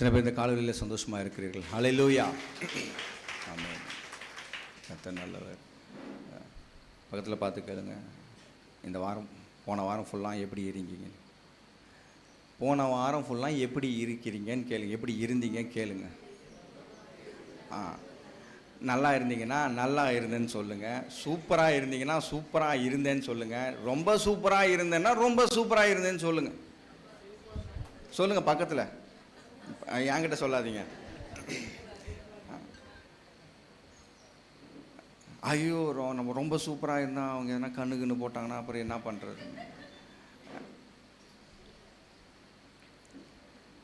இத்தனை பேர் இந்த காலையில் சந்தோஷமாக இருக்கிறீர்கள். ஹல்லேலூயா. ஆமென். கர்த்தர் நல்லவர். பக்கத்தில் பார்த்து கேளுங்க, இந்த வாரம் போன வாரம் ஃபுல்லாக எப்படி இருந்தீங்க, போன வாரம் ஃபுல்லாக எப்படி இருக்கிறீங்கன்னு கேளுங்க, எப்படி இருந்தீங்க கேளுங்க. நல்லா இருந்தீங்கன்னா நல்லா இருந்தேன்னு சொல்லுங்கள், சூப்பராக இருந்தீங்கன்னா சூப்பராக இருந்தேன்னு சொல்லுங்கள், ரொம்ப சூப்பராக இருந்தேன்னா ரொம்ப சூப்பராக இருந்தேன்னு சொல்லுங்கள். சொல்லுங்கள், பக்கத்தில் என்கிட்ட சொல்லாதீங்க. ஐயோ நம்ம ரொம்ப சூப்பராக இருந்தால் அவங்க எதனா கண்ணு போட்டாங்கன்னா அப்புறம் என்ன பண்ணுறது?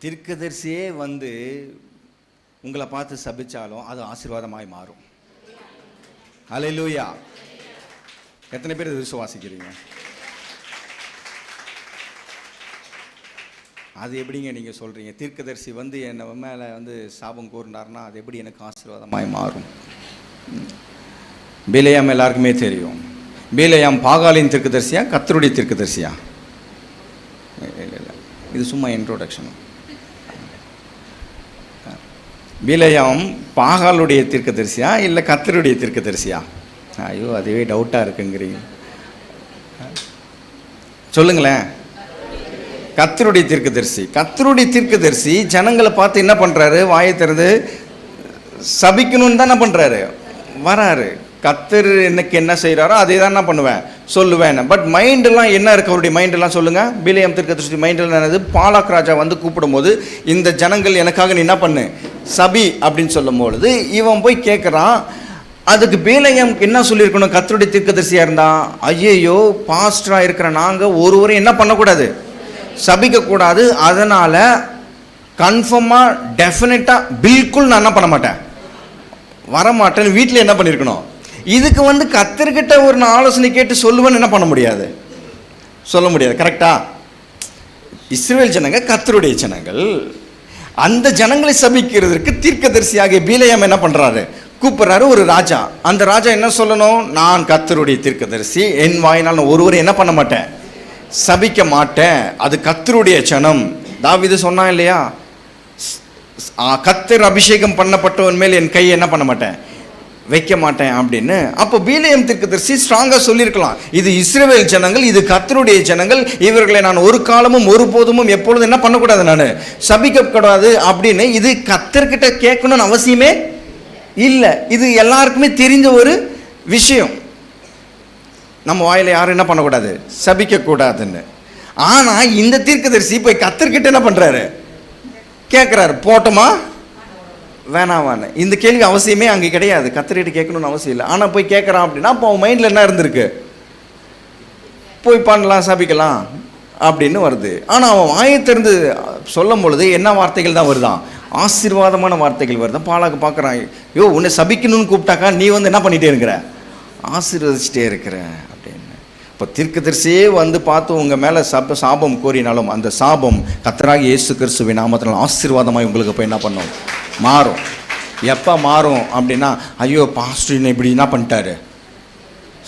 தீர்க்கதரிசியே வந்து உங்களை பார்த்து சபிச்சாலும் அது ஆசீர்வாதமாய் மாறும். ஹல்லேலூயா. எத்தனை பேர் இது விசுவாசிக்கிறீங்க? அது எப்படிங்க நீங்கள் சொல்கிறீங்க? தீர்க்கதரிசி வந்து என்னை மேலே வந்து சாபம் கூறினார்னா அது எப்படி எனக்கு ஆசீர்வாதமாய் மாறும்? பிலேயாம் எல்லாருக்குமே தெரியும். பிலேயாம் பாகாலின் தீர்க்கதரிசியா கர்த்தருடைய தீர்க்கதரிசியா? இல்லை, இது சும்மா இன்ட்ரோடக்ஷன். பிலேயாம் பாகாலுடைய தீர்க்கதரிசியா இல்லை கர்த்தருடைய தீர்க்கதரிசியா? ஐயோ, அதுவே டவுட்டாக இருக்குங்கிறீங்க. சொல்லுங்களேன். கர்த்தருடைய தீர்க்கதரிசி. கர்த்தருடைய தீர்க்கதரிசி ஜனங்களை பார்த்து என்ன பண்ணுறாரு? வாயை திறந்து சபிக்கணும்னு தான் என்ன பண்ணுறாரு? வராரு. கர்த்தர் எனக்கு என்ன செய்கிறாரோ அதே தான் என்ன பண்ணுவேன், சொல்லுவேன். பட் மைண்டெல்லாம் என்ன இருக்குது அவருடைய மைண்டெல்லாம் சொல்லுங்கள். பிலேயாம் தீர்க்கதரிசி மைண்டெல்லாம் என்னது? பாலாக் ராஜா வந்து கூப்பிடும்போது இந்த ஜனங்கள் எனக்காக நீ என்ன பண்ணு, சபி அப்படின்னு சொல்லும் பொழுது இவன் போய் கேட்குறான். அதுக்கு பிலேயாமுக்கு என்ன சொல்லியிருக்கணும்? கர்த்தருடைய தீர்க்கதரிசியாக இருந்தான், ஐயையோ பாஸ்டராக இருக்கிற நாங்கள் ஒருவரையும் என்ன பண்ணக்கூடாது, சபிக்கக்கூடாது, அதனால் கன்ஃபார்மாக டெஃபினட்டாக பில்குல் நான் என்ன பண்ண மாட்டேன், வரமாட்டேன்னு வீட்டில் என்ன பண்ணியிருக்கணும். இதுக்கு வந்து கர்த்தர்கிட்ட ஒரு ஆலோசனை கேட்டு சொல்லுவேன்னு என்ன பண்ண முடியாது, சொல்ல முடியாது. கரெக்டா? இஸ்ரவேல் ஜனங்க கர்த்தருடைய ஜனங்கள். அந்த ஜனங்களை சபிக்கிறதுக்கு தீர்க்கதரிசியாக பிலேயாம் என்ன பண்ணுறாரு? கூப்பிட்றாரு ஒரு ராஜா. அந்த ராஜா என்ன சொல்லணும்? நான் கர்த்தருடைய தீர்க்கதரிசி, என் வாயினால் நான் ஒருவரை என்ன பண்ண மாட்டேன், சபிக்க மாட்டேன், அது கர்த்தருடைய ஜனம். தாவீது சொன்னான் இல்லையா, கர்த்தர் அபிஷேகம் பண்ணப்பட்டவன் மேல் என் கையை என்ன பண்ண மாட்டேன், வைக்க மாட்டேன் அப்படின்னு. அப்போ பிலேயாம் தீர்க்கதரிசி ஸ்ட்ராங்காக சொல்லியிருக்கலாம், இது இஸ்ரவேல் ஜனங்கள், இது கர்த்தருடைய ஜனங்கள், இவர்களை நான் ஒரு காலமும் ஒருபோதும் எப்பொழுதும் என்ன பண்ணக்கூடாது, நான் சபிக்கக்கூடாது அப்படின்னு. இது கர்த்தர்கிட்ட கேட்கணும்னு அவசியமே இல்லை, இது எல்லாருக்குமே தெரிஞ்ச ஒரு விஷயம். நம்ம வாயில யாரும் என்ன பண்ணக்கூடாது, சபிக்கக்கூடாதுன்னு. ஆனால் இந்த தீர்க்கதரிசி போய் கர்த்தர்கிட்ட என்ன பண்ணுறாரு, கேட்குறாரு, போட்டோமா வேணாவான்னு. இந்த கேள்வி அவசியமே அங்கே கிடையாது, கர்த்தர்கிட்ட கேட்கணும்னு அவசியம் இல்லை. ஆனால் போய் கேட்குறான் அப்படின்னா அப்போ அவன் மைண்டில் என்ன இருந்திருக்கு, போய் பண்ணலாம் சபிக்கலாம் அப்படின்னு வருது. ஆனால் அவன் வாயை திறந்து சொல்லும் பொழுது என்ன வார்த்தைகள் தான் வருதான், ஆசீர்வாதமான வார்த்தைகள் வருதான். பாலாக்கு பார்க்குறான், யோ உன்னை சபிக்கணும்னு கூப்பிட்டாக்கா நீ வந்து என்ன பண்ணிகிட்டே இருக்கிற, ஆசீர்வதிச்சிட்டே இருக்கிற அப்படின்னு. இப்போ தீர்க்கதரிசியே வந்து பார்த்து உங்கள் மேலே சாபம் கோரினாலும் அந்த சாபம் கர்த்தராகிய இயேசு கிறிஸ்துவின் நாமத்தினால் ஆசீர்வாதமாய் உங்களுக்கு போய் என்ன பண்ணும், மாறும். எப்போ மாறும் அப்படின்னா, ஐயோ பாஸ்டர் இப்படி என்ன பண்ணிட்டாரு,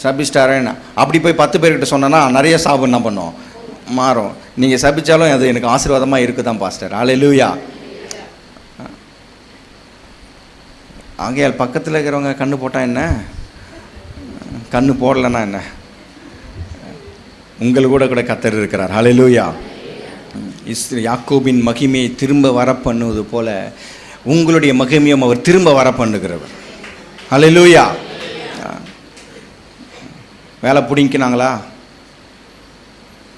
சபிஸ்டாரேன்னு அப்படி போய் 10 பேர்கிட்ட சொன்னேன்னா நிறைய சாபம் என்ன பண்ணும், மாறும். நீங்கள் சபிச்சாலும் அது எனக்கு ஆசீர்வாதமாக இருக்குதான் பாஸ்டர். ஹல்லேலூயா. ஆகையால் பக்கத்தில் இருக்கிறவங்க கண்ணு போட்டால் என்ன, கண்ணு போடலைன்னா என்ன, உங்களுக்கு கூட கர்த்தர் இருக்கிறார். ஹல்லேலூயா. யாக்கோபின் மகிமையை திரும்ப வர பண்ணுவது போல உங்களுடைய மகிமையும் அவர் திரும்ப வர பண்ணுகிறவர். ஹல்லேலூயா. வேலை பிடிங்கினாங்களா,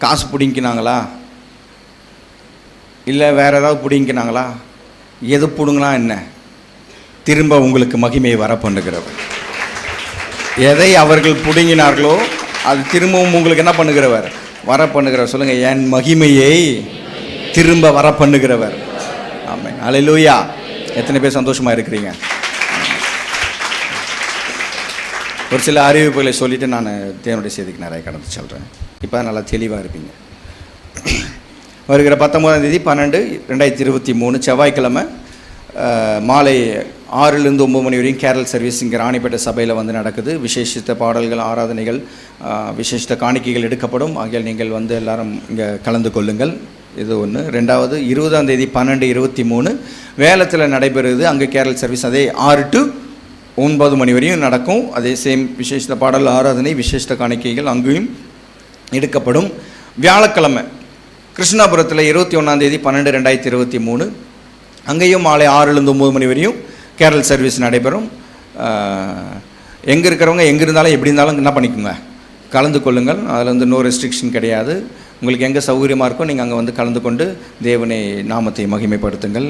காசு பிடிங்கினாங்களா, இல்லை வேற ஏதாவது பிடிங்கினாங்களா, எது பிடுங்களா என்ன, திரும்ப உங்களுக்கு மகிமையை வர பண்ணுகிறவர். எதை அவர்கள் பிடுங்கினார்களோ அது திரும்பவும் உங்களுக்கு என்ன பண்ணுகிறவர், வர பண்ணுகிறவர். சொல்லுங்க, என் மகிமையை திரும்ப வர பண்ணுகிறவர். ஆமென். ஹல்லேலூயா. எத்தனை பேர் சந்தோஷமாக இருக்கிறீங்க? ஒரு சில அறிவிப்புகளை சொல்லிவிட்டு நான் தேவனுடைய செய்திக்கு நிறைய கடந்து சொல்கிறேன். இப்போ நல்லா தெளிவாக இருப்பீங்க. வருகிற 19ஆம் தேதி 12/2023 செவ்வாய்க்கிழமை மாலை 6லேருந்து 9 மணி வரையும் கேரல் சர்வீஸ் இங்கே ராணிப்பேட்டை சபையில் வந்து நடக்குது. விசேஷித்த பாடல்கள், ஆராதனைகள், விசேஷித்த காணிக்கைகள் எடுக்கப்படும். ஆகியால் நீங்கள் வந்து எல்லாரும் இங்கே கலந்து கொள்ளுங்கள். இது ஒன்று. ரெண்டாவது 20ஆம் தேதி 12:23 வேலத்தில் நடைபெறுது. அங்கே கேரல் சர்வீஸ் அதே 6 to 9 மணி வரையும் நடக்கும். அதே சேம் விசேஷ பாடல் ஆராதனை, விசேஷ காணிக்கைகள் அங்கேயும் எடுக்கப்படும். வியாழக்கிழமை கிருஷ்ணாபுரத்தில் 21ஆம் தேதி 12/2023 அங்கேயும் மாலை 6லேருந்து 9 மணி வரையும் கேரல் சர்வீஸ் நடைபெறும். எங்கே இருக்கிறவங்க எங்கே இருந்தாலும் எப்படி இருந்தாலும் என்ன பண்ணிக்கோங்க, கலந்து கொள்ளுங்கள். அதில் வந்து நோ ரெஸ்ட்ரிக்ஷன் கிடையாது. உங்களுக்கு எங்கே சௌகரியமாக இருக்கோ நீங்கள் அங்கே வந்து கலந்து கொண்டு தேவனை நாமத்தை மகிமைப்படுத்துங்கள்.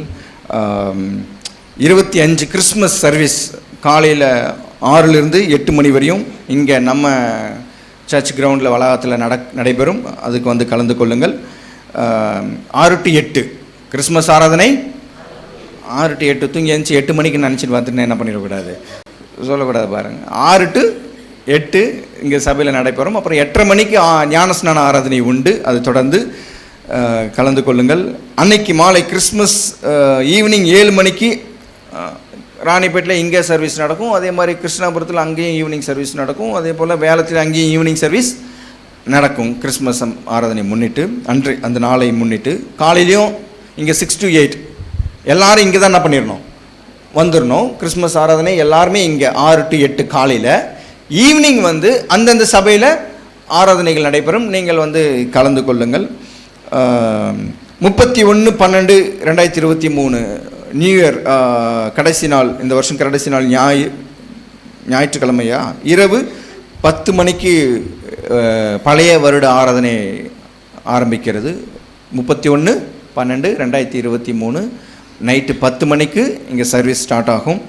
25 கிறிஸ்மஸ் சர்வீஸ் காலையில் 6லேருந்து 8 மணி வரையும் இங்கே நம்ம சர்ச் கிரவுண்டில் வளாகத்தில் நடைபெறும். அதுக்கு வந்து கலந்து கொள்ளுங்கள். 6 to 8 கிறிஸ்மஸ் ஆராதனை. 6 to 8 தூங்கி எழுந்துச்சி 8 மணிக்கு நினச்சிட்டு பார்த்துட்டு என்ன பண்ணிடக்கூடாது, சொல்லக்கூடாது பாருங்கள். 6 to 8 இங்கே சபையில் நடைபெறும். அப்புறம் 8:30 மணிக்கு ஞானஸ்நான ஆராதனை உண்டு. அது தொடர்ந்து கலந்து கொள்ளுங்கள். அன்னைக்கு மாலை கிறிஸ்மஸ் ஈவினிங் 7 மணிக்கு ராணிப்பேட்டில் இங்கே சர்வீஸ் நடக்கும். அதே மாதிரி கிருஷ்ணாபுரத்தில் அங்கேயும் ஈவினிங் சர்வீஸ் நடக்கும். அதே போல் வேலத்தில் அங்கேயும் ஈவினிங் சர்வீஸ் நடக்கும். கிறிஸ்மஸ் ஆராதனை முன்னிட்டு அன்று அந்த நாளை முன்னிட்டு காலையிலையும் இங்கே 6 to 8 எல்லோரும் இங்கே தான் என்ன பண்ணிடணும், வந்துடணும். கிறிஸ்மஸ் ஆராதனை எல்லாருமே இங்கே 6 to 8 காலையில். ஈவினிங் வந்து அந்தந்த சபையில் ஆராதனைகள் நடைபெறும். நீங்கள் வந்து கலந்து கொள்ளுங்கள். 31/12/2023 நியூ இயர் கடைசி நாள், இந்த வருஷம் கடைசி நாள் ஞாயிற்றுக்கிழமையா இரவு 10 மணிக்கு பழைய வருட ஆராதனை ஆரம்பிக்கிறது. 31/12/2023 நைட்டு 10 மணிக்கு இங்கே சர்வீஸ் ஸ்டார்ட் ஆகும்.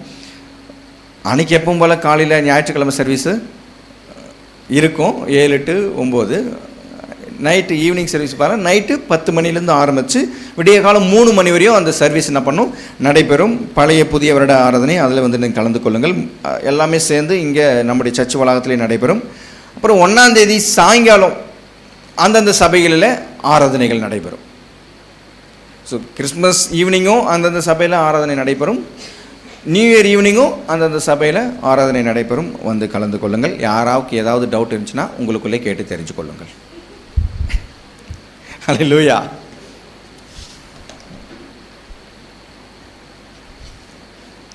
அன்றைக்கி எப்பவும் போல் காலையில் ஞாயிற்றுக்கிழமை சர்வீஸு இருக்கும் 7 to 9. நைட்டு ஈவினிங் சர்வீஸ் பாருங்கள், நைட்டு 10 மணிலேருந்து ஆரம்பித்து விடிய காலம் 3 மணி வரையும் அந்த சர்வீஸ் என்ன பண்ணும், நடைபெறும். பழைய புதிய வருட ஆராதனை அதில் வந்து நீங்கள் கலந்து கொள்ளுங்கள். எல்லாமே சேர்ந்து இங்கே நம்முடைய சர்ச் வளாகத்திலே நடைபெறும். அப்புறம் 1ஆம் தேதி சாயங்காலம் அந்தந்த சபைகளில் ஆராதனைகள் நடைபெறும். ஸோ கிறிஸ்மஸ் ஈவினிங்கும் அந்தந்த சபையில் ஆராதனை நடைபெறும். நியூ இயர் ஈவினிங்கும் அந்தந்த சபையில் ஆராதனை நடைபெறும். வந்து கலந்து கொள்ளுங்கள். யாராவுக்கு ஏதாவது டவுட் இருந்துச்சுன்னா உங்களுக்குள்ளே கேட்டு தெரிஞ்சு கொள்ளுங்கள். ஹல்லேலூயா.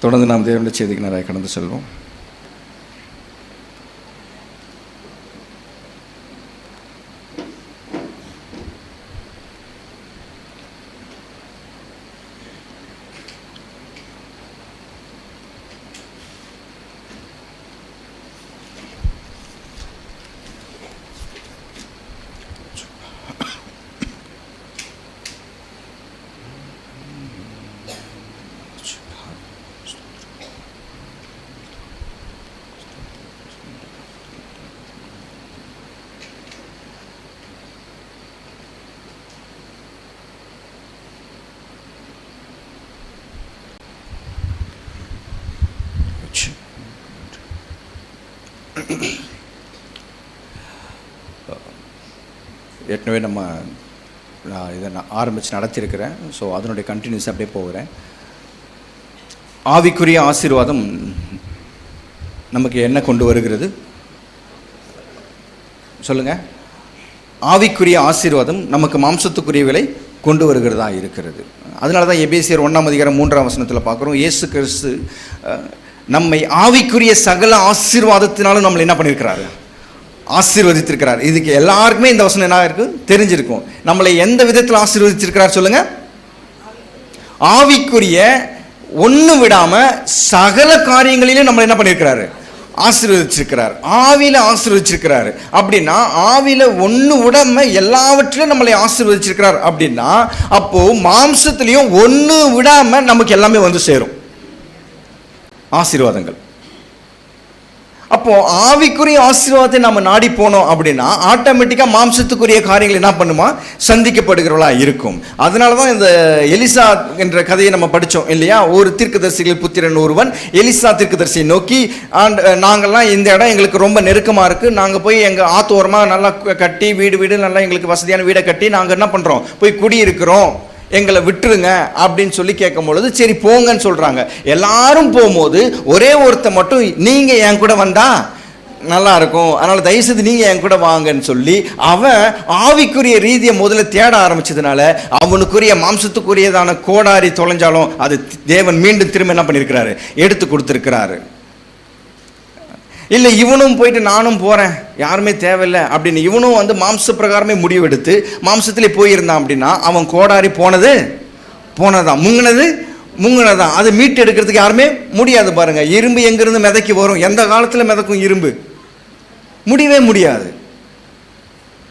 தொடர்ந்து நாம் தேவனுடைய செய்திக்கு நிறைய கடந்து செல்வோம். ஏற்கனவே இதை நான் ஆரம்பித்து நடத்தியிருக்கிறேன். ஸோ அதனுடைய கண்டினியூஸ் அப்படியே போகிறேன். ஆவிக்குரிய ஆசீர்வாதம் நமக்கு என்ன கொண்டு வருகிறது சொல்லுங்கள். ஆவிக்குரிய ஆசீர்வாதம் நமக்கு மாம்சத்துக்குரியவர்களை கொண்டு வருகிறதா இருக்கிறது. அதனால தான் எபேசியர் 1ஆம் அதிகாரம் 3ஆம் வசனத்தில் பார்க்குறோம், இயேசு கிறிஸ்து நம்மை ஆவிக்குரிய சகல ஆசீர்வாதத்தினாலும் நம்மளை என்ன பண்ணியிருக்கிறாரு, ஆசீர்வதித்திருக்கிறார். இதுக்கு எல்லாருக்குமே இந்த வசனம் என்ன இருக்கு தெரிஞ்சிருக்கும். நம்மளை எந்த விதத்தில் ஆசீர்வதிச்சிருக்கிறார் சொல்லுங்க. ஆவிக்குரிய ஒன்று விடாம சகல காரியங்களிலும் நம்மளை என்ன பண்ணியிருக்கிறாரு, ஆசீர்வதிச்சிருக்கிறார். ஆவியில ஆசீர்வதிச்சிருக்கிறாரு. அப்படின்னா ஆவியில ஒன்று விடாம எல்லாவற்றிலும் நம்மளை ஆசீர்வதிச்சிருக்கிறார். அப்படின்னா அப்போ மாம்சத்திலையும் ஒன்று விடாம நமக்கு எல்லாமே வந்து சேரும் ஆசீர்வாதங்கள். அப்போ ஆவிக்குரிய ஆசீர்வாதத்தை நம்ம நாடி போனோம் அப்படின்னா ஆட்டோமேட்டிக்காக மாம்சத்துக்குரிய காரியங்கள் என்ன பண்ணுமா, சந்திக்கப்படுகிறவளா இருக்கும். அதனால தான் இந்த எலிசா என்ற கதையை நம்ம படித்தோம் இல்லையா. ஒரு தீர்க்கதரிசிகள் புத்திரன் ஒருவன் எலிசா தீர்க்கதரிசியை நோக்கி, நாங்கள்லாம் இந்த இடம் எங்களுக்கு ரொம்ப நெருக்கமாக இருக்குது, நாங்கள் போய் எங்கள் ஆத்தோரமாக நல்லா கட்டி வீடு நல்லா எங்களுக்கு வசதியான வீடை கட்டி நாங்கள் என்ன பண்ணுறோம், போய் குடியிருக்கிறோம், எங்களை விட்டுருங்க அப்படின்னு சொல்லி கேட்கும் பொழுது சரி போங்கன்னு சொல்கிறாங்க. எல்லாரும் போகும்போது ஒரே ஒருத்த மட்டும் நீங்கள் என் கூட வந்தா நல்லா இருக்கும், அதனால் தயவுசெய்து நீங்கள் என் கூட வாங்கன்னு சொல்லி அவன் ஆவிக்குரிய ரீதியை முதல்ல தேட ஆரம்பிச்சதுனால அவனுக்குரிய மாம்சத்துக்குரியதான கோடாரி தொலைஞ்சாலும் அது தேவன் மீண்டும் திரும்ப என்ன பண்ணியிருக்கிறாரு, எடுத்து கொடுத்துருக்கிறாரு. இல்லை இவனும் போயிட்டு நானும் போகிறேன், யாருமே தேவையில்லை அப்படின்னு இவனும் வந்து மாம்ச பிரகாரமே முடிவெடுத்து மாம்சத்திலே போயிருந்தான் அப்படின்னா அவன் கோடாரி போனதான், முங்கினதான். அதை மீட்டு எடுக்கிறதுக்கு யாருமே முடியாது. பாருங்க, இரும்பு எங்கிருந்து மிதக்கி வரும், எந்த காலத்தில் மிதக்கும் இரும்பு, முடியவே முடியாது.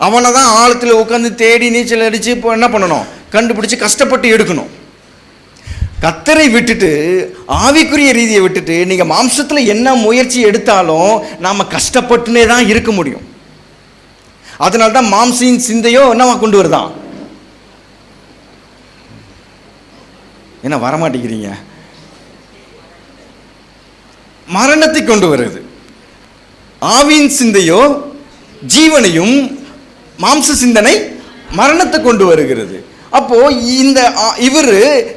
அவனை தான் ஆழத்தில் உட்காந்து தேடி நீச்சல் அடித்து இப்போ என்ன பண்ணணும், கண்டுபிடிச்சி கஷ்டப்பட்டு எடுக்கணும். கர்த்தரை விட்டுட்டு ஆவிக்குரிய ரீதியை விட்டுட்டு நீங்கள் மாம்சத்தில் என்ன முயற்சி எடுத்தாலும் நாம் கஷ்டப்பட்டுனே தான் இருக்க முடியும். அதனால தான் மாம்சின் சிந்தையோ என்னவா கொண்டு வருதான், என்ன வரமாட்டேங்கிறீங்க, மரணத்தை கொண்டு வருது. ஆவியின் சிந்தையோ ஜீவனையும், மாம்ச சிந்தனை மரணத்தை கொண்டு வருகிறது. அப்போ இந்த இவர்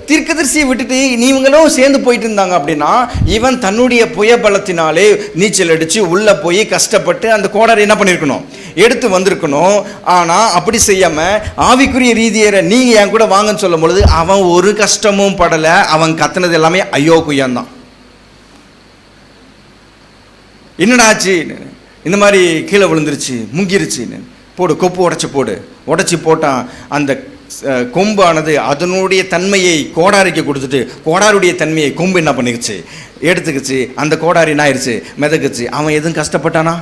தீர்க்கதரிசியை விட்டுட்டு நீங்களும் சேர்ந்து போயிட்டு இருந்தாங்க அப்படின்னா இவன் தன்னுடைய புயபலத்தினாலே நீச்சல் அடித்து உள்ளே போய் கஷ்டப்பட்டு அந்த கோடாரி என்ன பண்ணியிருக்கணும், எடுத்து வந்திருக்கணும். ஆனால் அப்படி செய்யாமல் ஆவிக்குரிய ரீதியை நீங்கள் என் கூட வாங்கன்னு சொல்லும் பொழுது அவன் ஒரு கஷ்டமும் படலை. அவன் கத்துனது எல்லாமே ஐயோ குய்யான்தான். என்னடாச்சு, இந்த மாதிரி கீழே விழுந்துருச்சு, முங்கிருச்சு, போடு கொப்பு உடச்சி போட்டான். அந்த கொம்பானது அதனுடைய தன்மையை கோடாரிக்கு கொடுத்துட்டு கோடாருடைய தன்மையை கொம்பு என்ன பண்ணிருச்சு, எடுத்துக்கிச்சு. அந்த கோடாரி என்ன ஆயிடுச்சு, மிதக்குச்சு. அவன் எதுவும் கஷ்டப்பட்டானா,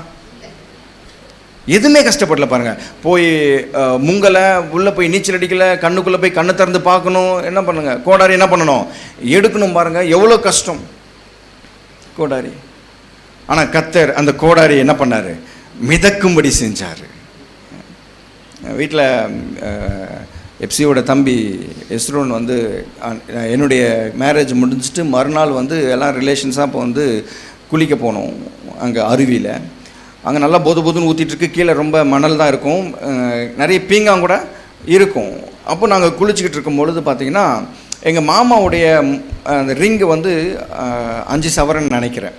எதுவுமே கஷ்டப்படல. பாருங்க, போய் முங்கலை, உள்ளே போய் நீச்சல் அடிக்கலை, கண்ணுக்குள்ளே போய் கண்ணை திறந்து பார்க்கணும், என்ன பண்ணுங்க, கோடாரி என்ன பண்ணணும், எடுக்கணும். பாருங்க எவ்வளோ கஷ்டம் கோடாரி. ஆனால் கர்த்தர் அந்த கோடாரி என்ன பண்ணார், மிதக்கும்படி செஞ்சார். வீட்டில் எப்சியோட தம்பி எஸ்ரோன் வந்து என்னுடைய மேரேஜ் முடிஞ்சிட்டு மறுநாள் வந்து எல்லாம் ரிலேஷன்ஸாக இப்போ வந்து குளிக்க போனோம். அங்கே அருவியில் அங்கே நல்லா போதுன்னு ஊற்றிட்டுருக்கு, கீழே ரொம்ப மணல் தான் இருக்கும், நிறைய பீங்காங் கூட இருக்கும். அப்போ நாங்கள் குளிச்சுக்கிட்டு இருக்கும் பொழுது பார்த்திங்கன்னா எங்கள் மாமாவுடைய அந்த ரிங்கு வந்து 5 சவரன் நினைக்கிறேன்,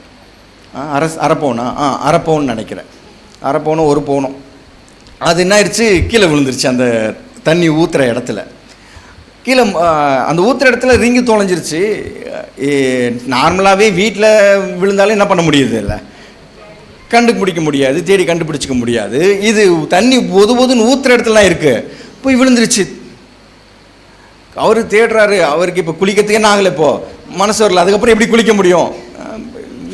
அரைப்பவுன்னு நினைக்கிறேன், அரைப்பவுனும் 1 பவுனும். அது என்ன ஆயிடுச்சு, கீழே விழுந்துருச்சு. அந்த தண்ணி ஊற்றுற இடத்துல கீழே அந்த ஊற்றுற இடத்துல ரிங்கு தொலைஞ்சிருச்சு. நார்மலாகவே வீட்டில் விழுந்தாலும் என்ன பண்ண முடியுது, இல்லை கண்டுபிடிக்க முடியாது, தேடி கண்டுபிடிச்சிக்க முடியாது. இது தண்ணி பொதுன்னு ஊற்றுற இடத்துலலாம் இருக்குது, போய் விழுந்துருச்சு. அவர் தேடுறாரு, அவருக்கு இப்போ குளிக்கிறதுக்கே நாங்களே இப்போது மனசு வரல, அதுக்கப்புறம் எப்படி குளிக்க முடியும்,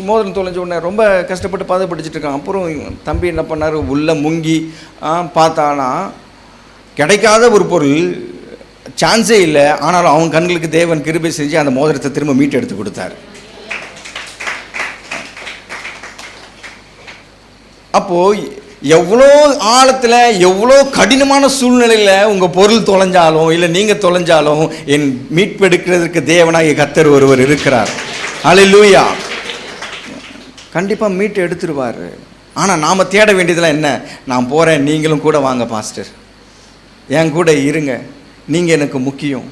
மோதிரம் தொலைஞ்ச உடனே ரொம்ப கஷ்டப்பட்டு பாதப்பட்டுச்சிட்டு இருக்காங்க. அப்புறம் தம்பி என்ன பண்ணார், உள்ளே முங்கி பார்த்தானா கிடைக்காத ஒரு பொருள், சான்ஸே இல்லை. ஆனாலும் அவன் கண்களுக்கு தேவன் கிருபை செஞ்சு அந்த மோதிரத்தை திரும்ப மீட்டு எடுத்து கொடுத்தாரு. அப்போது எவ்வளோ ஆழத்தில் எவ்வளோ கடினமான சூழ்நிலையில் உங்கள் பொருள் தொலைஞ்சாலும் இல்லை நீங்கள் தொலைஞ்சாலும் என் மீட்பு எடுக்கிறதுக்கு தேவனாக கர்த்தர் ஒருவர் இருக்கிறார். அல்லேலூயா. கண்டிப்பாக மீட்டு எடுத்துருவார். ஆனால் நாம் தேட வேண்டியதெல்லாம் என்ன, நான் போகிறேன், நீங்களும் கூட வாங்க பாஸ்டர், என் கூட இருங்க, நீங்கள் எனக்கு முக்கியம்,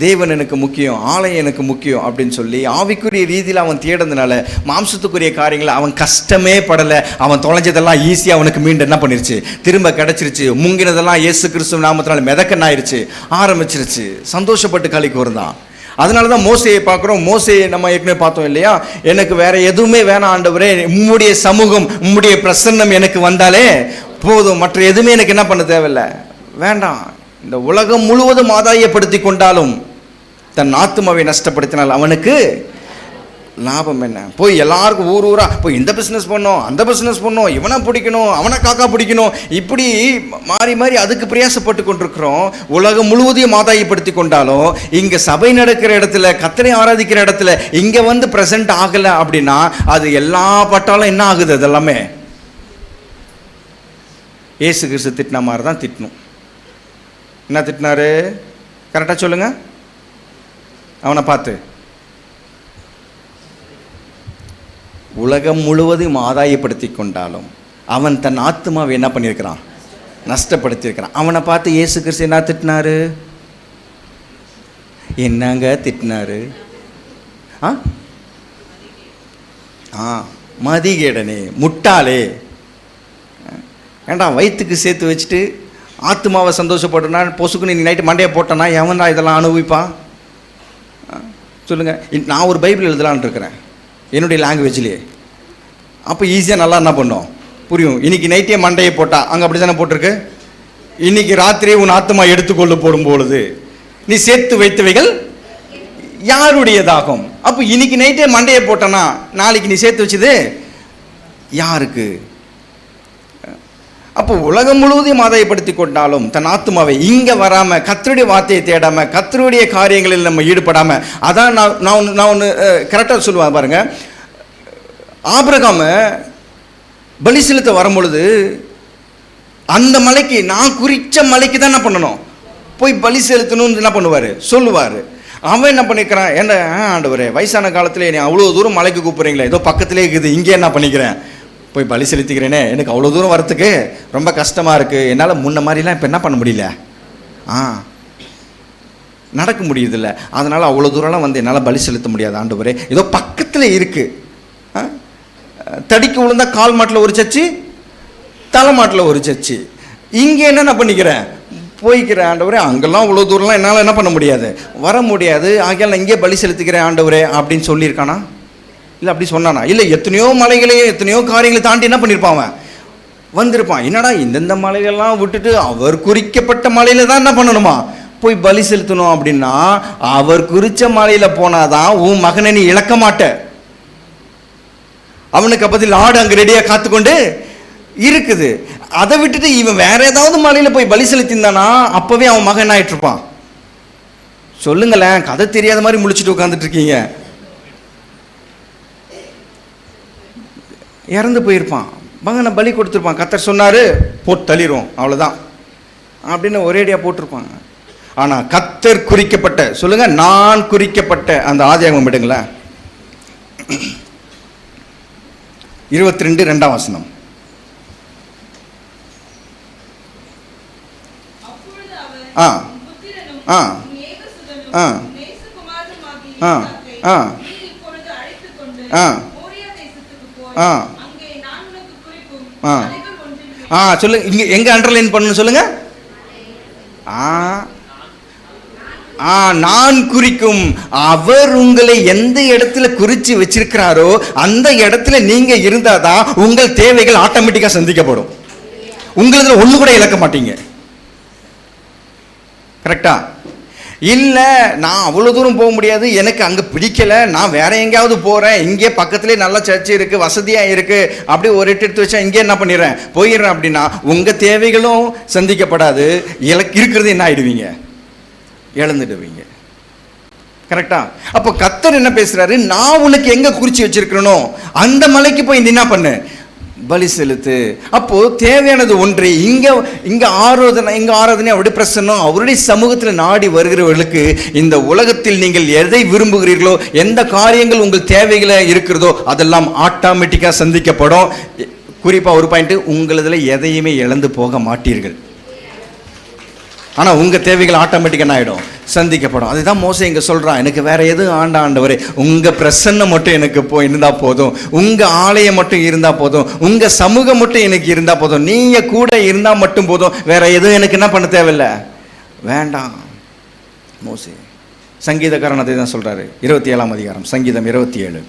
தேவன் எனக்கு முக்கியம், ஆலயம் எனக்கு முக்கியம் அப்படின்னு சொல்லி ஆவிக்குரிய ரீதியில் அவன் தேடுறதுனால மாம்சத்துக்குரிய காரியங்களை அவன் கஷ்டமே படலை. அவன் தொலைஞ்சதெல்லாம் ஈஸியாக அவனுக்கு மீண்டும் என்ன பண்ணிருச்சு, திரும்ப கிடச்சிருச்சு. முங்கினதெல்லாம் இயேசு கிறிஸ்து நாமத்தினால மிதக்கன்னாயிருச்சு, ஆரம்பிச்சிருச்சு. சந்தோஷப்பட்டு களி கூர்ந்தான். அதனால தான் மோசையை பார்க்குறோம். மோசையை நம்ம ஏற்கனவே பார்த்தோம் இல்லையா, எனக்கு வேற எதுவுமே வேணாம் ஆண்டவரே, உம்முடைய சமூகம் உம்முடைய பிரசன்னம் எனக்கு வந்தாலே போதும், மற்ற எதுவுமே எனக்கு என்ன பண்ண தேவையில்லை, வேண்டாம். இந்த உலகம் முழுவதும் ஆதாயப்படுத்தி கொண்டாலும் தன் ஆத்துமாவை நஷ்டப்படுத்தினால் அவனுக்கு லாபம் என்ன? போய் எல்லாருக்கும் ஊரா போய் இந்த பிஸ்னஸ் பண்ணோம், அந்த பிஸ்னஸ் பண்ணோம், இவனை பிடிக்கணும், அவனை காக்கா பிடிக்கணும், இப்படி மாறி அதுக்கு பிரயாசப்பட்டு கொண்டிருக்கிறோம். உலகம் முழுவதையும் ஆதாயப்படுத்தி கொண்டாலும் இங்கே சபை நடக்கிற இடத்துல, கர்த்தரை ஆராதிக்கிற இடத்துல இங்கே வந்து ப்ரெசென்ட் ஆகலை அப்படின்னா அது எல்லா பட்டாலும் என்ன ஆகுது, அதெல்லாமே இயேசு கிறிஸ்து திட்டின மாதிரி தான் திட்டணும். என்ன திட்டினாரு கரெக்டாக சொல்லுங்க, அவனை பார்த்து உலகம் முழுவதும் ஆதாயப்படுத்தி கொண்டாலும் அவன் தன் ஆத்மாவை என்ன பண்ணியிருக்கிறான், நஷ்டப்படுத்தியிருக்கிறான். அவனை பார்த்து இயேசு கிறிஸ்து என்ன திட்டினாரு, என்னங்க திட்டினாரு? மதிகேடனே, முட்டாளே. ஏண்டா வயிற்றுக்கு சேர்த்து வச்சுட்டு ஆத்மாவை சந்தோஷப்படுறனா பொசுக்குன்னு நீ நைட்டு மண்டையை போட்டேன்னா எவன்டா இதெல்லாம் அனுபவிப்பான்? சொல்லுங்கள். நான் ஒரு பைபிள் எழுதலான்னு இருக்கிறேன் என்னுடைய லாங்குவேஜ்லேயே. அப்போ ஈஸியாக நல்லா என்ன பண்ணோம் புரியும். இன்றைக்கி நைட்டே மண்டையை போட்டா அங்கே அப்படி தானே போட்டிருக்கு. இன்றைக்கி ராத்திரியே உன் ஆத்மா எடுத்துக்கொள்ள போடும்பொழுது நீ சேர்த்து வைத்தவைகள் யாருடையதாகும். அப்போ இன்னைக்கு நைட்டே மண்டையை போட்டனா நாளைக்கு நீ சேர்த்து வச்சது யாருக்கு? அப்போ உலகம் முழுவதையும் ஆதாயப்படுத்தி கொண்டாலும் தன் ஆத்மாவை இங்கே வராமல் கர்த்தருடைய வார்த்தையை தேடாமல் கர்த்தருடைய காரியங்களில் நம்ம ஈடுபடாமல், அதான் நான் ஒன்று கரெக்டாக சொல்லுவேன் பாருங்க. ஆபிரகாம பலி செலுத்த வரும்பொழுது அந்த மலைக்கு, நான் குறித்த மலைக்கு தான் என்ன பண்ணணும், போய் பலி செலுத்தணும்னு என்ன பண்ணுவார் சொல்லுவார். அவன் என்ன பண்ணிக்கிறான், என்ன ஆண்டவரே வயசான காலத்தில் என்னை அவ்வளோ தூரம் மலைக்கு கூப்பிட்றீங்களே, ஏதோ பக்கத்துலேயே இருக்குது, இங்கே என்ன பண்ணிக்கிறேன் போய் பலி செலுத்திக்கிறேனே, எனக்கு அவ்வளோ தூரம் வரத்துக்கு ரொம்ப கஷ்டமாக இருக்குது, என்னால் முன்ன மாதிரிலாம் இப்போ என்ன பண்ண முடியல, நடக்க முடியுதில்ல, அதனால் அவ்வளோ தூரம்லாம் வந்து என்னால் பலி செலுத்த முடியாது ஆண்டவரே, ஏதோ பக்கத்தில் இருக்குது, தடிக்கு விழுந்தா கால் மாட்டில் ஒரு சர்ச்சு, தலை மாட்டில் ஒரு சர்ச்சு, இங்கே என்ன பண்ணிக்கிறேன் போய்க்கிறேன் ஆண்டவரே, அங்கெல்லாம் இவ்வளோ தூரம்லாம் என்னால் என்ன பண்ண முடியாது, வர முடியாது, ஆகையால் நான் இங்கே பலி செலுத்திக்கிறேன் ஆண்டவரே அப்படின்னு சொல்லியிருக்கானா? இல்லை அப்படி சொன்னானா? இல்லை, எத்தனையோ மலைகளையும் எத்தனையோ காரியங்களை தாண்டி என்ன பண்ணியிருப்பான் அவன் வந்திருப்பான். என்னடா இந்தந்த மலைகள்லாம் விட்டுட்டு அவர் குறிக்கப்பட்ட மலையில தான் என்ன பண்ணணுமா போய் பலி செலுத்தணும் அப்படின்னா, அவர் குறித்த மலையில் போனாதான் உன் மகனை நீ இழக்க மாட்ட. அவனுக்கு அப்பத்தில் ஆடு அங்கே ரெடியாக காத்துக்கொண்டு இருக்குது. அதை விட்டுட்டு இவன் வேற ஏதாவது மலையில போய் பலி செலுத்திருந்தானா அப்பவே அவன் மகன் ஆயிட்டு இருப்பான். சொல்லுங்களேன், கதை தெரியாத மாதிரி முழிச்சுட்டு உட்காந்துட்டு இருக்கீங்க. இறந்து போயிருப்பான், மகனை பலி கொடுத்துருப்பான். கர்த்தர் சொன்னாரு போட்டு தள்ளிரும் அவ்வளோதான் அப்படின்னு ஒரேடியாக போட்டிருப்பாங்க. ஆனால் கர்த்தர் குறிக்கப்பட்ட, சொல்லுங்க நான் குறிக்கப்பட்ட அந்த ஆதியாகமம் விடுங்களேன் 22:2 ஆ ஆ ஆ ஆ ஆ ஆ ஆ சொல்லுங்க. இங்கே எங்கே அண்டர்லைன் பண்ணணும் சொல்லுங்க. நான் குறிக்கும், அவர் உங்களை எந்த இடத்துல குறிச்சு வச்சிருக்கிறாரோ அந்த இடத்துல நீங்க இருந்தாதான் உங்கள் தேவைகள் ஆட்டோமேட்டிக்கா சந்திக்கப்படும். உங்களுக்கு ஒண்ணு கூட இழக்க மாட்டீங்க. கரெக்டா? இல்லை நான் அவ்வளோ தூரம் போக முடியாது, எனக்கு அங்கே பிடிக்கலை, நான் வேற எங்கேயாவது போகிறேன், இங்கே பக்கத்துலேயே நல்ல சர்ச்சு இருக்குது, வசதியாக இருக்குது, அப்படியே ஒரு எடுத்து வச்சா இங்கே என்ன பண்ணிடுறேன் போயிடுறேன் அப்படின்னா உங்கள் தேவைகளும் சந்திக்கப்படாது, இருக்கிறது என்ன ஆகிடுவீங்க, இழந்துடுவீங்க. கரெக்டா? அப்போ கர்த்தர் என்ன பேசுகிறாரு, நான் உனக்கு எங்கே குறித்து வச்சிருக்கிறனோ அந்த மலைக்கு போய் என்ன பண்ணு பலி செலுத்து. அப்போ தேவையானது ஒன்று. இங்க ஆராதனை அவருடைய பிரசன்னம், அவருடைய சமூகத்தில் நாடி வருகிறவர்களுக்கு இந்த உலகத்தில் நீங்கள் எதை விரும்புகிறீர்களோ, எந்த காரியங்கள் உங்கள் தேவைகளை இருக்கிறதோ அதெல்லாம் ஆட்டோமேட்டிக்கா சந்திக்கப்படும். குறிப்பா ஒரு பாயிண்ட், உங்களதுல எதையுமே இழந்து போக மாட்டீர்கள். ஆனால் உங்கள் தேவைகள் ஆட்டோமேட்டிக்காக என்ன ஆகிடும், சந்திக்கப்படும். அதுதான் மோசே இங்கே சொல்கிறான், எனக்கு வேற எதுவும் ஆண்டவரே, உங்கள் பிரசன்னம் மட்டும் எனக்கு இருந்தால் போதும், உங்கள் ஆலயம் மட்டும் இருந்தால் போதும், உங்கள் சமூகம் மட்டும் எனக்கு இருந்தால் போதும், நீங்கள் கூட இருந்தால் மட்டும் போதும், வேற எதுவும் எனக்கு என்ன பண்ண தேவையில்லை, வேண்டாம். மோசே சங்கீதக்காரன் அதை தான் சொல்கிறாரு. 27ஆம் அதிகாரம் சங்கீதம் 27.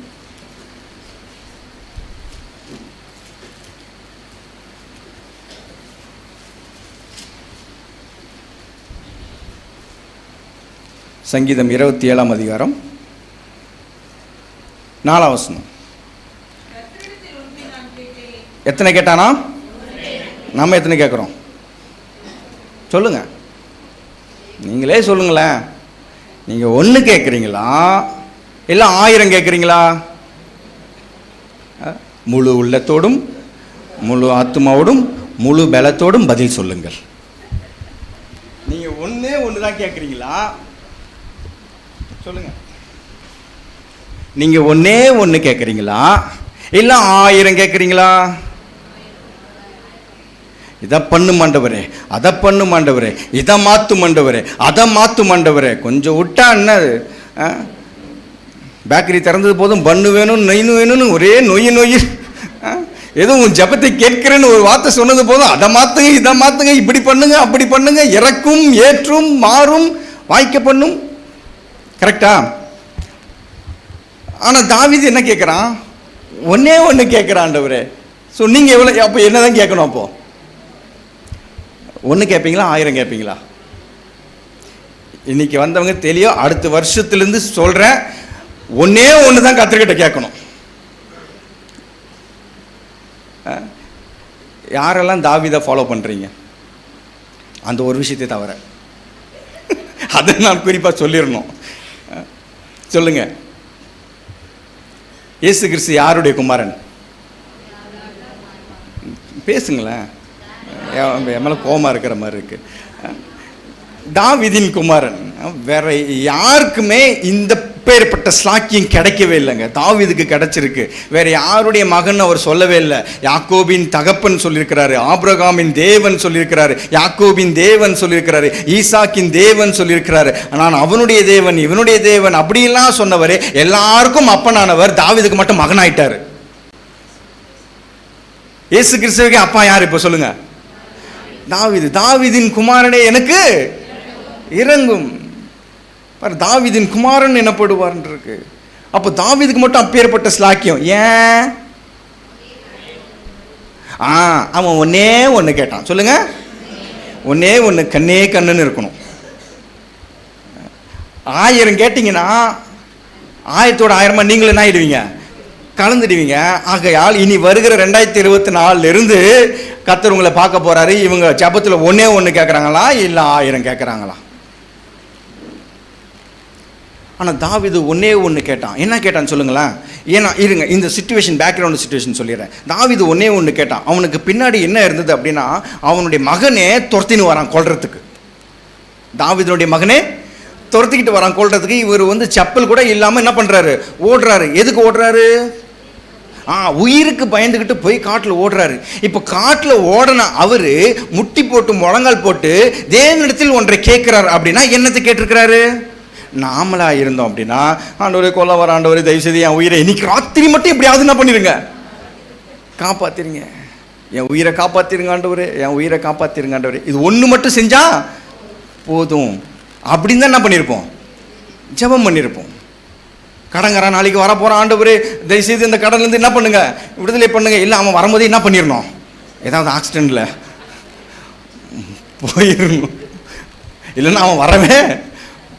சங்கீதம் 27ஆம் அதிகாரம் 4ஆம் வசனம். எத்தனை கேட்டானா? நம்ம எத்தனை கேட்குறோம் சொல்லுங்க, நீங்களே சொல்லுங்களேன். நீங்கள் 1 கேட்குறீங்களா இல்லை 1000 கேட்குறீங்களா? முழு உள்ளத்தோடும் முழு ஆத்மாவோடும் முழு பலத்தோடும் பதில் சொல்லுங்கள். நீங்கள் ஒன்று தான் கேட்குறீங்களா சொல்லுங்க. நீங்க ஒண்ணு கேட்குறீங்களா இல்ல 1000 கேட்குறீங்களா? இதை பண்ணு மாண்டவரே, அதை பண்ணு மாண்டவரே, இதை மாத்து மாண்டவரே, அதை மாத்து மாண்டவரே, கொஞ்சம் விட்டா என்ன பேக்கரி திறந்தது போதும் பன்னு வேணும் நொய்னு வேணும்னு ஒரே நொய். ஏதோ உன் ஜபத்தை கேட்கிறேன்னு ஒரு வார்த்தை சொன்னது போதும் அதை மாற்றுங்க இதை மாற்றுங்க, இப்படி பண்ணுங்க அப்படி பண்ணுங்க, இறக்கும் ஏற்றும் மாறும் வாய்க்க பண்ணும். கரெக்டா? ஆனால் தாவீது என்ன கேட்குறான்? ஒன்னே ஒன்று கேட்குறான் ஆண்டவரே. ஸோ நீங்கள் எவ்வளோ அப்போ என்ன தான் கேட்கணும்? அப்போது ஒன்று கேட்பீங்களா 1000 கேட்பீங்களா? இன்னைக்கு வந்தவங்க தெரியும், அடுத்த வருஷத்துலேருந்து சொல்கிறேன், ஒன்னே ஒன்று தான் கர்த்தர்கிட்ட கேட்கணும். யாரெல்லாம் தாவீதை ஃபாலோ பண்ணுறீங்க? அந்த ஒரு விஷயத்தை தவிர அதை நான் குறிப்பாக சொல்லிடணும். சொல்லுங்க, இயேசு கிறிஸ்து யாருடைய குமாரன்? பேசுங்களேன், என் மேலே கோபமாக இருக்கிற மாதிரி இருக்கு. தாவீதின் குமாரன். வேற யாருக்குமே இந்த பேர்பட்ட ஸ்லாக்கியம் கிடைக்கவே இல்லைங்க. தாவீதுக்கு கிடைச்சிருக்கு. வேற யாருடைய மகன் அவர் சொல்லவே இல்லை. யாக்கோபின் தகப்பன் சொல்லியிருக்கிறாரு, ஆபிரகாமின் தேவன் சொல்லியிருக்கிறாரு, யாக்கோபின் தேவன் சொல்லியிருக்கிறாரு, ஈசாக்கின் தேவன் சொல்லியிருக்கிறாரு. நான் அவனுடைய தேவன் இவனுடைய தேவன் அப்படிலாம் சொன்னவர் எல்லாருக்கும் அப்பனானவர் தாவீதுக்கு மட்டும் மகனாயிட்டாரு. இயேசு கிறிஸ்துவுக்கு அப்பா யார்? இப்போ சொல்லுங்க. தாவீது. தாவீதின் குமாரனே எனக்கு இறங்கும். தாவீதின் குமாரன் எனப்படுவார் இருக்கு. அப்போ தாவீதுக்கு மட்டும் அப்பேற்பட்ட ஸ்லாக்கியம் ஏன்? அவன் ஒன்னே ஒன்று கேட்டான். சொல்லுங்க, ஒன்னே ஒன்று, கண்ணே கண்ணுன்னு இருக்கணும். 1000 கேட்டீங்கன்னா 1000 1000 நீங்களும் என்ன ஆயிடுவீங்க? கலந்துடுவீங்க. ஆகையால் இனி வருகிற 2024 கர்த்தர் உங்களை பார்க்க போறாரு. இவங்க ஜபத்தில் ஒன்னே ஒன்று கேட்குறாங்களா இல்லை 1000 கேட்குறாங்களா? ஆனால் தாவீது ஒன்னே ஒன்று கேட்டான். என்ன கேட்டான்னு சொல்லுங்களேன். ஏன்னா இருங்க, இந்த சிச்சுவேஷன் பேக்ரவுண்ட் சிச்சுவேஷன் சொல்லிடுறேன். தாவீது ஒன்னே ஒன்று கேட்டான். அவனுக்கு பின்னாடி என்ன இருந்தது அப்படின்னா, அவனுடைய மகனே துரத்தின்னு வரான் கொல்றதுக்கு. தாவீதுடைய மகனே துரத்திக்கிட்டு வரான் கொல்றதுக்கு. இவர் செப்பல் கூட இல்லாமல் என்ன பண்ணுறாரு? ஓடுறாரு. எதுக்கு ஓடுறாரு? உயிருக்கு பயந்துக்கிட்டு போய் காட்டில் ஓடுறாரு. இப்போ காட்டில் ஓடன அவர் முட்டி போட்டு முழங்கால் போட்டு தேவனிடத்தில் ஒன்றை கேட்கிறார். அப்படின்னா என்னத்தை கேட்டிருக்கிறாரு? நாமளா இருந்தோம் அப்படின்னா, ஆண்டவரே கொல்ல வர ஆண்டவரே தயவுசெய்து என் உயிரை இன்னைக்கு ராத்திரி மட்டும் எப்படியாவது என்ன பண்ணிருங்க, காப்பாத்திருங்க, என் உயிரை காப்பாத்திருங்க ஆண்டவரே, என் உயிரை காப்பாத்திருங்க ஆண்டவரே. இது ஒன்று மட்டும் செஞ்சா போதும் அப்படின்னு தான் என்ன பண்ணியிருப்போம்? ஜெபம் பண்ணியிருப்போம். கடங்காரன் நாளைக்கு வர போகிறான், ஆண்டவரே தயவுசெய்து இந்த கடன்லேருந்து என்ன பண்ணுங்க, விடுதலை பண்ணுங்க. இல்லை அவன் வரும்போதே என்ன பண்ணிடணும்? ஏதாவது ஆக்சிடெண்ட்டில் போயிடணும், இல்லைன்னா அவன் வரவே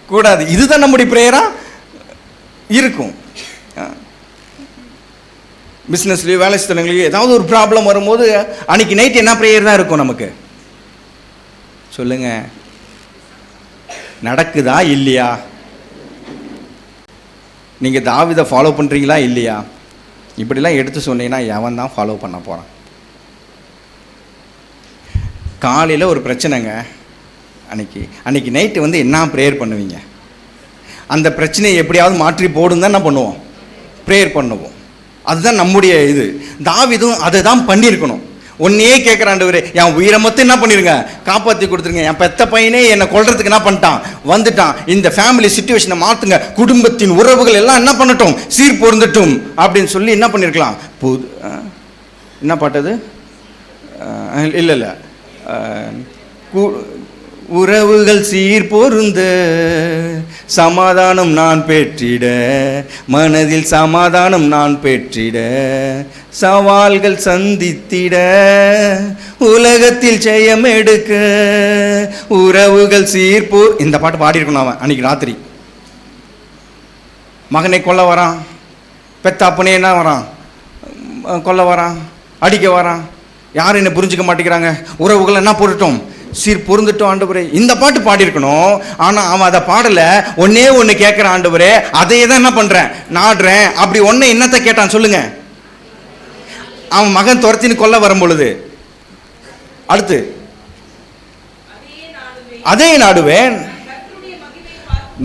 கூடாது. இதுதான் நம்முடைய பிரேயராக இருக்கும். பிஸ்னஸ்லேயும் வேலை ஸ்தலங்களையும் ஏதாவது ஒரு ப்ராப்ளம் வரும்போது அன்னைக்கு நைட் என்ன ப்ரேயர் தான் இருக்கும் நமக்கு? சொல்லுங்க, நடக்குதா இல்லையா? நீங்கள் தாவீதை ஃபாலோ பண்ணுறீங்களா இல்லையா? இப்படிலாம் எடுத்து சொன்னீங்கன்னா எவன் தான் ஃபாலோ பண்ண போகிறான்? காலையில் ஒரு பிரச்சனைங்க, அன்னைக்கு நைட்டு என்ன ப்ரேயர் பண்ணுவீங்க? அந்த பிரச்சனையை எப்படியாவது மாற்றி போடுன்னு தான் என்ன பண்ணுவோம்? ப்ரேயர் பண்ணுவோம். அதுதான் நம்முடைய இது. தாவீதும் அதை தான் பண்ணியிருக்கணும். ஒன்னே கேட்குறாண்டவரே, என் உயிரை மொத்தம் என்ன பண்ணிருங்க, காப்பாற்றி கொடுத்துருங்க. என் பெத்த பையனே என்னை கொல்றதுக்கு என்ன பண்ணிட்டான், வந்துட்டான். இந்த ஃபேமிலி சிச்சுவேஷனை மாற்றுங்க, குடும்பத்தின் உறவுகள் எல்லாம் என்ன பண்ணட்டும், சீர் பொருந்தட்டும் அப்படின்னு சொல்லி என்ன பண்ணியிருக்கலாம். என்ன பாட்டது? இல்லை உறவுகள் சீர் பொருந்த சமாதானம் நான் பெற்றிட, மனதில் சமாதானம் நான் பெற்றிட, சவால்கள் சந்தித்திட, உலகத்தில் ஜெயம் எடுக்க, உறவுகள் சீர்போர். இந்த பாட்டு பாடியிருக்கணும் அவன் அன்னைக்கு ராத்திரி. மகனை கொல்ல வரான், பெத்த அப்பனே என்ன வரான், கொல்ல வரான், அடிக்க வரான். யாரும் என்ன புரிஞ்சுக்க மாட்டேங்கிறாங்க, உறவுகள் என்ன போட்டுட்டோம், சீர் பொருந்துட்டோம் ஆண்டவரே. இந்த பாட்டு பாடியிருக்கணும். ஆனால் அவன் அதை பாடலை. ஒன்னே ஒன்று கேட்குறான், ஆண்டவரே அதையே தான் என்ன பண்ணுறேன், நாடுறேன். அப்படி ஒன்று என்னத்தை கேட்டான் சொல்லுங்க? அவன் மகன் துரத்தின்னு கொல்ல வரும் பொழுது அடுத்து அதே நாடுவேன்,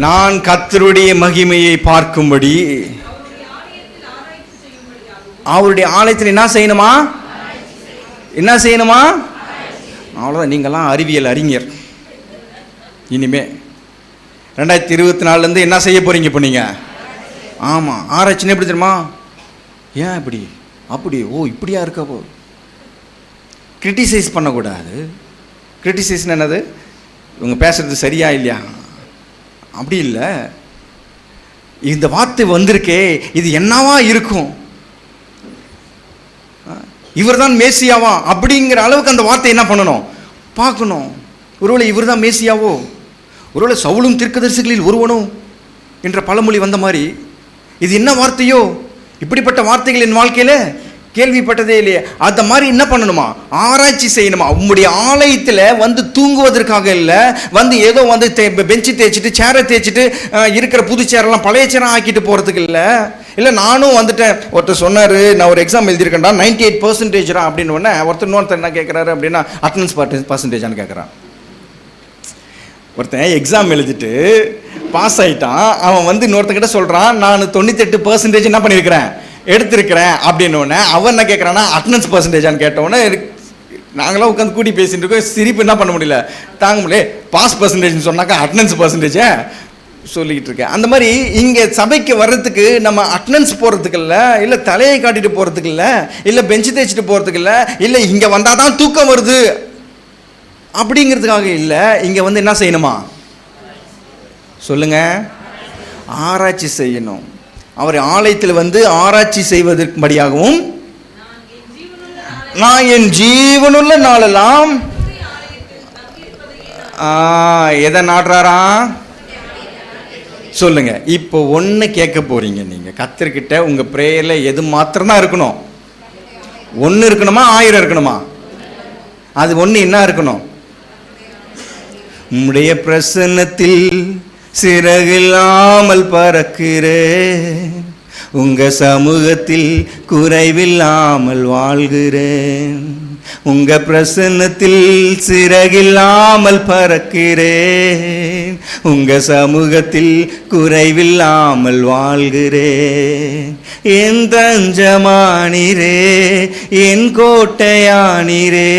நான் கர்த்தருடைய மகிமையை பார்க்கும்படி. அவருடைய ஆலயத்தில் என்ன செய்யணுமா? என்ன செய்யணுமா? அவ்வளோதான். நீங்கள்லாம் அறிவியல் அறிஞர். இனிமே 2024 என்ன செய்ய போறீங்க? இப்போ நீங்கள் ஆமாம், ஆராய்ச்சின்னு எப்படி தெரியுமா? ஏன் இப்படி அப்படி, ஓ இப்படியா இருக்கப்போ. கிரிட்டிசைஸ் பண்ணக்கூடாது. கிரிட்டிசைஸ்னு என்னது? இவங்க பேசுறது சரியா இல்லையா, அப்படி இல்லை. இந்த வார்த்தை வந்திருக்கே, இது என்னவா இருக்கும், இவர் தான் மேசியாவா அப்படிங்கிற அளவுக்கு அந்த வார்த்தை என்ன பண்ணணும், பார்க்கணும். ஒருவேளை இவர் தான் மேசியாவோ, ஒருவேளை சவுலும் தீர்க்கதரிசிகளில் ஒருவனோ என்ற பழமொழி வந்த மாதிரி இது என்ன வார்த்தையோ, இப்படிப்பட்ட வார்த்தைகள் என் வாழ்க்கையில் கேள்விப்பட்டதே இல்லையே. அந்த மாதிரி என்ன பண்ணணுமா, ஆராய்ச்சி செய்யணுமா. உங்களுடைய ஆலயத்தில் வந்து தூங்குவதற்காக இல்லை, வந்து ஏதோ வந்து பெஞ்சு தேய்ச்சிட்டு சேரை தேய்ச்சிட்டு இருக்கிற புது சேரெல்லாம் பழைய சேராக ஆக்கிட்டு போகிறதுக்கு இல்லை. இல்லை நானும் வந்துட்டேன், ஒருத்தர் சொன்னார் நான் ஒரு எக்ஸாம் எழுதியிருக்கேன்டா 98% அப்படின்னு. ஒன்று இன்னொருத்தர் என்ன கேட்குறாரு அப்படின்னா அட்டனன்ஸ் பர்சன்டேஜான்னு கேட்குறான். ஒருத்தன் எக்ஸாம் எழுதிட்டு பாஸ் ஆகிட்டான், அவன் வந்து இன்னொருத்தங்கிட்ட சொல்கிறான் நான் 98% என்ன பண்ணியிருக்கிறேன் எடுத்திருக்கிறேன் அப்படின்னு. அவன் என்ன கேட்குறான்னா அட்டனன்ஸ் பர்சன்டேஜான்னு கேட்டவுடனே நாங்களாம் உட்காந்து கூட்டி பேசிட்டு இருக்கோம். சிரிப்பு என்ன பண்ண முடியல, தாங்க முடியல. பாஸ் பர்சன்டேஜ்னு சொன்னாக்கா அட்டனன்ஸ் பர்சன்டேஜை சொல்லிக்கிட்டு இருக்கேன். அந்த மாதிரி இங்கே சபைக்கு வர்றதுக்கு நம்ம அட்டனன்ஸ் போகிறதுக்கு இல்லை, இல்லை தலையை காட்டிட்டு போகிறதுக்கு இல்லை, இல்லை பெஞ்சு தேய்ச்சிட்டு போகிறதுக்கு இல்லை, இல்லை இங்கே வந்தால் தான் தூக்கம் வருது அப்படிங்கிறதுக்காக இல்லை. இங்கே வந்து என்ன செய்யணுமா சொல்லுங்க, ஆராய்ச்சி செய்யணும். அவர் ஆலயத்தில் வந்து ஆராய்ச்சி செய்வதற்கும்படியாகவும் நான் என் ஜீவனுள்ள நாளெல்லாம் எதை நாடுறாரா சொல்லுங்க. இப்போ ஒன்று கேட்க போறீங்க நீங்க கர்த்தர்கிட்ட, உங்க பிரேயர்ல எது மாத்திரம் தான் இருக்கணும்? ஒன்று இருக்கணுமா 1000 இருக்கணுமா? அது ஒன்று என்ன இருக்கணும்? உம்முடைய பிரசன்னத்தில் சிறகில்லாமல் பறக்கிறேன், உங்க சமூகத்தில் குறைவில்லாமல் வாழ்கிறேன். உங்க பிரசன்னத்தில் சிறகில்லாமல் பறக்கிறேன், உங்க சமூகத்தில் குறைவில்லாமல் வாழ்கிறேன். என் தஞ்சமானீரே, என் கோட்டையானீரே,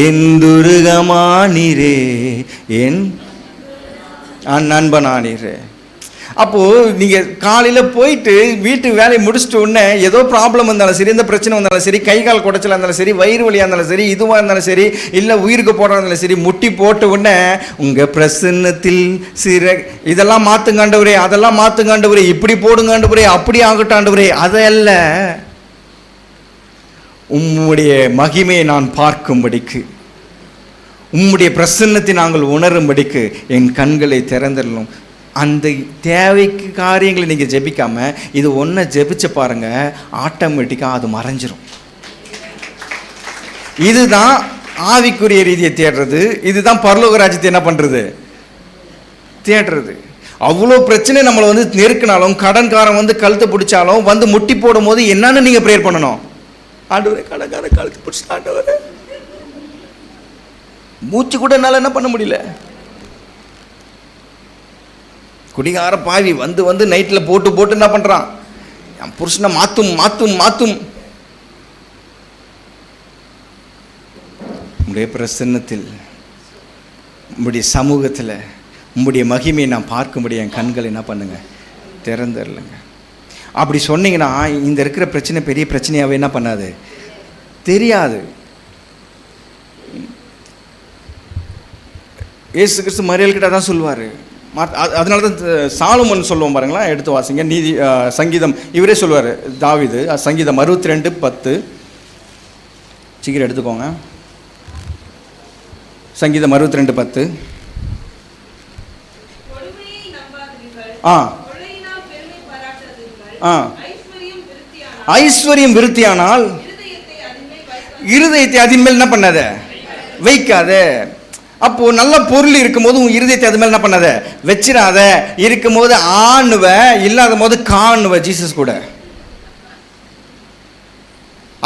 என் துருகமானீரே, என் நண்பனானீரே. அப்போது நீங்கள் காலையில் போயிட்டு வீட்டு வேலையை முடிச்சுட்டு உடனே ஏதோ ப்ராப்ளம் இருந்தாலும் சரி, எந்த பிரச்சனை வந்தாலும் சரி, கை கால் குடைச்சலாக இருந்தாலும் சரி, வயிறு வலியாக இருந்தாலும் சரி, இதுவாக இருந்தாலும் சரி, இல்லை உயிருக்கு போடுறதா இருந்தாலும் சரி, முட்டி போட்ட உடனே உங்கள் பிரசன்னத்தில் இதெல்லாம் மாற்றுங்காண்டவரே, அதெல்லாம் மாற்றுங்காண்டவரே, இப்படி போடுங்காண்டவரே, அப்படி ஆகட்டாண்டவரே, அதல்ல. உம்முடைய மகிமையை நான் பார்க்கும்படிக்கு, உம்முடைய பிரசன்னத்தை நாங்கள் உணரும்படிக்கு என் கண்களை திறந்துடணும். அந்த தேவைக்கு காரியங்களை நீங்கள் ஜெபிக்காமல் இது ஒன்றை ஜெபிச்சு பாருங்கள், ஆட்டோமேட்டிக்காக அது மறைஞ்சிரும். இதுதான் ஆவிக்குரிய ரீதியை தேடுறது, இதுதான் பரலோக ராஜ்யத்தை என்ன பண்ணுறது தேடுறது. அவ்வளோ பிரச்சனை நம்மளை வந்து நெருக்கினாலும், கடன்காரன் வந்து கழுத்தை பிடிச்சாலும், வந்து முட்டி போடும் போது என்னன்னு நீங்கள் ப்ரேயர் பண்ணணும்? ஆண்டவரே கடன்காரன் கழுத்து பிடிச்சி, ஆண்டவரே மூச்சு கூட என்னால் என்ன பண்ண முடியல. குடிகார பாவி வந்து வந்து நைட்டில் போட்டு போட்டு என்ன பண்ணுறான், என் புருஷனை மாற்றும் மாற்றும் மாற்றும். உங்களுடைய பிரசன்னத்தில், உங்களுடைய சமூகத்தில், உங்களுடைய மகிமையை நான் பார்க்கும்படி என் கண்கள் என்ன பண்ணுங்க திறந்துடலைங்க. அப்படி சொன்னீங்கன்னா இந்த இருக்கிற பிரச்சனை பெரிய பிரச்சனையாகவே என்ன பண்ணாது தெரியாது. இயேசு கிறிஸ்து மரியல்கிட்ட தான் சொல்லுவார். அதனால தான் சாலமோன் சொல்லுவோம் பாருங்களா, எடுத்து வாசிங்க. நீதி சங்கீதம் இவரே சொல்லுவார், தாவீது, சங்கீதம் 62:10. சீக்கிரம் எடுத்துக்கோங்க. சங்கீதம் 62:10. ஐஸ்வர்யம் விருத்தியானால் இருதயத்தை அதின் மேல் என்ன பண்ணாத வைக்காத. அப்போ நல்ல பொருள் இருக்கும்போது உன் இருதயத்தை அது மேலே என்ன பண்ணாத வச்சிடாத. இருக்கும்போது ஆணுவ, இல்லாத போது காணுவ. ஜீசஸ் கூட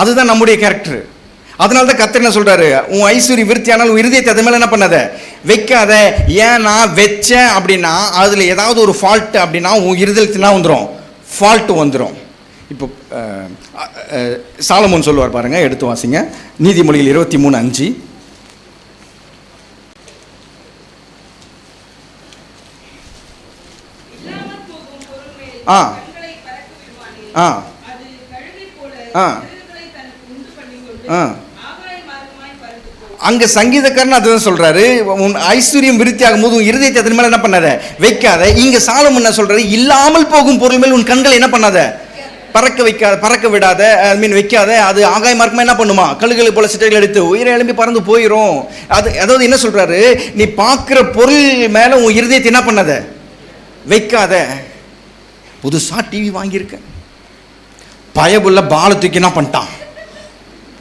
அதுதான் நம்முடைய கேரக்டர். அதனால தான் கர்த்தர் என்ன சொல்றாரு, உன் ஐஸ்வர்யம் விருத்தியானால் உன் இருதயத்தை அது மேலே என்ன பண்ணாத வைக்காத. ஏன்னா வச்சேன் அப்படின்னா அதில் ஏதாவது ஒரு ஃபால்ட் அப்படின்னா உன் இருதயத்தினா வந்துடும், ஃபால்ட்டு வந்துடும். இப்போ சாலமோன் சொல்லுவார் பாருங்க, எடுத்து வாசிங்க. நீதிமொழிகள் 23:5. ஆ ஆ ஆ அங்க சங்கீதக்காரன் அதுதான் சொல்றாரு, உன் ஐஸ்வர்யம் விருத்தி ஆகும் போது உன் இருதயத்தை அதன் மேல என்ன பண்ணாத, வைக்காத. இங்க சாலமன் என்ன சொல்றாரு, இல்லாமல் போகும் பொருள் மேல் உன் கண்களை என்ன பண்ணாத, பறக்க வைக்காத, பறக்க விடாத, ஐ மீன் வைக்காத. அது ஆகாய மார்க்கமா என்ன பண்ணுமா, கழுகுகளை போல சிட்டைகள் எடுத்து உயிரை எழும்பி பறந்து போயிடும். அதாவது என்ன சொல்றாரு, நீ பார்க்கிற பொருள் மேல உன் இருதயத்தை என்ன பண்ணாத, வைக்காத. புதுசா டிவி வாங்கியிருக்க, பயபுள்ள பால தூக்கி என்ன பண்ணிட்டான்,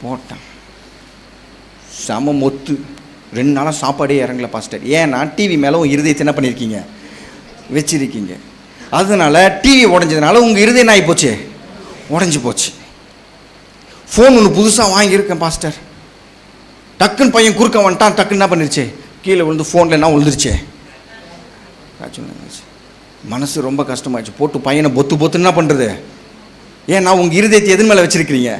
போட்டான். சம மொத்து 2 நாளாக சாப்பாடே இறங்கல பாஸ்டர். ஏன்னா டிவி மேலே உங்கள் இருதயத்தை என்ன பண்ணியிருக்கீங்க, வச்சிருக்கீங்க. அதனால டிவி உடஞ்சதுனால உங்கள் இருதயம் ஆகி போச்சு, உடஞ்சி போச்சு. ஃபோன் ஒன்று புதுசாக வாங்கியிருக்கேன் பாஸ்டர், டக்குன்னு பையன் குறுக்க வந்துட்டான், டக்குன்னு என்ன பண்ணிருச்சு, கீழே விழுந்து ஃபோனில் என்ன விழுந்துருச்சே, மனசு ரொம்ப கஷ்டமாயிடுச்சு. போட்டு பையனை பொத்து பொத்துன்னு என்ன பண்ணுறது. ஏன்னா உங்கள் இருதயத்தை எதன் மேலே வச்சிருக்கிறீங்க,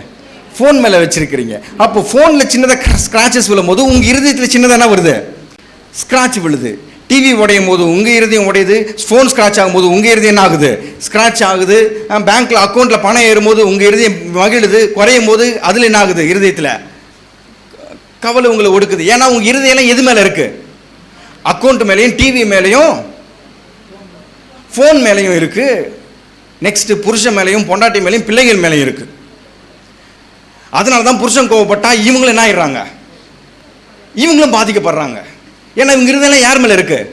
ஃபோன் மேலே வச்சிருக்கிறீங்க. அப்போ ஃபோனில் சின்னதாக ஸ்க்ராச்சஸ் விழும் போது உங்கள் இருதயத்தில் சின்னதாக என்ன வருது, ஸ்க்ராட்ச் விழுது. டிவி உடையும் போது உங்கள் இருதயம் உடையுது, ஃபோன் ஸ்க்ராட்ச் ஆகும்போது உங்கள் இருதயம் என்ன ஆகுது, ஸ்க்ராட்ச் ஆகுது. பேங்க்கில் அக்கௌண்ட்டில் பணம் ஏறும்போது உங்கள் இருதயம் மகிழுது, குறையும் போது அதில் என்ன ஆகுது, இருதயத்தில் கவலை உங்களை ஒடுக்குது. ஏன்னா உங்கள் இருதயம்லாம் எது மேலே இருக்குது, அக்கௌண்ட் மேலேயும் டிவி மேலேயும் ஃபோன் மேலேயும் இருக்குது. நெக்ஸ்ட்டு புருஷன் மேலேயும் பொண்டாட்டி மேலேயும் பிள்ளைகள் மேலேயும் இருக்குது. அதனால தான் புருஷன் கோவப்பட்டா இவங்களும் என்ன ஆயிடுறாங்க, இவங்களும் பாதிக்கப்படுறாங்க. ஏன்னா இவங்க இருதெல்லாம் யார் மேலே இருக்குது,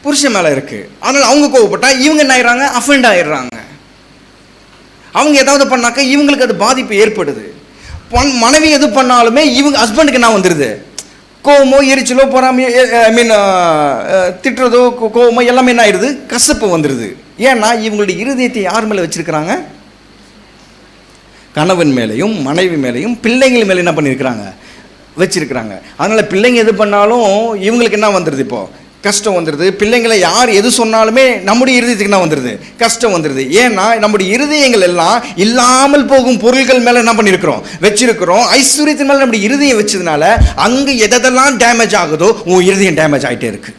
புருஷன் மேலே இருக்குது. அதனால் அவங்க கோவப்பட்டா இவங்க என்ன ஆயிடுறாங்க, அஃபெண்ட் ஆயிடுறாங்க. அவங்க ஏதாவது பண்ணாக்க இவங்களுக்கு அது பாதிப்பு ஏற்படுது. மனைவி எது பண்ணாலுமே இவங்க ஹஸ்பண்டுக்கு என்ன வந்துடுது, கோவமோ எரிச்சலோ பொறாமையோ, ஐ மீன் திட்டுறதோ கோவமோ எல்லாமே என்ன ஆயிடுது, கசப்பு வந்துடுது. ஏன்னா இவங்களுடைய இருதயத்தை யார் மேலே வச்சிருக்கிறாங்க, கணவன் மேலேயும் மனைவி மேலேயும் பிள்ளைங்கள் மேலே என்ன பண்ணியிருக்கிறாங்க, வச்சிருக்கிறாங்க. அதனால் பிள்ளைங்க எது பண்ணாலும் இவங்களுக்கு என்ன வந்துடுது, இப்போது கஷ்டம் வந்துடுது. பிள்ளைங்களை யார் எது சொன்னாலுமே நம்முடைய இருதயத்துக்கு என்ன வந்துடுது, கஷ்டம் வந்துடுது. ஏன்னா நம்முடைய இருதயங்கள் எல்லாம் இல்லாமல் போகும் பொருள்கள் மேலே என்ன பண்ணியிருக்கிறோம், வச்சிருக்கிறோம். ஐஸ்வர்யத்தின் மேலே நம்முடைய இருதயம் வச்சதுனால அங்கே எதெல்லாம் டேமேஜ் ஆகுதோ உன் இருதயம் டேமேஜ் ஆகிட்டே இருக்கு.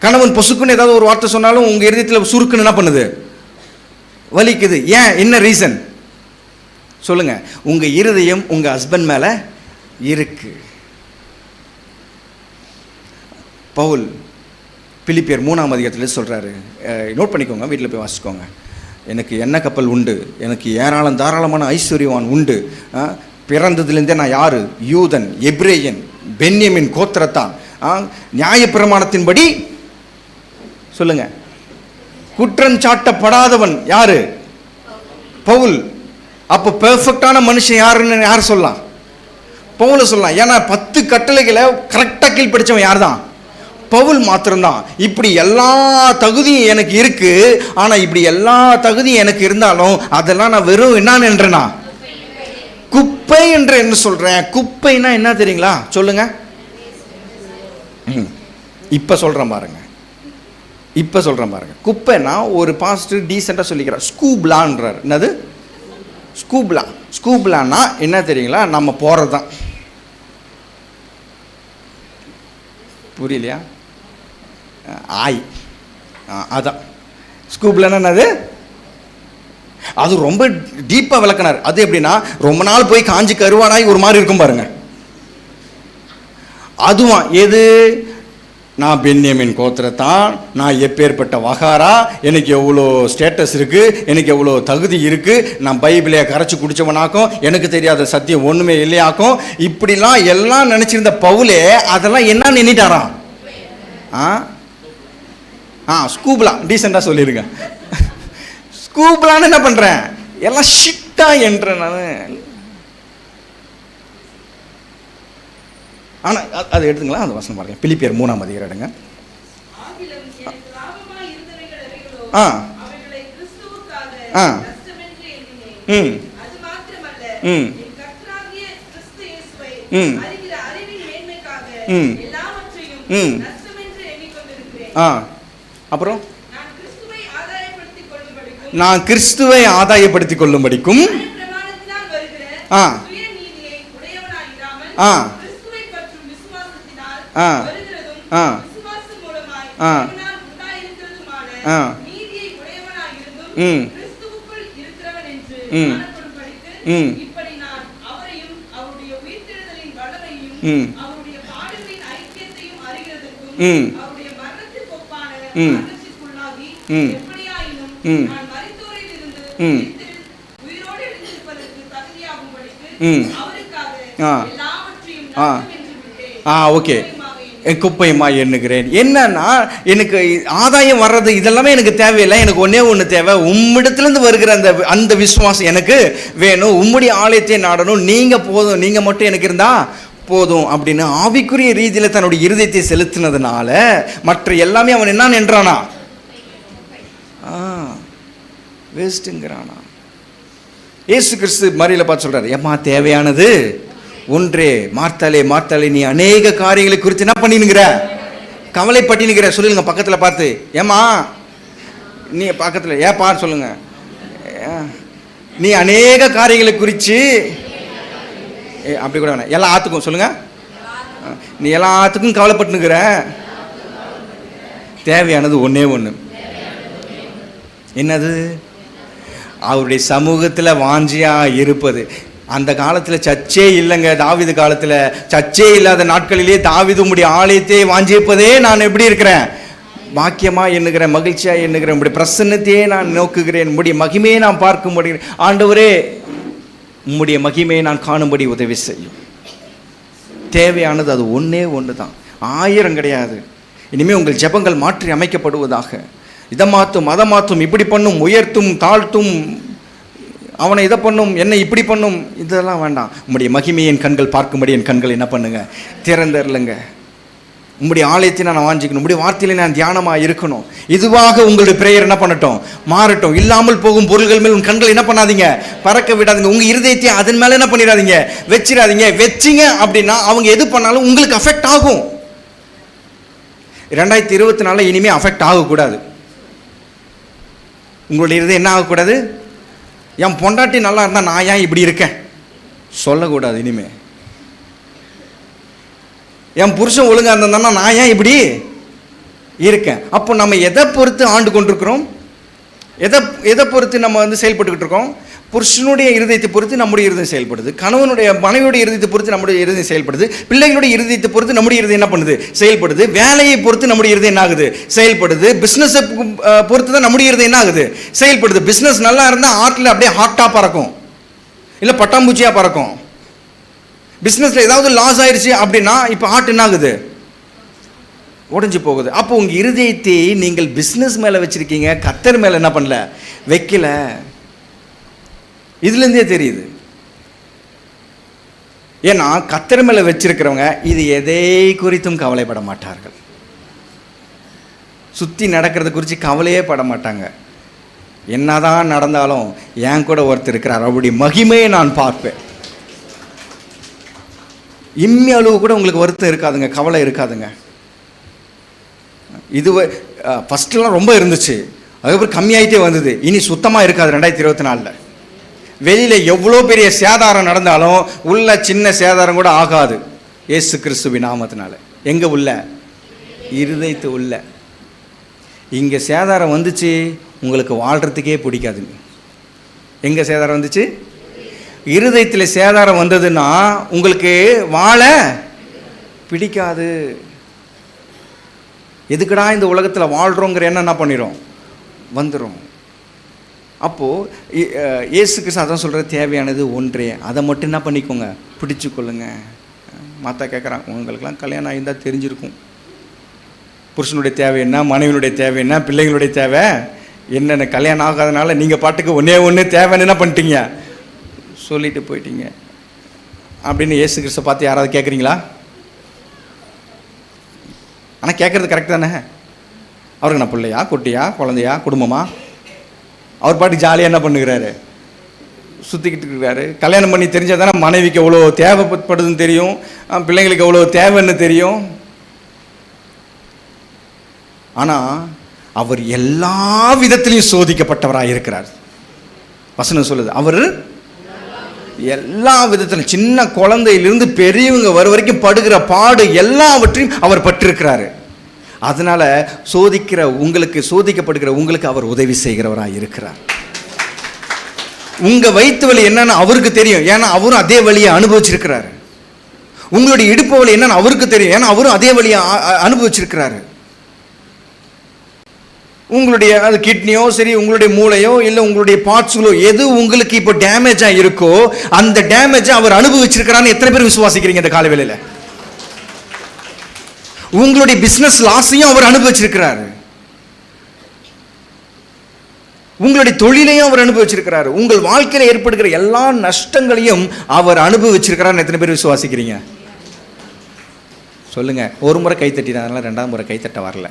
கணவன் பொசுக்குன்னு ஏதாவது ஒரு வார்த்தை சொன்னாலும் உங்கள் இருதயத்தில் சுருக்குன்னு என்ன பண்ணுது, வலிக்குது. ஏன், என்ன ரீசன் சொல்லுங்க, உங்க இருதயம் உங்க ஹஸ்பண்ட் மேல இருக்கு. பவுல் பிலிப்பியர் 3ஆம் அதிகாரத்தில் சொல்றாரு, நோட் பண்ணிக்கோங்க, வீட்டில் போய் வாசிக்கோங்க. எனக்கு எண்ணெய் கப்பல் உண்டு, எனக்கு ஏராளம் தாராளமான ஐஸ்வர்யவான் உண்டு. பிறந்ததுலேருந்தே நான் யாரு, யூதன், எப்ரேயன், பென்யமின் கோத்திரத்தான், நியாயப்பிரமாணத்தின்படி சொல்லுங்க குற்றம் சாட்டப்படாதவன் யாரு, பவுல். அப்போ பெர்ஃபெக்டான மனுஷன் யாருன்னு யார் சொல்லலாம், பவுல சொல்லலாம். ஏன்னா 10 கட்டளைகளை கரெக்டாக கீழ்படிச்சவன் யார் தான், பவுல் மாத்திரம்தான். இப்படி எல்லா தகுதியும் எனக்கு இருக்கு, ஆனா இப்படி எல்லா தகுதியும் எனக்கு இருந்தாலும் அதெல்லாம் நான் வெறும் என்ன என்றேனா, குப்பை என்று என்ன சொல்றேன். குப்பைனா என்ன தெரியுங்களா, சொல்லுங்க. இப்ப சொல்றேன் பாருங்க, இப்போ சொல்கிறேன் பாருங்க. குப்பைனா ஒரு பாஸ்டர் டீசெண்டாக சொல்லிக்கிறார், ஸ்கூப்லான்றார். என்னது ஸ்கூப்லா? ஸ்கூப்லான்னா என்ன தெரியுங்களா, நம்ம போகிறது தான். புரியலையா, ஆய் அதான் ஸ்கூப்லான்னா என்னது. அது ரொம்ப டீப்பாக விளக்கினார். அது எப்படின்னா, ரொம்ப நாள் போய் காஞ்சி கருவானாய் ஒரு மாதிரி இருக்கும் பாருங்க, அதுவா. எது, நான் பென்யமின் கோத்திரத்தான், நான் எப்பேற்பட்ட வகாரா, எனக்கு எவ்வளோ ஸ்டேட்டஸ் இருக்குது, எனக்கு எவ்வளோ தகுதி இருக்குது, நான் பைபிளையை கரைச்சி குடித்தவனாக்கும், எனக்கு தெரியாத சத்தியம் ஒன்றுமே இல்லையாக்கும், இப்படிலாம் எல்லாம் நினச்சிருந்த பவுலே அதெல்லாம் என்ன நின்றுட்டாராம். ஸ்கூப்லா, டீசெண்டாக சொல்லிடுங்க. ஸ்கூப்லான்னு என்ன பண்ணுறேன், எல்லாம் ஷிட்டா என்ற நான். ஆனால் அது எடுத்துங்களா, அந்த வசனம் பாருங்க, பிலிப்பியர் 3ஆம் அதிகாரம் எடுங்க. அப்புறம் நான் கிறிஸ்துவை ஆதாயப்படுத்திக் கொள்ளும்படிக்கும் ம் கிறிஸ்துவுக்குள் இருக்கிறவன் என்று ம் காணப்படும்படிக்கு ம் இப்படி நான் அவரையும் அவருடைய உயிர்த்தெழுதலின் வல்லமையும் ம் அவருடைய பாடுகளின் ஐக்கியத்தையும் அறிகிறதற்கும் ம் அவருடைய மரணத்திற்கு ஒப்பான ம் மரணத்திற்குள்ளாகி ம் எப்படியாயினும் ம் நான் மரித்தோரில் இருந்து ம் உயிரோடு எழுந்திருப்பதற்கு தகுதியாகும்படிக்கு ம் அவருக்காக ஆ எல்லாவற்றையும் ஆ நஷ்டம் என்று விட்டேன். ஓகே. குப்பையுமாக குப்பையுமா எண்ணுகிறேன். என்னன்னா எனக்கு ஆதாயம் வர்றது இதெல்லாமே எனக்கு தேவையில்லை. எனக்கு ஒன்னே ஒன்று தேவை, உம்மிடத்திலிருந்து வருகிற அந்த விசுவாசம் எனக்கு வேணும். உம்முடைய ஆலயத்தை நாடணும். நீங்க போதும், நீங்க மட்டும் எனக்கு இருந்தா போதும் அப்படின்னு ஆவிக்குரிய ரீதியில் தன்னுடைய இருதயத்தை செலுத்தினதுனால மற்ற எல்லாமே அவன் என்ன நின்றானா, வேஸ்ட்டுங்கிறானா. இயேசு கிறிஸ்து மரியில பார்த்து சொல்றாரு, ஏம்மா தேவையானது ஒன்றே, மார்த்தாலே மார்த்தாலே நீ அநேக காரியங்களை குறித்து என்ன பண்ணினுங்கிற, கவலைப்பட்டினுங்கிற. சொல்லுங்க பக்கத்தில் பார்த்து, ஏம்மா நீ பக்கத்தில் ஏப்பா சொல்லுங்க, நீ அநேக காரியங்களை குறித்து அப்படி கூட வேணாம், எல்லா ஆத்துக்கும் சொல்லுங்க, நீ எல்லாத்துக்கும் கவலைப்பட்டுனுங்கிற. தேவையானது ஒன்றே ஒன்று, என்னது? அவருடைய சமூகத்தில் வாஞ்சியா இருப்பது. அந்த காலத்தில் சர்ச்சே இல்லைங்க. தாவீது காலத்தில் சர்ச்சே இல்லாத நாட்களிலே தாவீது உம்முடைய ஆலயத்தை வாஞ்சிப்பதே நான் எப்படி இருக்கிறேன், பாக்கியமா எண்ணுகிறேன், மகிழ்ச்சியா எண்ணுகிறேன். உம்முடைய பிரசன்னத்தையே நான் நோக்குகிறேன், உம்முடைய மகிமையை நான் பார்க்க முடியும். ஆண்டவரே உம்முடைய மகிமையை நான் காணும்படி உதவி செய்யும். தேவையானது அது ஒன்றே ஒன்று தான், 1000 கிடையாது. இனிமேல் உங்கள் ஜெபங்கள் மாற்றி அமைக்கப்படுவதாக. இதை மாற்றும், அதை மாற்றும், இப்படி பண்ணும், உயர்த்தும் தாழ்த்தும், அவனை இதை பண்ணும், என்னை இப்படி பண்ணும், இதெல்லாம் வேண்டாம். உம்முடைய மகிமையை என் கண்கள் பார்க்கும்படி என் கண்கள் என்ன பண்ணுங்க, திறந்தரலுங்க. உம்முடைய ஆலயத்தை நான் வாஞ்சிக்கணும், உம்முடைய வார்த்தையில நான் தியானமாக இருக்கணும். இதுவாக உங்களுடைய பிரேயர் என்ன பண்ணட்டும், மாறட்டும். இல்லாமல் போகும் பொருள்கள் மேல் உங்கள் கண்கள் என்ன பண்ணாதீங்க, பறக்க விடாதீங்க. உங்கள் இருதயத்தை அதன் மேலே என்ன பண்ணிடாதீங்க, வச்சிடாதீங்க. வச்சிங்க அப்படின்னா அவங்க எது பண்ணாலும் உங்களுக்கு அஃபெக்ட் ஆகும். 2024 இனிமேல் அஃபெக்ட் ஆகக்கூடாது. உங்களுடைய இருதயம் என்ன ஆகக்கூடாது, என் பொண்டாட்டி நல்லா இருந்தால் நான் ஏன் இப்படி இருக்கேன் சொல்லக்கூடாது. இனிமே என் புருஷன் ஒழுங்காக இருந்தான்னா நான் ஏன் இப்படி இருக்கேன். அப்போ நம்ம எதை பொறுத்து ஆண்டு கொண்டிருக்கிறோம், எதை பொறுத்து நம்ம செயல்பட்டுக்கிட்டு இருக்கோம்? புருஷனுடைய இருதயத்தை பொறுத்து நம்முடைய இருதயம் செயல்படுது, கணவனுடைய மனைவியுடைய இருதயத்தை பொறுத்து நம்முடைய இருதயம் செயல்படுது, பிள்ளைகளுடைய இருதயத்தை பொறுத்து நம்முடைய இருதயம் என்ன பண்ணுது, செயல்படுது. வேலையை பொறுத்து நம்முடைய இருதயம் என்ன ஆகுது, செயல்படுது. பிஸ்னஸை பொறுத்து தான் நம்முடைய இருதயம் என்ன ஆகுது, செயல்படுது. பிஸ்னஸ் நல்லா இருந்தால் ஹார்ட்டில் அப்படியே ஹார்ட்டாக பறக்கும், இல்லை பட்டாம்பூச்சியாக பறக்கும். பிஸ்னஸில் ஏதாவது லாஸ் ஆயிடுச்சு அப்படின்னா இப்போ ஹார்ட் என்ன ஆகுது, உடஞ்சி போகுது. அப்போ உங்கள் இருதயத்தை நீங்கள் பிஸ்னஸ் மேலே வச்சுருக்கீங்க, கர்த்தர் மேலே என்ன பண்ணல, வைக்கல. இதுலேருந்தே தெரியுது. ஏன்னா கர்த்தர் மேலே வச்சிருக்கிறவங்க இது எதை குறித்தும் கவலைப்பட மாட்டார்கள். சுற்றி நடக்கிறத குறித்து கவலையே பட மாட்டாங்க. என்னதான் நடந்தாலும் என் கூட ஒருத்தர் இருக்கிறார், அவருடைய மகிமையை நான் பார்ப்பேன். இம்மி அளவு கூட உங்களுக்கு வருத்தம் இருக்காதுங்க, கவலை இருக்காதுங்க. இது ஃபஸ்ட்டுலாம் ரொம்ப இருந்துச்சு, அதுக்கப்புறம் கம்மியாயிட்டே வந்தது. இனி சுத்தமாக இருக்காது 2024. வெளியில் எவ்வளோ பெரிய சேதாரம் நடந்தாலும் உள்ள சின்ன சேதாரம் கூட ஆகாது இயேசு கிறிஸ்துவின் நாமத்தினால. எங்கே உள்ள இருதயத்து உள்ள. இங்கே சேதாரம் வந்துச்சு, உங்களுக்கு வாழ்கிறதுக்கே பிடிக்காதுங்க. எங்கே சேதாரம் வந்துச்சு, இருதயத்தில் சேதாரம் வந்ததுன்னா உங்களுக்கு வாழ பிடிக்காது. எதுக்குடா இந்த உலகத்தில் வாழ்கிறோங்கிற எண்ணம் என்ன பண்ணிடும், வந்துடும். அப்போது இயேசு கிறிஸ்து அதான் சொல்கிற, தேவையானது ஒன்றே, அதை மட்டும் என்ன பண்ணிக்கோங்க, பிடிச்சு கொள்ளுங்க. மற்ற கேட்குறான், உங்களுக்கெல்லாம் கல்யாணம் ஆகியிருந்தால் தெரிஞ்சிருக்கும் புருஷனுடைய தேவை என்ன, மனைவினுடைய தேவை என்ன, பிள்ளைங்களுடைய தேவை என்னென்ன. கல்யாணம் ஆகாதனால நீங்கள் பாட்டுக்கு ஒன்று தேவைன்னு என்ன பண்ணிட்டீங்க, சொல்லிட்டு போயிட்டீங்க அப்படின்னு இயேசு கிறிஸ்துவை பார்த்து யாராவது கேட்குறீங்களா? ஆனால் கேட்குறது கரெக்ட் தானே. அவருக்கு நான் பிள்ளையா, குட்டியா, குழந்தையா, குடும்பமா, அவர் பாட்டு ஜாலியாக என்ன பண்ணுகிறாரு, சுற்றிக்கிட்டு இருக்கிறாரு. கல்யாணம் பண்ணி தெரிஞ்சால் தானே மனைவிக்கு எவ்வளோ தேவைப்படுதுன்னு தெரியும், பிள்ளைங்களுக்கு எவ்வளோ தேவைன்னு தெரியும். ஆனால் அவர் எல்லா விதத்திலையும் சோதிக்கப்பட்டவராக இருக்கிறார். வசனம் சொல்லுது, அவர் எல்லா விதத்திலும் சின்ன குழந்தையிலிருந்து பெரியவங்க வர வரைக்கும் படுகிற பாடு எல்லாவற்றையும் அவர் பட்டிருக்கிறாரு. அதனால சோதிக்கப்படுகிற உங்களுக்கு அவர் உதவி செய்கிறவராக இருக்கிறார். உங்க வயிற்று வலி என்னன்னு அவருக்கு தெரியும், ஏன்னா அவரும் அதே வலியை அனுபவிச்சிருக்கிறாரு. உங்களுடைய இடுப்பு வலி என்னன்னு அவருக்கு தெரியும், ஏன்னா அவரும் அதே வலியை அனுபவிச்சிருக்கிறாரு. உங்களுடைய அது கிட்னியோ சரி, உங்களுடைய மூளையோ இல்லை உங்களுடைய பார்ட்ஸ்களோ எது உங்களுக்கு இப்போ டேமேஜா இருக்கோ அந்த டேமேஜை அவர் அனுபவிச்சிருக்கிறான்னு எத்தனை பேர் விசுவாசிக்கிறீங்க இந்த காலவேளையில? உங்களுடைய பிசினஸ் லாஸையும் அவர் அனுபவிச்சிருக்கிறாரு, உங்களுடைய தொழிலையும் அவர் அனுபவிச்சிருக்கிறாரு, உங்கள் வாழ்க்கையில் ஏற்படுகிற எல்லா நஷ்டங்களையும் அவர் அனுபவிச்சிருக்கிறார். எத்தனை பேர் விசுவாசிக்கிறீங்க சொல்லுங்க. ஒரு முறை கை தட்டினா, அதனால ரெண்டாவது முறை கை தட்ட வரல.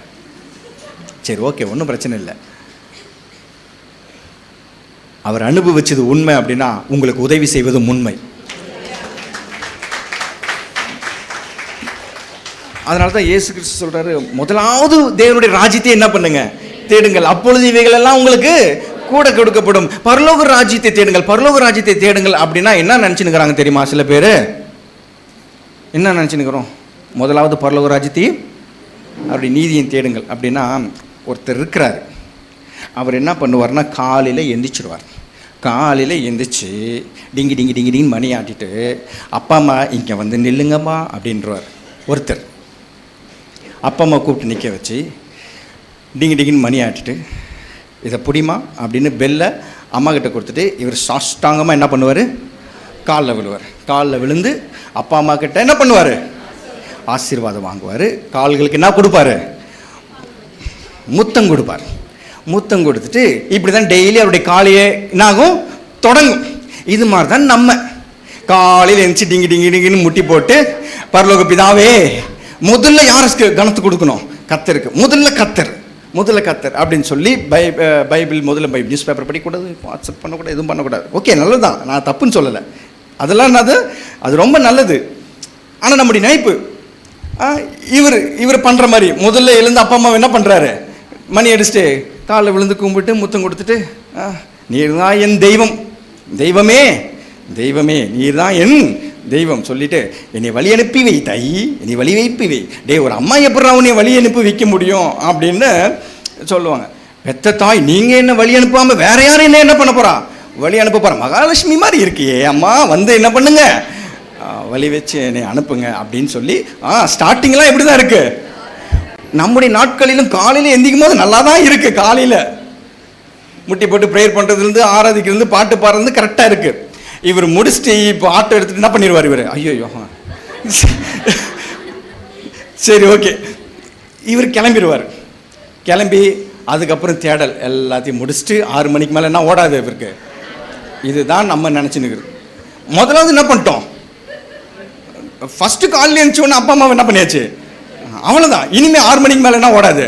சரி, ஓகே, ஒன்றும் பிரச்சனை இல்லை. அவர் அனுபவிச்சது உண்மை அப்படின்னா உங்களுக்கு உதவி செய்வதும் உண்மை. அதனால தான் இயேசு கிறிஸ்து சொல்றாரு, முதலாவது தேவனுடைய ராஜ்யத்தை என்ன பண்ணுங்க, தேடுங்கள், அப்பொழுது இவைகள் எல்லாம் உங்களுக்கு கூட கொடுக்கப்படும். பரலோக ராஜ்யத்தை தேடுங்கள், பரலோக ராஜ்யத்தை தேடுங்கள் அப்படின்னா என்ன நினைச்சுக்கிறாங்க தெரியுமா? சில பேர் என்ன நினைச்சுக்கிறோம், முதலாவது பரலோக ராஜ்யத்தையும் அப்படி நீதியும் தேடுங்கள் அப்படின்னா, ஒருத்தர் இருக்கிறார், அவர் என்ன பண்ணுவார்னா காலையில் எந்திரிச்சிடுவார். காலையில் எந்திரிச்சு டிங்கி டிங்கி டிங்கி டிங்கின்னு மணி ஆட்டிட்டு, அப்பா அம்மா இங்கே வந்து நில்லுங்கம்மா அப்படின்றவார். ஒருத்தர் அப்பா அம்மா கூப்பிட்டு நிற்க வச்சு டிங்கி டிங்கின்னு மணி ஆட்டிட்டு, இதை புடிமா அப்படின்னு பெல்லை அம்மா கிட்ட கொடுத்துட்டு இவர் சாஷ்டாங்கமாக என்ன பண்ணுவார், காலில் விழுவார். காலில் விழுந்து அப்பா அம்மா கிட்ட என்ன பண்ணுவார், ஆசீர்வாதம் வாங்குவார். கால்களுக்கு என்ன கொடுப்பாரு, முத்தம் கொடுப்பார். முத்தம் கொடுத்துட்டு இப்படி தான் டெய்லி அவருடைய காலையே என்னாகும், தொடங்கும். இது மாதிரி தான் நம்ம காலையில் எழுந்துச்சு டிங்கி டிங்கி டிங்கின்னு முட்டி போட்டு, பரலோக பிதாவே, முதல்ல யாருக்கு கனத்து கொடுக்கணும், கத்தருக்கு, முதல்ல கத்தர் அப்படின்னு சொல்லி பைபிள் முதல்ல நியூஸ் பேப்பர் படிக்கக்கூடாது, வாட்ஸ்அப் பண்ணக்கூடாது, எதுவும் பண்ணக்கூடாது. ஓகே, நல்லது தான், நான் தப்புன்னு சொல்லலை, அதெல்லாம் அது ரொம்ப நல்லது. ஆனால் நம்முடைய நினைப்பு இவர் பண்ணுற மாதிரி முதல்ல எழுந்து அப்பா அம்மா என்ன பண்ணுறாரு, மணி அடிச்சுட்டு காலில் விழுந்து கும்பிட்டு முத்தம் கொடுத்துட்டு, நீர் தான் என் தெய்வம், தெய்வமே நீர் தான் என் தெய்வம் சொல்லிட்டு, என்னை வழி அனுப்பி வை தாயி, என்னை வழி வைப்பி வை. ஒரு அம்மா எப்படா உன்னை வழி அனுப்பி வைக்க முடியும் அப்படின்னு சொல்லுவாங்க. பெத்த தாய், நீங்கள் என்ன வழி அனுப்பாமல் வேற யாரும் என்ன பண்ண போகிறா, வழி அனுப்ப போகிறா, மகாலட்சுமி மாதிரி இருக்கியே அம்மா, வந்து என்ன பண்ணுங்க, வழி வச்சு என்னை அனுப்புங்க அப்படின்னு சொல்லி ஸ்டார்டிங்லாம் எப்படி தான் இருக்கு. நம்முடைய நாட்களிலும் காலையில் எந்திக்கும் போது நல்லா தான் இருக்கு. காலையில் முட்டி போட்டு ப்ரேயர் பண்ணுறதுலேருந்து ஆராதிக்கிறது பாட்டு பாடுறது கரெக்டாக இருக்கு. இவர் முடிச்சுட்டு இப்போ ஆட்டோ எடுத்துட்டு என்ன பண்ணிடுவார் இவர், ஐயோ சரி ஓகே, இவர் கிளம்பி அதுக்கப்புறம் தேடல் எல்லாத்தையும் முடிச்சுட்டு 6 மணிக்கு மேலே என்ன ஓடாது இவருக்கு. இதுதான் நம்ம நினச்சினுக்கிறது. முதலாவது என்ன பண்ணிட்டோம், ஃபஸ்ட்டு காலையில் எழுந்துச்சோன்னா அப்பா அம்மா என்ன பண்ணியாச்சு, அவ்வளோதான். இனிமேல் 6 மணிக்கு மேலே என்ன ஓடாது.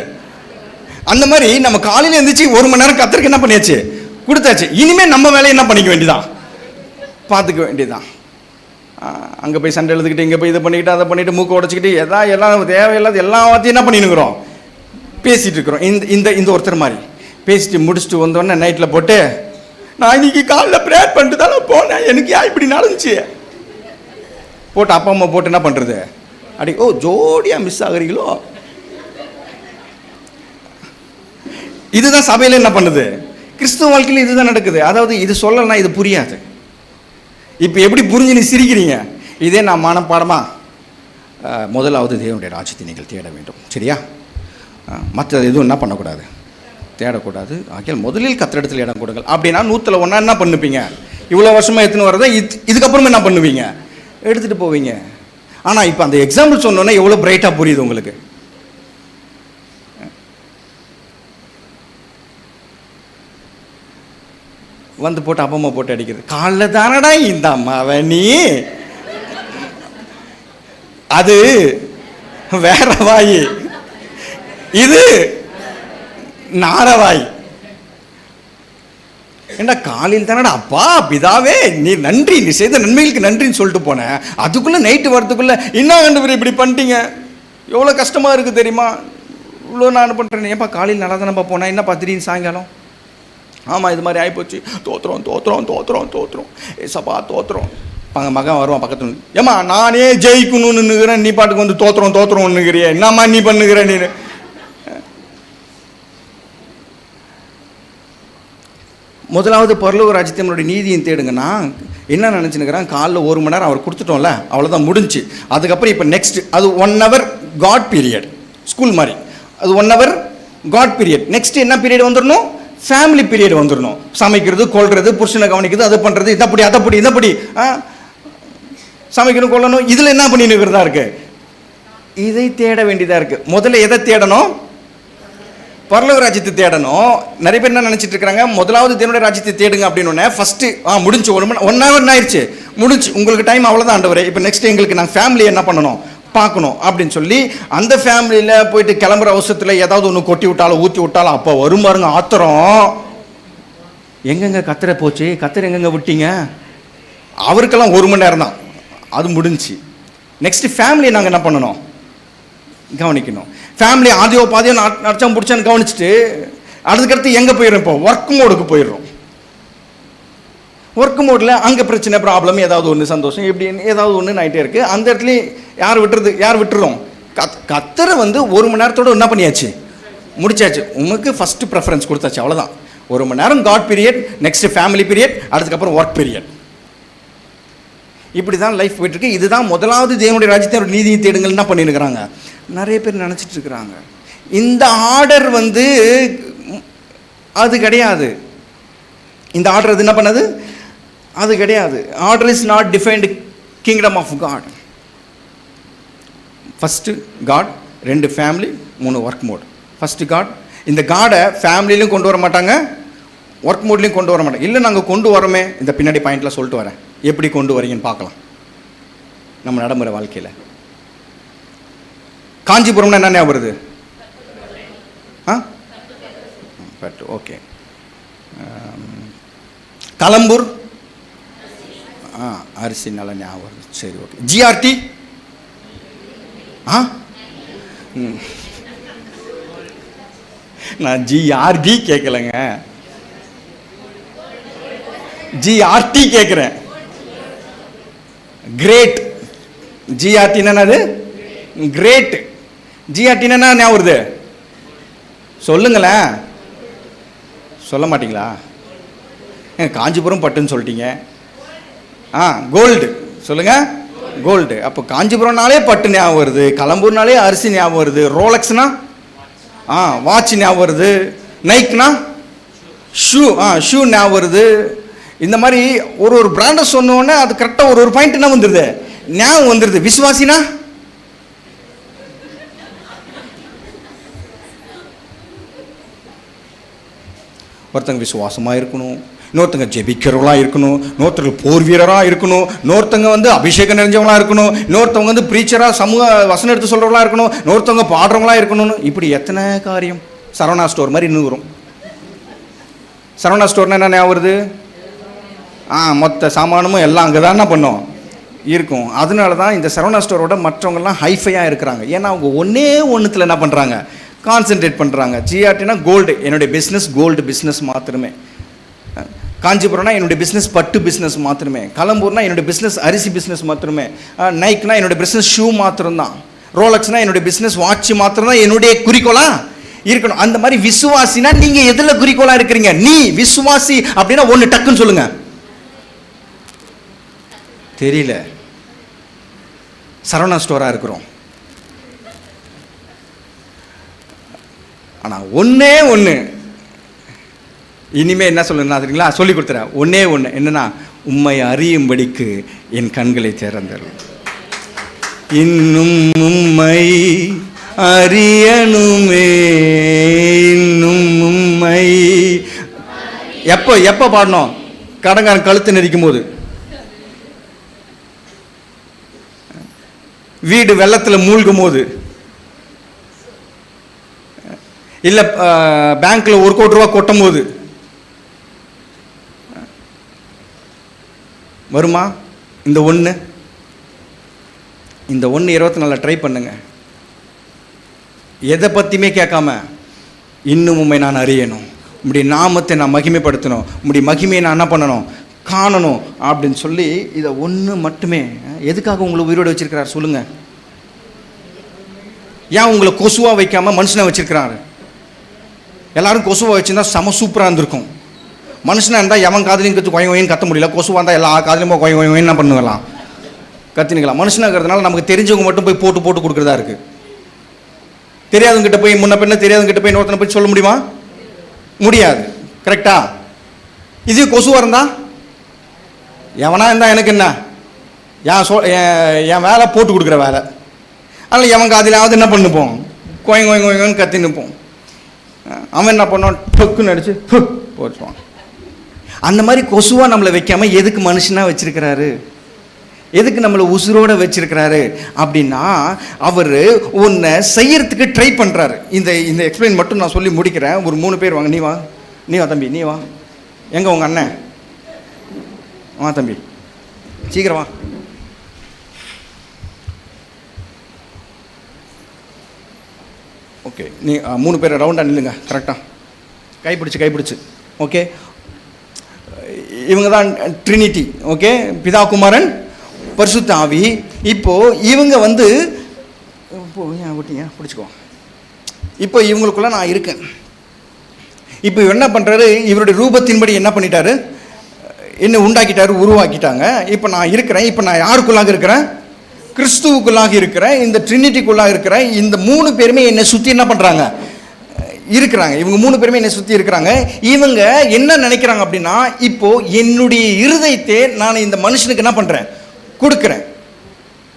அந்த மாதிரி நம்ம காலையில் எழுந்திரிச்சு 1 மணி நேரம் கத்தருக்கு என்ன பண்ணியாச்சு, கொடுத்தாச்சு. இனிமேல் நம்ம வேலையை என்ன பண்ணிக்க வேண்டியதான், பார்த்துக்க வேண்டியதான். அங்கே போய் சண்டை எழுதுக்கிட்டு, இங்கே போய் இதை பண்ணிக்கிட்டு அதை பண்ணிவிட்டு மூக்கை உடச்சிக்கிட்டு எல்லாம் தேவையில்லாத எல்லாத்தையும் என்ன பண்ணினுக்கிறோம், பேசிகிட்டு இருக்கிறோம். இந்த ஒருத்தர் மாதிரி பேசிட்டு முடிச்சுட்டு வந்தோடனே நைட்டில் போட்டு, நான் இன்னைக்கு காலையில் ப்ரேயர் பண்ணிட்டு தானே போனேன், எனக்கு ஏன் இப்படி நடந்துச்சு போட்டு அப்பா அம்மா போட்டு என்ன பண்ணுறது, அப்படி ஜோடியாக மிஸ் ஆகுறீங்களோ. இதுதான் சபையில் என்ன பண்ணுது, கிறிஸ்துவ வாழ்க்கையில் இதுதான் நடக்குது. அதாவது இது சொல்லலைன்னா இது புரியாது. இப்போ எப்படி புரிஞ்சு நீ சிரிக்கிறீங்க, இதே நான் மனப்பாடமாக முதலாவது தேவனுடைய ராஜ்யத்தை நீங்கள் தேட வேண்டும், சரியா, மற்ற எதுவும் என்ன பண்ணக்கூடாது, தேடக்கூடாது. ஆகியால் முதலில் கத்திரிடத்தில் இடம் கொடுங்கள். அப்படின்னா 100ல் 1 என்ன பண்ணுவீங்க, இவ்வளோ வருஷமாக எடுத்துன்னு வரதை இதுக்கப்புறமா என்ன பண்ணுவீங்க, எடுத்துகிட்டு போவீங்க. ஆனால் இப்போ அந்த எக்ஸாம்பிள் சொன்னோன்னே எவ்வளோ பிரைட்டாக புரியுது உங்களுக்கு. வந்து போட்டு அப்பா அம்மா போட்டு அடிக்கிறது, காலில் தானடா இந்த அம்மாவை நீ, அது வேற வாய், இது நாரவாய். ஏண்டா காலையில் தானடா அப்பா பிதாவே நீ நன்றி, நீ செய்த நன்மைகளுக்கு நன்றின்னு சொல்லிட்டு போனேன், அதுக்குள்ளே நைட்டு வரதுக்குள்ளே என்ன கண்டு இப்படி பண்ணிட்டீங்க, எவ்வளோ கஷ்டமாக இருக்குது தெரியுமா, இவ்வளோ நான் பண்ணுறேன். ஏன்ப்பா காலையில் நல்லா தானேப்பா போனேன், என்னப்பா திடீர்னு சாயங்காலம், ஆமாம் இது மாதிரி ஆகிப்போச்சு, தோத்துறோம் ஏசப்பா தோத்துறோம். மகன் வருவான் பக்கத்துல, ஏம்மா நானே ஜெயிக்கணும்னுங்கிறேன், நீ பாட்டுக்கு வந்து தோத்துறோம்னுங்கிறிய, என்னம்மா நீ பண்ணுகிற நீ, முதலாவது பரலோக ராஜ்யத்தினுடைய நீதியும் தேடுங்கன்னா என்ன நினச்சினுக்கிறான், காலைல 1 மணி நேரம் அவர் கொடுத்துட்டோம்ல, அவ்வளோதான் முடிஞ்சு. அதுக்கப்புறம் இப்போ நெக்ஸ்ட் அது 1 hour காட் பீரியட், ஸ்கூல் மாதிரி அது 1 hour காட் பீரியட். நெக்ஸ்ட் என்ன பீரியட் வந்துடணும், ஃபேமிலி பீரியட் வந்துடணும். சமைக்கிறது, கொள்வது, புருஷனை கவனிக்கிறது, அது பண்ணுறது, இதப்படி சமைக்கணும், கொள்ளணும். இதில் என்ன பண்ணி நிற்கிறதா இருக்கு, இதை தேட வேண்டியதாக இருக்குது. முதல்ல எதை தேடணும், பரலோக ராஜ்யத்தை தேடணும். நிறைய பேர் என்ன நினச்சிட்டு இருக்காங்க, முதலாவது தேவனுடைய ராஜ்யத்தை தேடுங்க அப்படின்னு ஃபஸ்ட்டு முடிஞ்சு 1 hour ஆயிடுச்சு, முடிஞ்சு உங்களுக்கு டைம் அவ்வளோதான் ஆண்டவரே, இப்போ நெக்ஸ்ட் எங்களுக்கு நாங்கள் ஃபேமிலியை என்ன பண்ணணும் பார்க்கணும் அப்படின்னு சொல்லி அந்த ஃபேமிலியில் போயிட்டு கிளம்புற அவசரத்தில் ஏதாவது ஒன்று கொட்டி விட்டாலும் ஊற்றி விட்டாலும் அப்போ வரும் பாருங்க ஆத்திரம். எங்கெங்க கத்திர போச்சு, கத்திர எங்கெங்க விட்டீங்க, அவருக்கெல்லாம் 1 மணி நேரம் தான், அது முடிஞ்சு. நெக்ஸ்ட் ஃபேமிலியை நாங்கள் என்ன பண்ணணும், கவனிக்கணும். ஃபேமிலி ஆதியோ பாதியோ நடிச்சான் பிடிச்சான்னு கவனிச்சுட்டு அதுக்கடுத்து எங்கே போயிடுறோம், இப்போ ஒர்க் மோடுக்கு போயிடுறோம். ஒர்க் மோடில் அங்கே பிரச்சனை, ப்ராப்ளம், ஏதாவது ஒன்று சந்தோஷம், எப்படின்னு ஏதாவது ஒன்று நைட்டே இருக்குது. அந்த இடத்துலையும் யார் விட்டுறோம், கத்தரை 1 மணி நேரத்தோடு என்ன பண்ணியாச்சு, முடிச்சாச்சு. உங்களுக்கு ஃபஸ்ட்டு ப்ரெஃபரன்ஸ் கொடுத்தாச்சு, அவ்வளோதான். 1 மணி நேரம் God period, next family period, அதுக்கப்புறம் ஒர்க் பீரியட். இப்படி தான் லைஃப் போயிட்டுருக்கு. இதுதான் முதலாவது தேவனுடைய ராஜ்யத்தினுடைய நீதியை தேடுங்கள் என்ன பண்ணியிருக்கிறாங்க நிறைய பேர் நினச்சிட்டு இருக்கிறாங்க. இந்த ஆர்டர் அது கிடையாது. இந்த ஆர்டர் அது என்ன பண்ணது, அது கிடையாது. Order is not defined kingdom of God. First God, 2 family, 3 work mode. First God. இந்த காடை ஃபேமிலிலையும் கொண்டு வர மாட்டாங்க, ஒர்க் மோட்லேயும் கொண்டு வர மாட்டாங்க. இல்லை நாங்கள் கொண்டு வரோமே, இந்த பின்னாடி பாயிண்டில் சொல்லிட்டு வரேன், எப்படி கொண்டு வரீங்கன்னு பார்க்கலாம் நம்ம நடைமுறை வாழ்க்கையில். காஞ்சிபுரம்னா என்ன ஞாபகம் வருது, பட் ஓகே. கலம்பூர் அரிசி நல்ல ஞாபகம் வருது, சரி ஓகே. ஜிஆர்டி நான் ஜிஆர்டி கேட்கலங்க, ஜிஆர்டி கேட்குறேன். கிரேட், ஜிஆர்டி என்னது, கிரேட். ஜிஆர்டி என்ன ஞாபகம் வருது, சொல்லுங்களேன், சொல்ல மாட்டீங்களா? காஞ்சிபுரம் பட்டுன்னு சொல்லிட்டீங்க. கோல்டு சொல்லுங்க, கோல்டு. அப்போ காஞ்சிபுரம்னாலே பட்டு ஞாபகம் வருது, கலம்பூர்னாலே அரிசி ஞாபகம் வருது, ரோலக்ஸ்னா வாட்ச் ஞாபகம் வருது, நைக்னா ஷூ ஞாபகம் வருது. இந்த மாதிரி ஒரு பிராண்டை சொன்னோன்னே அது கரெக்டாக ஒரு பாயிண்ட் என்ன வந்துடுது, ஞாபகம் வந்துடுது. விசுவாசினா ஒருத்தங்க விசுவாசமாக இருக்கணும், இன்னொருத்தங்க ஜெபிக்கிறவங்களாக இருக்கணும், இன்னொருத்தங்க போர் வீரராக இருக்கணும், இன்னொருத்தங்க அபிஷேகம் நிறைஞ்சவங்களாக இருக்கணும், இன்னொருத்தவங்க ப்ரீச்சராக சமூக வசனம் எடுத்து சொல்கிறவங்களா இருக்கணும், இன்னொருத்தவங்க பாடுறவங்களா இருக்கணும்னு. இப்படி எத்தனை காரியம். சரவணா ஸ்டோர் மாதிரி இன்னும் வரும். சரவணா ஸ்டோர்னா என்ன ஞாபகம் வருது, மொத்த சாமானமும் எல்லாம் அங்கே தான் என்ன பண்ணோம் இருக்கும். அதனால தான் இந்த சரவணா ஸ்டோரோட மற்றவங்கெல்லாம் ஹைஃபையாக இருக்கிறாங்க. ஏன்னா அவங்க ஒன்றுத்தில் என்ன பண்ணுறாங்க, கான்சென்ட்ரேட் பண்ணுறாங்க. ஜிஆர்டினா கோல்டு, என்னுடைய பிஸ்னஸ் கோல்டு பிஸ்னஸ் மாத்திரமே. காஞ்சிபுரம்னா என்னுடைய பிஸ்னஸ் பட்டு பிஸ்னஸ் மாத்திரமே. கலம்பூர்னா என்னுடைய பிஸ்னஸ் அரிசி பிஸ்னஸ் மாத்திரமே. நைக்னா என்னுடைய பிஸ்னஸ் ஷூ மாத்திரம்தான். ரோலக்ஸ்னா என்னுடைய பிஸ்னஸ் வாட்ச் மாத்திரம்தான் என்னுடைய குறிக்கோளா இருக்கணும். அந்த மாதிரி விசுவாசினா நீங்க எதுல குறிக்கோளா இருக்கிறீங்க? நீ விசுவாசி அப்படின்னா ஒன்று டக்குன்னு சொல்லுங்க. தெரியல. சரவணா ஸ்டோரா இருக்கிறோம். ஆனால் ஒன்றே ஒன்று இனிமேல் என்ன சொல்லணும்னா தெரியுங்களா, சொல்லி கொடுத்துறேன். ஒன்றே ஒன்று என்னன்னா, உம்மை அறியும்படிக்கு என் கண்களை திறந்தரும். இன்னும் உம்மை அறியணுமே, இன்னும் உம்மை. எப்போ எப்போ பாடணும்? கடங்காரன் கழுத்து நெரிக்கும் போது, வீடு வெள்ளத்தில் மூழ்கும் போது, இல்லை பேங்க்ல 1 கோடி ரூபா கொட்டும் போது வருமா இந்த ஒன்று? இந்த 24 ட்ரை பண்ணுங்க. எதை பற்றியுமே கேட்காம, இன்னும் உண்மை நான் அறியணும், உம்முடைய நாமத்தை நான் மகிமைப்படுத்தணும், உம்முடைய மகிமையை நான் என்ன பண்ணணும், காணணும் அப்படின்னு சொல்லி இதை ஒன்று மட்டுமே. எதுக்காக உங்களை உயிரோடு வச்சிருக்கிறார் சொல்லுங்க? ஏன் உங்களை கொசுவா வைக்காம மனுஷனை வச்சிருக்கிறாரு? எல்லாரும் கொசுவா வச்சிருந்தா செம சூப்பராக இருந்திருக்கும். மனுஷனாக இருந்தால் எவன் காதுலையும் கற்று கொயங்கன்னு கத்த முடியல. கொசுவாக இருந்தால் எல்லா காதுலையும் போய் கொயங்கன்னு என்ன பண்ணுங்களாம், கத்தினுக்கலாம். மனுஷனாக இருக்கிறதுனால நமக்கு தெரிஞ்சவங்க மட்டும் போய் போட்டு போட்டு கொடுக்குறதா இருக்குது. தெரியாதவங்கிட்ட போய் முன்ன பின்ன தெரியாதவங்கிட்ட போய் இன்னொருத்தனை போய் சொல்ல முடியுமா? முடியாது. கரெக்டா? இது கொசுவாக இருந்தா எவனா இருந்தால் எனக்கு என்ன, என் வேலை போட்டு கொடுக்குற வேலை. அதனால் எவன் காதிலாவது என்ன பண்ணுப்போம், கோயங்கன்னு கத்தி நிற்போம். அவன் என்ன பண்ணான், டொக்குன்னு அடிச்சு போச்சுவான். அந்த மாதிரி கொசுவாக நம்மளை வைக்காமல் எதுக்கு மனுஷனாக வச்சிருக்கிறாரு, எதுக்கு நம்மளை உசுரோட வச்சிருக்கிறாரு அப்படின்னா, அவர் ஒன்றை செய்யறதுக்கு ட்ரை பண்ணுறாரு. இந்த எக்ஸ்பிளைன் மட்டும் நான் சொல்லி முடிக்கிறேன். ஒரு 3 பேர் வாங்க. நீ வா தம்பி, நீ வா. எங்கே உங்கள் அண்ணன்? வா தம்பி, சீக்கிரம் வா. ஓகே, நீ 3 பேர் ரவுண்டாக நில்லுங்க. கரெக்டாக கைப்பிடிச்சு. ஓகே, இவங்க தான் ட்ரினிட்டி. ஓகே, பிதா, குமாரன், பரிசுத்த ஆவி. இப்போது இவங்க பிடிச்சிக்கோ. இப்போ இவங்களுக்குள்ள நான் இருக்கேன். இப்போ என்ன பண்ணுறாரு, இவருடைய ரூபத்தின்படி என்ன பண்ணிட்டாரு, என்ன உண்டாக்கிட்டாரு, உருவாக்கிட்டாங்க. இப்போ நான் இருக்கிறேன். இப்போ நான் யாருக்குள்ளாக இருக்கிறேன், கிறிஸ்துவுக்குள்ளாக இருக்கிறேன், இந்த ட்ரினிட்டிக்குள்ளாக இருக்கிறேன். இந்த 3 பேருமே என்னை சுற்றி என்ன பண்ணுறாங்க, இருக்கிறாங்க. இவங்க 3 பேருமே என்னை சுற்றி இருக்கிறாங்க. இவங்க என்ன நினைக்கிறாங்க அப்படின்னா, இப்போது என்னுடைய இருதயத்தை நான் இந்த மனுஷனுக்கு என்ன பண்ணுறேன், கொடுக்குறேன்.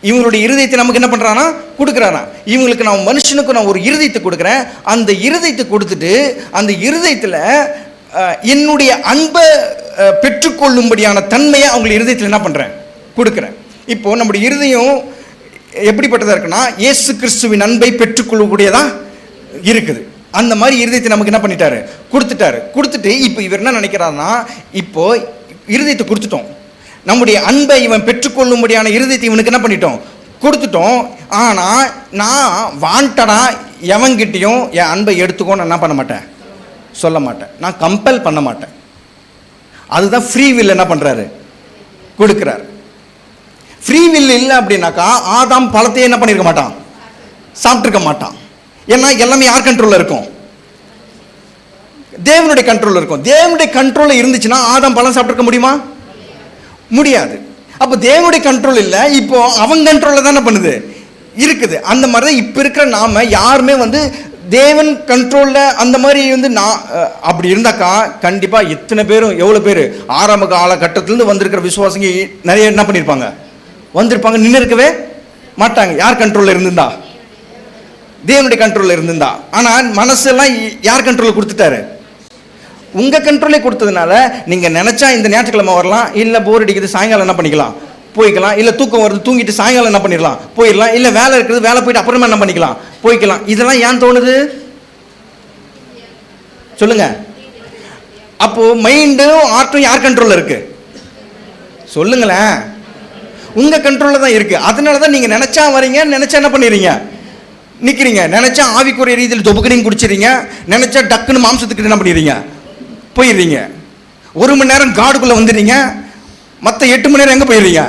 இவங்களுடைய இருதயத்தை நமக்கு என்ன பண்ணுறானா, கொடுக்குறானா. இவங்களுக்கு நான் மனுஷனுக்கு நான் ஒரு இருதயத்தை கொடுக்குறேன். அந்த இருதயத்தை கொடுத்துட்டு அந்த இருதயத்தில் என்னுடைய அன்பை பெற்றுக்கொள்ளும்படியான தன்மையை அவங்களுடைய இருதயத்தில் என்ன பண்ணுறேன், கொடுக்குறேன். இப்போது நம்முடைய இருதயம் எப்படிப்பட்டதாக இருக்குன்னா, இயேசு கிறிஸ்துவின் அன்பை பெற்றுக்கொள்ளக்கூடியதாக இருக்குது. அந்த மாதிரி இருதயத்தை நமக்கு என்ன பண்ணிட்டாரு, கொடுத்துட்டு இப்போ இவர் என்ன நினைக்கிறாருன்னா, இப்போது இருதயத்தை கொடுத்துட்டோம், நம்முடைய அன்பை இவன் பெற்றுக்கொள்ளும்படியான இருதயத்தை இவனுக்கு என்ன பண்ணிட்டோம், கொடுத்துட்டோம். ஆனால் நான் வாண்டடாக எவன்கிட்டையும் என் அன்பை எடுத்துக்கோன்னு என்ன பண்ண மாட்டேன், சொல்ல மாட்டேன். நான் கம்பல் பண்ண மாட்டேன். அதுதான் ஃப்ரீ வில் என்ன பண்ணுறாரு, கொடுக்குறாரு. ஃப்ரீ வில் இல்லை அப்படின்னாக்கா ஆதாம் பழத்தையே என்ன பண்ணியிருக்க மாட்டான், சாப்பிட்ருக்க மாட்டான். ஏன்னா எல்லாமே யார் கண்ட்ரோலில் இருக்கும், தேவனுடைய கண்ட்ரோலில் இருக்கும். தேவனுடைய கண்ட்ரோலில் இருந்துச்சுன்னா ஆதாம் பழம் சாப்பிட்ருக்க முடியுமா, முடியாது. அப்போ தேவனுடைய கண்ட்ரோல் இல்லை, இப்போ அவன் கண்ட்ரோலில் தானே பண்ணுது இருக்குது. அந்த மாதிரி தான் இப்போ இருக்கிற நாம யாருமே தேவன் கண்ட்ரோலில் அந்த மாதிரி நான் அப்படி இருந்தாக்கா கண்டிப்பாக எத்தனை பேரும் எவ்வளோ பேர் ஆரம்ப காலகட்டத்திலேருந்து வந்திருக்கிற விசுவாசிங்க நிறைய என்ன பண்ணியிருப்பாங்க, வந்திருப்பாங்க, நின்று இருக்கவே மாட்டாங்க. யார் கண்ட்ரோலில் இருந்திருந்தா, தேவனுடைய கண்ட்ரோலில் இருந்திருந்தா. ஆனால் மனசெல்லாம் யார் கண்ட்ரோலில் கொடுத்துட்டாரு, உங்கள் கண்ட்ரோலே கொடுத்ததுனால நீங்கள் நினச்சா இந்த ஞாயிற்றுக்கிழமை வரலாம், இல்லை போர் அடிக்குது சாயங்காலம் என்ன பண்ணிக்கலாம் போய்க்கலாம், இல்லை தூக்கம் வருது தூங்கிட்டு சாயங்காலம் என்ன பண்ணிடலாம் போயிடலாம், இல்லை வேலை இருக்குது வேலை போயிட்டு அப்புறமா என்ன பண்ணிக்கலாம் போய்க்கலாம். இதெல்லாம் ஏன் தோணுது சொல்லுங்க. அப்போ மைண்டும் ஆர்ட்டும் யார் கண்ட்ரோலில் இருக்கு சொல்லுங்களேன், உங்கள் கண்ட்ரோலில் தான் இருக்கு. அதனால தான் நீங்கள் நினச்சா வரீங்க, நினச்சா என்ன பண்ணிடுறீங்க நிற்கிறீங்க, நினச்சா ஆவிக்குரிய ரீதியில் தொபுக்கனையும் குடிச்சிடுறீங்க, நினச்சா டக்குன்னு மாம்சத்துக்கு என்ன பண்ணிடுறீங்க போயிடுறீங்க. 1 மணி நேரம் காடுக்குள்ளே வந்துடுறீங்க, மற்ற 8 மணி நேரம் எங்கே போயிடுறீங்க,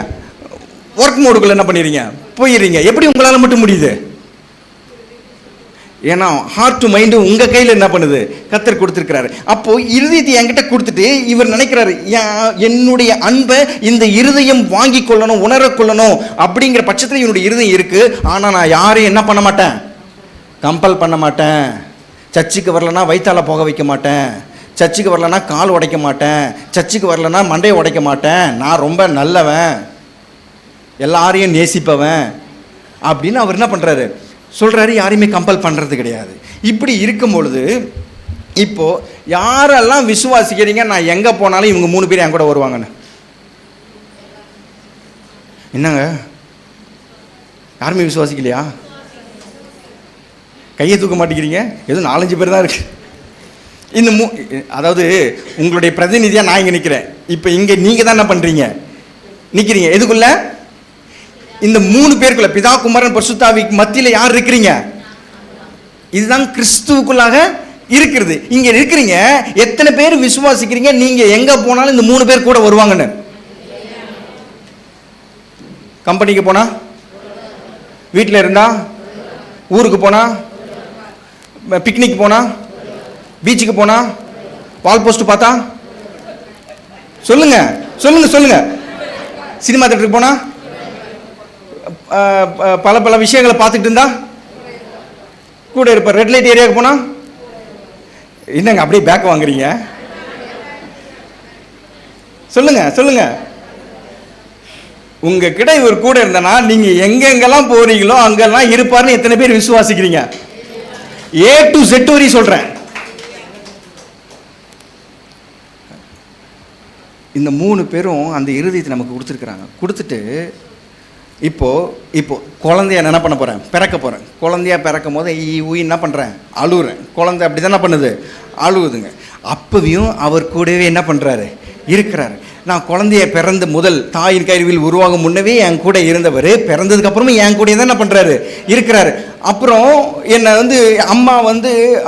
ஒர்க் மோடுக்குள்ளே என்ன பண்ணிடுறீங்க போயிடுறீங்க. எப்படி உங்களால் மட்டும் முடியுது, ஏன்னா ஹார்ட் டு மைண்டு உங்கள் கையில் என்ன பண்ணுது கர்த்தர் கொடுத்துருக்கிறாரு. அப்போது இருதயத்தை என்கிட்ட கொடுத்துட்டு இவர் நினைக்கிறாரு, என்னுடைய அன்பை இந்த இருதயம் வாங்கி கொள்ளணும் உணரக்கொள்ளணும் அப்படிங்கிற பட்சத்தில் என்னுடைய இருதயம் இருக்குது. ஆனால் நான் யாரையும் என்ன பண்ண மாட்டேன், கம்பல் பண்ண மாட்டேன். சர்ச்சுக்கு வரலன்னா வயிற்றால போக வைக்க மாட்டேன், சர்ச்சுக்கு வரலன்னா கால் உடைக்க மாட்டேன், சர்ச்சுக்கு வரலன்னா மண்டையை உடைக்க மாட்டேன், நான் ரொம்ப நல்லவன், எல்லாரையும் நேசிப்பவன் அப்படின்னு அவர் என்ன பண்ணுறாரு சொல்கிறாரு. யாரையுமே கம்பல் பண்ணுறது கிடையாது. இப்படி இருக்கும் பொழுது இப்போது யாரெல்லாம் விசுவாசிக்கிறீங்க, நான் எங்கே போனாலும் இவங்க 3 பேர் என் கூட வருவாங்கன்னு, என்னங்க யாருமே விசுவாசிக்கலையா, கையை தூக்க மாட்டேங்கிறீங்க, எதுவும் 4-5 பேர் தான் இருக்குது. இந்த அதாவது உங்களுடைய பிரதிநிதியாக நான் இங்கே நிற்கிறேன். இப்போ இங்கே நீங்கள் தான் என்ன பண்ணுறீங்க நிற்கிறீங்க, எதுக்குள்ள இந்த 3 பேருக்குள்ள பிதா குமாரன் பரிசுத்த ஆவிக்கு மத்தியில் யார் இருக்கிறீங்க, இதுதான் கிறிஸ்துவுக்குள்ளாக இருக்கிறது. இங்கே இருக்கிறீங்க, எத்தனை பேர் விசுவாசிக்கிறீங்க நீங்கள் எங்கே போனாலும் இந்த 3 பேர் கூட வருவாங்கன்னு. கம்பெனிக்கு போனா, வீட்டில் இருந்தா, ஊருக்கு போனா, பிக்னிக் போனா, பீச்சுக்கு போனா, வால் போஸ்ட் பார்த்தா சொல்லுங்க சொல்லுங்க சொல்லுங்க. சினிமா தேட்டருக்கு போனா பல பல விஷயங்களை பார்த்துட்டு இருந்தா கூட இருப்பார். ரெட் லைட் ஏரியாவுக்கு போனா என்னங்க அப்படியே பேக் வாங்குறீங்க? சொல்லுங்க சொல்லுங்க. உங்ககிட்ட இவர் கூட இருந்தனா நீங்க எங்கெங்கெல்லாம் போறீங்களோ அங்கெல்லாம் இருப்பார்னு எத்தனை பேர் விசுவாசிக்கிறீங்க? A to Z வரை சொல்றேன். இந்த 3 பேரும் அந்த இருதயத்தை நமக்கு கொடுத்துருக்குறாங்க. கொடுத்துட்டு இப்போ குழந்தைய என்ன பண்ண போறேன்? பிறக்க போறேன். குழந்தையா பிறக்கும் போது என்ன பண்றேன்? அழுகுறேன். குழந்தை அப்படி தானே பண்ணுது, அழுகுதுங்க. அப்பவையும் அவர் கூடவே என்ன பண்றாரு? இருக்கிறாரு. நான் குழந்தைய பிறந்து முதல் தாயின் கருவில் உருவாகும் முன்னவே என் கூட இருந்தவர், பிறந்ததுக்கு அப்புறமே என் கூட தான் என்ன பண்றாரு? இருக்கிறாரு. அப்புறம் என்னை அம்மா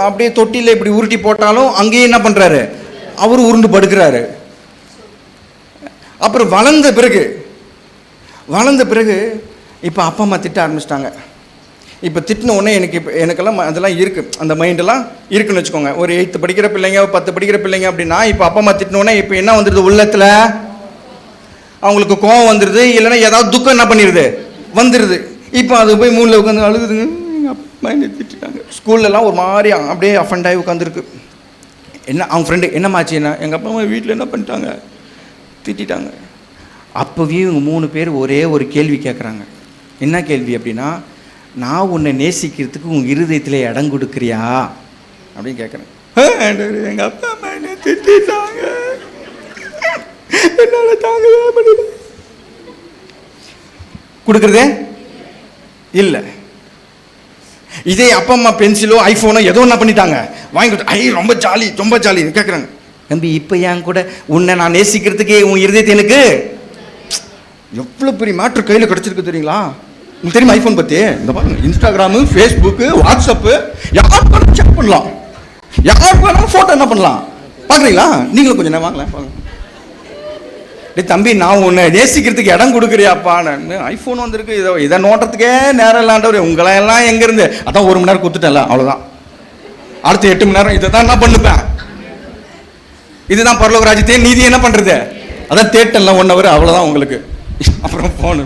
அப்படியே தொட்டில இப்படி உருட்டி போட்டாலும் அங்கேயே என்ன பண்றாரு? அவரு உருண்டு படுக்கிறாரு. அப்புறம் வளர்ந்த பிறகு இப்போ அப்பா அம்மா திட்ட ஆரம்பிச்சிட்டாங்க. இப்போ திட்டின உடனே எனக்கெல்லாம் அதெல்லாம் இருக்குது, அந்த மைண்டெல்லாம் இருக்குன்னு வச்சுக்கோங்க. ஒரு 8th படிக்கிற பிள்ளைங்க, 10 படிக்கிற பிள்ளைங்க அப்படின்னா இப்போ அப்பா அம்மா திட்டின உடனே இப்போ என்ன வந்துடுது? உள்ளத்தில் அவங்களுக்கு கோவம் வந்துடுது, இல்லைன்னா ஏதாவது துக்கம் என்ன பண்ணிடுது? வந்துடுது. இப்போ அது போய் மூணில் உட்காந்து அழுகுதுங்க. எங்கள் அப்பா என்ன திட்டாங்க. ஸ்கூல்லலாம் ஒரு மாதிரி அப்படியே அஃபண்ட் ஆகி உட்காந்துருக்கு. என்ன அவங்க ஃப்ரெண்டு என்னமாச்சு? என்ன எங்கள் அப்பா அம்மா வீட்டில் என்ன பண்ணிட்டாங்க? திட்டாங்க. அப்போவே இவங்க 3 பேர் ஒரே ஒரு கேள்வி கேட்குறாங்க. என்ன கேள்வி அப்படின்னா, நான் உன்னை நேசிக்கிறதுக்கு உன் இருதயத்தில் இடம் கொடுக்குறியா அப்படின்னு கேட்குறேன். எங்கள் அப்பா அம்மா என்ன திட்டாங்க, என்னால் தாங்கவே முடியல. கொடுக்குறதே இல்லை. இதே அப்பா அம்மா பென்சிலோ ஐஃபோனோ ஏதோ என்ன பண்ணிட்டாங்க, வாங்கி கொடுத்து ரொம்ப ஜாலி ரொம்ப ஜாலி கேட்குறாங்க. தம்பி இப்போ என் கூட உன்னை நான் நேசிக்கிறதுக்கு உன் இருதயத்தை எனக்கு எவ்வளோ பெரிய மேட்ரு கையில் கிடச்சிருக்கு தெரியுங்களா? உங்களுக்கு தெரியுமா ஐஃபோன் பற்றி? இந்த பாருங்க, இன்ஸ்டாகிராமு, ஃபேஸ்புக்கு, வாட்ஸ்அப்பு, யார் வேணாலும் செக் பண்ணலாம், யார் வேணாலும் ஃபோட்டோ என்ன பண்ணலாம். பார்க்குறீங்களா? நீங்களும் கொஞ்சம் நேரம் வாங்கலாம். டே தம்பி, நான் உன்னை நேசிக்கிறதுக்கு இடம் கொடுக்குறியாப்பா. ஐஃபோன் வந்திருக்கு, இதை நோட்டத்துக்கே நேரம் இல்லாண்டவர் உங்களெல்லாம் எங்கேருந்து? அதான் 1 மணி நேரம் கொடுத்துட்டேன்ல, அவ்வளோதான். அடுத்த 8 மணி நேரம் இதை தான் என்ன பண்ணுப்பேன்? இதுதான் பரலோக ராஜ்யத்தையே நீதி என்ன பண்ணுறது? அதான் தேட்டன்ல 1 hour அவ்வளோதான் உங்களுக்கு. அப்புறம் ஃபோனு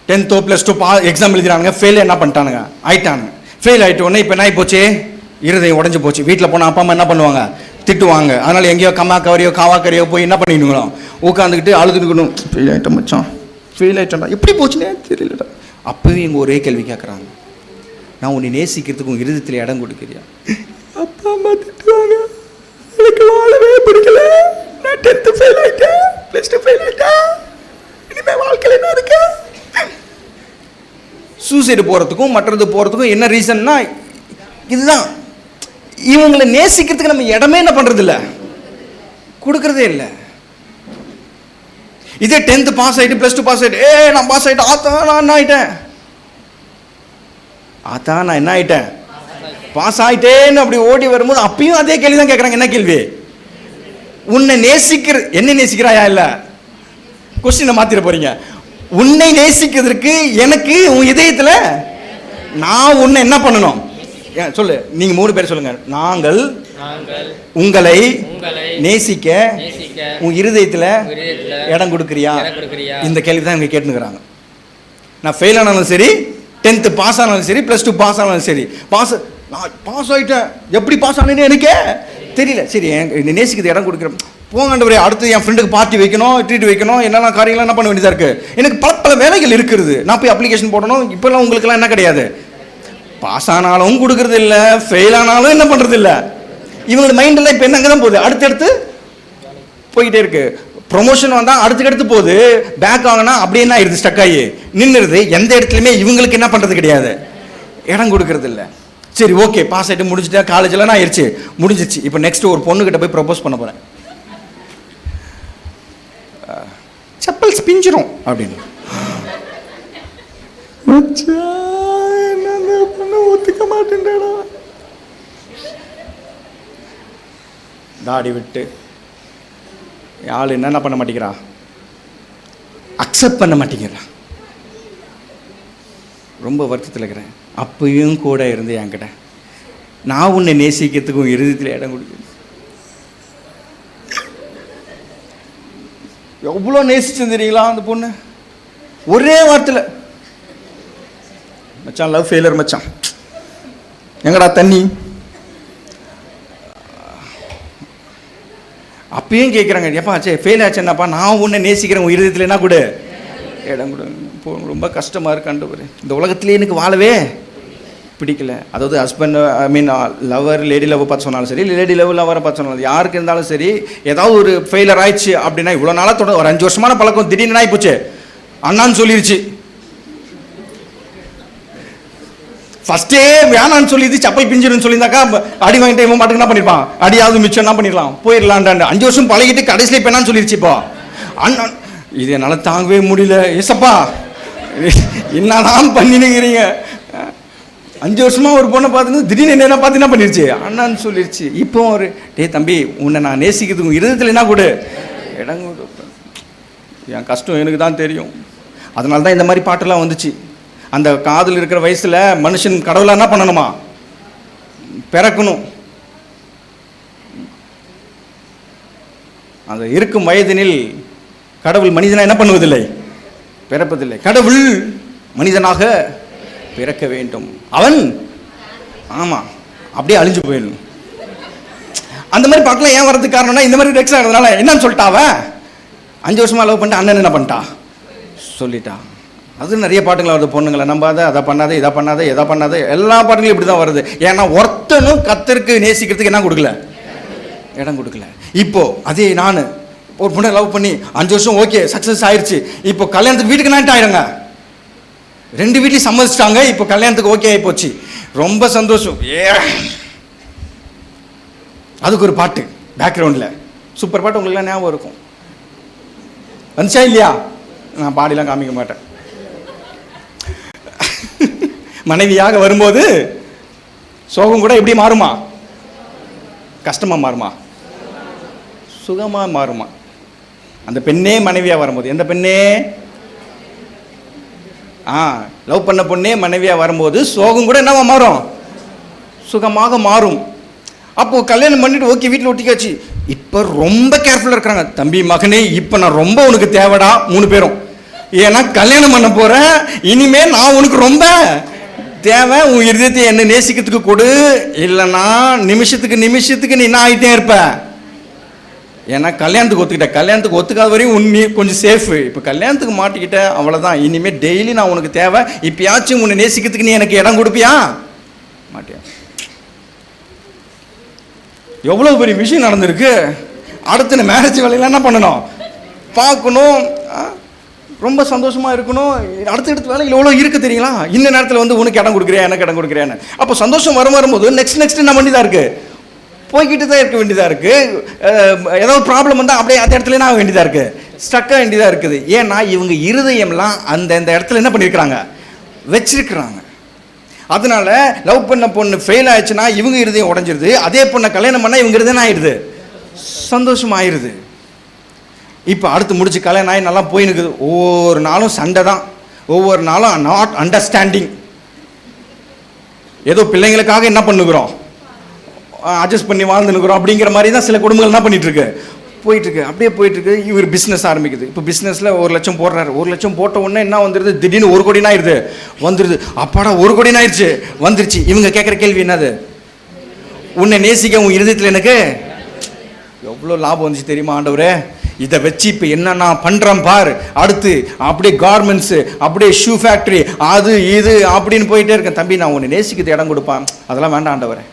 10th +2 எக்ஸாம் எழுதிறானுங்க, ஃபெயில் என்ன பண்ணிட்டானுங்க? ஆயிட்டானுங்க. ஃபெயில் ஆகிட்ட உடனே இப்போ என்ன ஆகி போச்சு? இருதயம் உடஞ்சி போச்சு. வீட்டில் போனால் அப்பா அம்மா என்ன பண்ணுவாங்க? திட்டுவாங்க. அதனால் எங்கேயோ கம்மாக்கவரையோ காவாக்கரையோ போய் என்ன பண்ணிக்கணும்? உட்காந்துக்கிட்டு அழுதுக்கணும். ஃபெயில் ஆகிட்டேன் மச்சான், ஃபெயில் ஆகிட்டேன்டா, எப்படி போச்சுன்னே தெரியலடா. அப்போவே இவங்க ஒரே கேள்வி கேட்குறாங்க, நான் உன்னை நேசிக்கிறதுக்கு உன் இருதயத்தில் இடம் கொடுக்குறியா? அப்பா அம்மா திட்டுவாங்க, எனக்கு வாழவே பிடிக்கல, நான் 10th ஃபெயில் ஆகிட்டேன், +2 ஃபெயில் ஆகிட்டேன், இனிமேல் வாழ்க்கையில் என்ன இருக்கு? சூசைடு போகிறதுக்கும் மற்றது போகிறதுக்கும் என்ன ரீசன்னா இதுதான். இவங்களை நேசிக்கிறதுக்கு நம்ம இடமே என்ன பண்ணுறது இல்லை, கொடுக்கறதே இல்லை. இதே 10th பாஸ் ஆகிட்டு +2 பாஸ் ஆகிட்டு, நான் பாஸ் ஆகிட்டேன், நான் என்ன ஆகிட்டேன்? நான் என்ன ஆகிட்டேன்? பாஸ் ஆகிட்டேன்னு அப்படி ஓடி வரும்போது அப்பயும் அதே கேள்வி தான் கேட்குறாங்க. என்ன கேள்வி? உன்னை என்ன நேசிக்கிறாயா? இல்லை, கொஸ்டினை மாத்திர போறீங்க. உன்னை நேசிக்கிறதுக்கு எனக்கு உன் இதயத்தில் நான் உன்னை என்ன பண்ணணும்? சொல்லு, நீங்க 3 பேர் சொல்லுங்க. நாங்கள் உங்களை நேசிக்க உன் இருதயத்தில் இடம் கொடுக்குறியா? இந்த கேள்வி தான் இவங்க கேட்டுக்கிறாங்க. நான் ஃபெயில் ஆனாலும் சரி, 10th பாஸ் ஆனாலும் சரி, +2 பாஸ் ஆனாலும் சரி, பாஸ் ஆகிட்டேன், எப்படி பாஸ் ஆனேன்னு எனக்கே தெரியல. சரி, நேசிக்கிறது இடம் கொடுக்குறேன், போங்கண்டவரே. அடுத்து என் ஃப்ரெண்டுக்கு பார்ட்டி வைக்கணும், ட்ரீட் வைக்கணும், என்னென்ன காரியங்கள்லாம் என்ன பண்ண வேண்டியதாக இருக்குது. எனக்கு பல வேலைகள் இருக்கிறது, நான் போய் அப்ளிகேஷன் போடணும். இப்போல்லாம் உங்களுக்கெல்லாம் என்ன கிடையாது, பாஸ் ஆனாலும் கொடுக்கறது இல்லை, ஃபெயில் ஆனாலும் என்ன பண்ணுறது இல்லை. இவங்களோட மைண்டெல்லாம் இப்போ என்னங்க தான் போகுது, அடுத்தடுத்து போய்கிட்டே இருக்கு. ப்ரொமோஷன் வந்தால் அடுத்துக்கடுத்து போகுது, பேக் ஆகினா அப்படியே என்ன ஆயிடுது, ஸ்டக் ஆகி நின்றுடுது. எந்த இடத்துலையுமே இவங்களுக்கு என்ன பண்ணுறது கிடையாது, இடம் கொடுக்கறது இல்லை. சரி, ஓகே, பாஸ் ஆகிட்டு முடிச்சுட்டேன், காலேஜெல்லாம் நான் ஆயிடுச்சு, முடிஞ்சிச்சு. இப்போ நெக்ஸ்ட் ஒரு பொண்ணுக்கிட்ட போய் ப்ரப்போஸ் பண்ண போகிறேன். செப்பல் பிஞ்சிரும் அப்படின்னு ஒத்துக்க மாட்டேன்டா. தாடி விட்டு ஆள் என்ன பண்ண மாட்டேங்கிறா, அக்செப்ட் பண்ண மாட்டேங்கிறா. ரொம்ப வருத்தத்தில் இருக்கிறேன். அப்பயும் கூட இருந்து என்கிட்ட நான் உன்னை நேசிக்கிறதுக்கு உன் இருதயத்தில் இடம் கொடுக்குறேன். எவ்வளோ நேசிச்சு தெரியுங்களா அந்த பொண்ணு? ஒரே வார்த்தையில், மச்சான் லவ் ஃபெயிலர் மச்சான், எங்கடா தண்ணி? அப்பயும் கேட்குறாங்க, எப்பா சே ஃபெயில் ஆச்சுன்னாப்பா, நான் உன்னை நேசிக்கிறேன், உன் இருதயத்தில் என்ன கொடு, இடம் கொடு. ரொம்ப கஷ்டமாக இருக்காண்டவர். இந்த உலகத்துலேயே எனக்கு வாழவே பிடிக்கல. அதாவது ஹஸ்பண்ட், ஐ மீன் லவர், லேடி லவ் பார்த்து சொன்னாலும் சரி, லேடி லவ் லவரை பார்த்து சொன்னாலும் யாருக்கு இருந்தாலும் சரி, ஏதாவது ஒரு ஃபெயிலர் ஆயிடுச்சு அப்படின்னா, இவ்வளோ நாளாக தொடர் ஒரு 5 வருஷமான பழக்கம் திடீர்னு ஆகி போச்சு, அண்ணான்னு சொல்லிருச்சு. ஃபஸ்ட்டே வேணான்னு சொல்லிது, சப்பல் பிஞ்சிருன்னு சொல்லியிருந்தாக்கா அடி வாங்கிட்டு இவன் பாட்டுக்கு என்ன பண்ணிருப்பான், அடியாவது மிச்சம் என்ன பண்ணிடலாம், போயிடலான்டாண்டு 5 வருஷம் பழகிட்டு கடைசியில் இப்போ என்னன்னு சொல்லிருச்சு. இப்போ அண்ணா இது என்னால் தாங்கவே முடியல, ஏசப்பா என்னதான் பண்ணினுங்கிறீங்க. 5 வருஷமா ஒரு பொண்ணை பார்த்துன்னு திடீர்னு என்ன பார்த்து என்ன பண்ணிருச்சு, அண்ணான்னு சொல்லிருச்சு. இப்போ ஒரு டே தம்பி, உன்னை நான் நேசிக்கிறதுக்கு இருதயத்தில் என்ன கொடு, இடம் கொடு. என் கஷ்டம் எனக்கு தான் தெரியும். அதனால தான் இந்த மாதிரி பாட்டெல்லாம் வந்துச்சு. அந்த காதல் இருக்கிற வயசில் மனுஷன் கடவுளாக என்ன பண்ணணுமா, பிறக்கணும். அந்த இருக்கும் வயதினில் கடவுள் மனிதனாக என்ன பண்ணுவதில்லை, பிறப்பதில்லை. கடவுள் மனிதனாக பிறக்க வேண்டும். அவன் ஆமாம் அப்படியே அழிஞ்சு போயிடணும். அந்த மாதிரி பாட்டெலாம் ஏன் வர்றதுக்கு காரணம்னா, இந்த மாதிரி ரெக்ஸ் ஆகிறதுனால என்னன்னு சொல்லிட்டா, அவன் 5 வருஷமாக லவ் பண்ணிட்டு அண்ணன் என்ன பண்ணிட்டா சொல்லிட்டா. அது நிறைய பாட்டுங்களா வருது, பொண்ணுங்களை நம்பாத, அதை பண்ணாத, இதை பண்ணாத, எதை பண்ணாத, எல்லா பாட்டுங்களும் இப்படி தான் வருது. ஏன்னா ஒருத்தனும் கத்தருக்கு நேசிக்கிறதுக்கு என்ன கொடுக்கல, இடம் கொடுக்கல. இப்போ அதே நான் ஒரு பொண்ணை லவ் பண்ணி 5 வருஷம் ஓகே சக்ஸஸ் ஆயிடுச்சு. இப்போ கல்யாணத்துக்கு வீட்டுக்கு நாட்டு ஆயிடுங்க, 2 வீட்லையும் சம்மதிச்சிட்டாங்க. இப்போ கல்யாணத்துக்கு ஓகே ஆகி போச்சு, ரொம்ப சந்தோஷம். அதுக்கு ஒரு பாட்டு பேக்ரவுண்டில், சூப்பர் பாட்டு, உங்களுக்குலாம் ஞாபகம் இருக்கும். வந்துச்சா இல்லையா? நான் பாடிலாம் காமிக்க மாட்டேன். மனைவியாக வரும்போது சோகம் கூட எப்படி மாறுமா, கஷ்டமா மாறுமா, சுகமா மாறுமா? அந்த பெண்ணே மனைவியா வரும்போது, எந்த பெண்ணே, லவ் பண்ண பொண்ணே மனைவியா வரும்போது சோகம் கூட என்னவா மாறும், சுகமாக மாறும். அப்போ கல்யாணம் பண்ணிட்டு ஓகே வீட்டில் ஒட்டிக்காச்சு. இப்போ ரொம்ப கேர்ஃபுல்லாக இருக்கிறாங்க. தம்பி மகனே, இப்போ நான் ரொம்ப உனக்கு தேவைடா 3 பேரும், ஏன்னா கல்யாணம் பண்ண போகிறேன், இனிமேல் நான் உனக்கு ரொம்ப தேவை, உன் இருதயத்தை என்ன நேசிக்கிறதுக்கு கொடு, இல்லைன்னா நிமிஷத்துக்கு நீ என்ன ஆகிட்டே இருப்ப. ஏன்னா கல்யாணத்துக்கு ஒத்துக்கிட்ட, கல்யாணத்துக்கு ஒத்துக்காத வரையும் நீ கொஞ்சம் சேஃபு. இப்போ கல்யாணத்துக்கு மாட்டிக்கிட்ட அவ்வளோதான், இனிமேல் டெய்லி நான் உனக்கு தேவை, இப்பயாச்சும் உன்னை நேசிக்கிறதுக்கு நீ எனக்கு இடம் கொடுப்பியா மாட்டியா? எவ்வளோ பெரிய விஷயம் நடந்திருக்கு. அடுத்த மேரேஜ் வேலையெல்லாம் என்ன பண்ணணும், பார்க்கணும், ரொம்ப சந்தோஷமாக இருக்கணும். அடுத்த வேலையில் எவ்வளோ இருக்குது தெரியுங்களா? இந்த நேரத்தில் வந்து உனக்கு இடம் கொடுக்குறேன், எனக்கு இடம் கொடுக்குறேன்னு. அப்போ சந்தோஷம் வரும்போது நெக்ஸ்ட் என்ன வேண்டியதாக இருக்குது, போய்கிட்டு தான் இருக்க வேண்டியதாக இருக்குது. ஏதோ ஒரு ப்ராப்ளம் வந்தால் அப்படியே அந்த இடத்துல என்ன ஆக வேண்டியதாக இருக்குது, ஸ்டக்காக வேண்டியதாக இருக்குது. ஏன்னா இவங்க இருதயம்லாம் அந்த இடத்துல என்ன பண்ணியிருக்கிறாங்க, வச்சிருக்கிறாங்க. அதனால லவ் பண்ண பொண்ணு ஃபெயில் ஆயிடுச்சுன்னா இவங்க இருதயம் உடஞ்சிருது. அதே பொண்ணை கல்யாணம் பண்ணால் இவங்க இருதயம் ஆயிடுது, சந்தோஷம் ஆயிடுது. இப்போ அடுத்து முடிச்சு கல்யாணம் ஆகி நல்லா போயினுக்குது. ஒவ்வொரு நாளும் சண்டை தான், ஒவ்வொரு நாளும் நாட் அண்டர்ஸ்டாண்டிங். ஏதோ பிள்ளைங்களுக்காக என்ன பண்ணுகிறோம், அட்ஜஸ்ட் பண்ணி வாழ்ந்துனுக்குறோம் அப்படிங்கிற மாதிரி தான் சில குடும்பங்கள் என்ன பண்ணிகிட்ருக்கு, போயிட்டுருக்கு. அப்படியே போயிட்டுருக்கு. இவர் பிஸ்னஸ் ஆரம்பிக்குது. இப்போ பிஸ்னஸில் 1 லட்சம் போடுறாரு. 1 லட்சம் போட்ட உடனே என்ன வந்துடுது, திடீர்னு 1 கோடின்னு ஆயிடுது, வந்துடுது. அப்பாடா 1 கோடின்னு ஆயிடுச்சு, வந்துருச்சு. இவங்க கேட்குற கேள்வி என்னது, உன்னை நேசிக்க உன் இருதயத்தில் எனக்கு எவ்வளோ லாபம் வந்துச்சு தெரியுமா ஆண்டவரே, இதை வச்சு இப்போ என்ன நான் பண்ணுறேன் பார். அடுத்து அப்படியே கார்மெண்ட்ஸு, அப்படியே ஷூ ஃபேக்ட்ரி, அது இது அப்படின்னு போயிட்டே இருக்கேன். தம்பி நான் உன்னை நேசிக்கிறது இடம் கொடுப்பான், அதெல்லாம் வேண்டாம் ஆண்டவரே.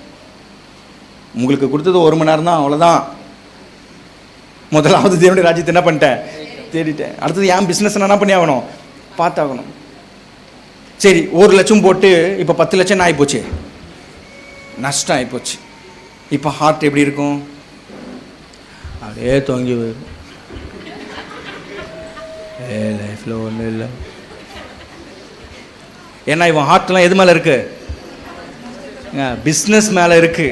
உங்களுக்கு கொடுத்தது 1 மணி நேரம் தான், அவ்வளோதான். முதலாவது தேவனுடைய ராஜ்யத்தை என்ன பண்ணிட்டேன், தேடிட்டேன். அடுத்தது என் பிஸ்னஸ் என்ன பண்ணி ஆகணும், பார்த்தாகணும். சரி 1 லட்சம் போட்டு இப்போ 10 லட்சம் ஆகிப்போச்சு, நஷ்டம் ஆகிப்போச்சு. இப்போ ஹார்ட் எப்படி இருக்கும், அப்படியே தொங்கி வரும். லைஃப்பில் ஒன்றும் இல்லை. ஏன்னா இவன் ஹார்ட்லாம் எது மேலே இருக்கு, பிஸ்னஸ் மேலே இருக்கு.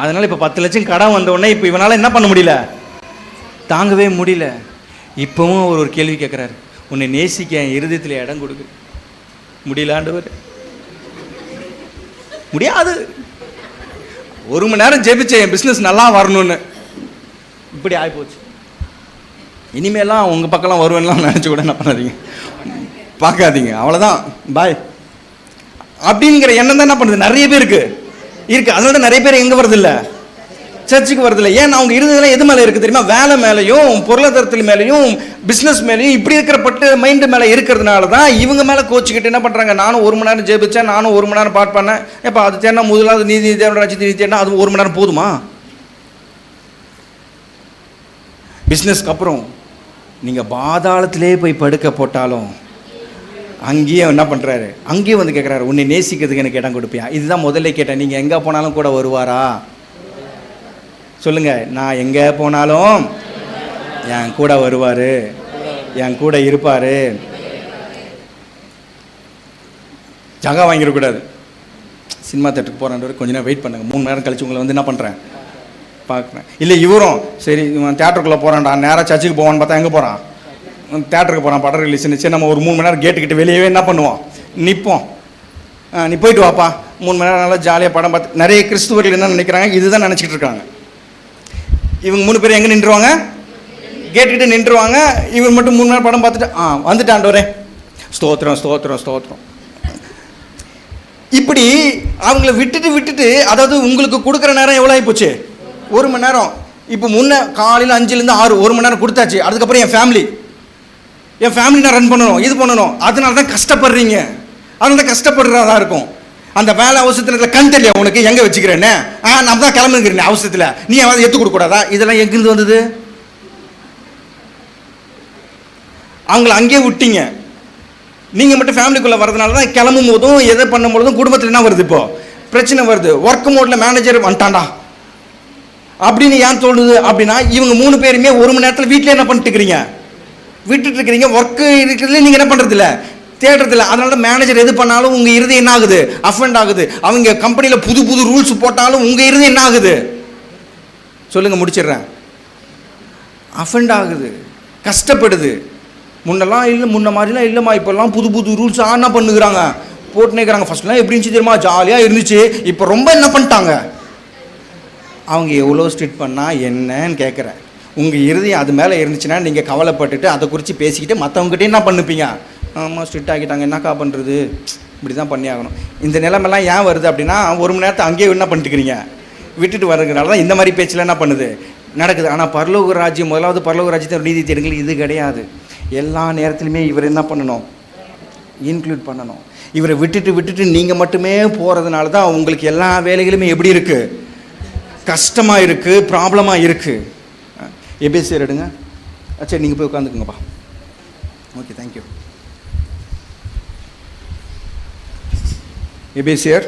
அதனால் இப்போ 10 லட்சம் கடன் வந்த உடனே இப்போ இவனால் என்ன பண்ண முடியல, தாங்கவே முடியல. இப்போவும் அவர் ஒரு கேள்வி கேட்குறாரு, உன்னை நேசிக்க என் இருதயத்தில் இடம் கொடுக்கு முடியல ஆண்டவர், முடியாது. 1 மணி நேரம் ஜெபிச்சேன் என் பிஸ்னஸ் நல்லா வரணும்னு. இப்படி ஆகிப்போச்சு. இனிமேலாம் உங்கள் பக்கம்லாம் வருவேன்லாம் நினச்சி கூட என்ன பண்ணாதீங்க, பார்க்காதீங்க, அவ்வளோதான், பாய் அப்படிங்கிற எண்ணம் தான் என்ன பண்ணுது நிறைய பேருக்கு இருக்குது. அதனால நிறைய பேர் எங்கே வரதில்லை, சர்ச்சுக்கு வரதில்லை. ஏன்னா அவங்க இருந்ததெல்லாம் எது மேலே இருக்குது தெரியுமா? வேலை மேலேயும் பொருளாதாரத்தில் மேலேயும் பிஸ்னஸ் மேலேயும் இப்படி இருக்கிற பட்டு மைண்டு மேலே இருக்கிறதுனால தான் இவங்க மேலே கோச்சிக்கிட்டு என்ன பண்ணுறாங்க, நானும் 1 மணி நேரம் ஜெபிச்சேன், நானும் 1 மணி நேரம் பாட் பண்ணேன், எப்போ அது தேடினா முதலாவது நீதி தேவனோட ராஜ்யத்தை நீதி தேடினா அது 1 மணி நேரம் போதுமா? பிஸ்னஸ்க்கு அப்புறம் நீங்கள் பாதாளத்திலே போய் படுக்க போட்டாலும் அங்கேயே என்ன பண்ணுறாரு, அங்கேயே வந்து கேட்குறாரு, உன்னை நேசிக்கிறதுக்கு எனக்கு இடம் கொடுப்பியா? இதுதான் முதல்ல கேட்டேன். நீங்கள் எங்கே போனாலும் கூட வருவாரா? சொல்லுங்க, நான் எங்கே போனாலும் என் கூட வருவார், என் கூட இருப்பார். ஜகா வாங்கிடக்கூடாது. சினிமா தேட்டருக்கு போகிறான்றவர் கொஞ்ச நேரம் வெயிட் பண்ணுங்கள், 3 மணி நேரம் கழிச்சு உங்களை வந்து என்ன பண்ணுறேன் பார்க்குறேன். இல்லை இவரும் சரி இவன் தேட்டருக்குள்ளே போகிறான்டா, நேராக சர்ச்சுக்கு போவான்னு பார்த்தா எங்கே போகிறான், தேட்டருக்கு போகிறான், படம் ரிலீஸ் சரி நம்ம ஒரு 3 மணி நேரம் கேட்டுக்கிட்டு வெளியவே என்ன பண்ணுவோம், நிற்போம். நீ போயிட்டு வாப்பா, 3 மணி நேரம் நல்லா ஜாலியாக படம் பார்த்து. நிறைய கிறிஸ்துவர்கள் என்ன நினைக்கிறாங்க, இதுதான் நினச்சிக்கிட்டு இருக்காங்க. இவங்க 3 பேர் எங்கே நின்றுவாங்க, கேட்டுக்கிட்டு நின்றுவாங்க. இவன் மட்டும் 3 மணி நேரம் படம் பார்த்துட்டு வந்துட்டாண்டவரே ஸ்தோத்திரம் ஸ்தோத்திரம் ஸ்தோத்திரம். இப்படி அவங்கள விட்டுட்டு அதாவது உங்களுக்கு கொடுக்குற நேரம் எவ்வளோ ஆகிப்போச்சு, 1 மணி நேரம். இப்போ முன்ன காலையில் 5லேருந்து 6 1 மணி நேரம் கொடுத்தாச்சு. அதுக்கப்புறம் என் ஃபேமிலி நான் ரன் பண்ணணும், இது பண்ணணும். அதனால தான் கஷ்டப்படுறீங்க, அதனால தான் கஷ்டப்படுறதா இருக்கும். அந்த வேலை அவசரத்தில் கண் தெரியல உனக்கு எங்கே வச்சுக்கிறேன்னு, நான் தான் கிளம்புகிறேன் அவசரத்தில், நீ அதை எடுத்து கொடுக்கூடாதா? இதெல்லாம் எங்கேருந்து வந்தது? அவங்கள அங்கேயே விட்டீங்க. நீங்கள் மட்டும் ஃபேமிலிக்குள்ளே வரதுனால தான் கிளம்பும் போதும் எதை பண்ணும் பொழுதும் குடும்பத்தில் என்ன வருது, இப்போது பிரச்சனை வருது. ஒர்க் மோடில் மேனேஜர் வந்துட்டான்டா அப்படின்னு ஏன் தோணுது அப்படின்னா, இவங்க 3 பேருமே 1 மணி நேரத்தில் வீட்டில் என்ன பண்ணிட்டு இருக்கிறீங்க, விட்டுட்டு இருக்கிறீங்க. ஒர்க்கு இருக்கிறதுல நீங்கள் என்ன பண்ணுறதில்ல, தேடுறதில்ல. அதனால மேனேஜர் எது பண்ணாலும் உங்கள் இறுதி என்ன ஆகுது, அஃபெண்ட் ஆகுது. அவங்க கம்பெனியில் புது ரூல்ஸ் போட்டாலும் உங்கள் இறுதி என்ன ஆகுது, சொல்லுங்கள் முடிச்சிடுறேன், அஃபெண்ட் ஆகுது, கஷ்டப்படுது. முன்னெல்லாம் இல்லை, முன்ன மாதிரிலாம் இல்லைம்மா, இப்போல்லாம் புது ரூல்ஸ் என்ன பண்ணுகிறாங்க, போட்டுனே இருக்கிறாங்க. ஃபர்ஸ்ட்லாம் எப்படி இருந்துச்சு தெரியுமா, ஜாலியாக இருந்துச்சு. இப்போ ரொம்ப என்ன பண்ணிட்டாங்க, அவங்க எவ்வளோ ஸ்ட்ரிக்ட் பண்ணால் என்னன்னு கேட்குறேன். உங்கள் இறுதி அது மேலே இருந்துச்சுன்னா நீங்கள் கவலைப்பட்டுட்டு அதை குறித்து பேசிக்கிட்டு மற்றவங்ககிட்ட என்ன பண்ணுப்பீங்க, ஆமாம் ஸ்ட்ரிக்ட் ஆகிட்டாங்க என்னக்கா பண்ணுறது, இப்படி தான் பண்ணி ஆகணும். இந்த நிலைமெல்லாம் ஏன் வருது அப்படின்னா, 1 மணி நேரத்தை அங்கேயே என்ன பண்ணிட்டுக்கிறீங்க, விட்டுட்டு வர்றதுனால தான் இந்த மாதிரி பேச்சில் என்ன பண்ணுது நடக்குது. ஆனால் பரலோக ராஜ்யம், முதலாவது பரலோக ராஜ்யத்தை நீதி தேடுங்கள், இது கிடையாது. எல்லா நேரத்துலையுமே இவர் என்ன பண்ணணும், இன்க்ளூட் பண்ணணும். இவரை விட்டுட்டு நீங்கள் மட்டுமே போகிறதுனால தான் உங்களுக்கு எல்லா வேலைகளுமே எப்படி இருக்குது, கஷ்டமாக இருக்குது, ப்ராப்ளமாக இருக்குது. எபேசியர் எடுங்க. சரி நீங்கள் போய் உட்காந்துக்குங்கப்பா. Okay thank you. எபேசியர்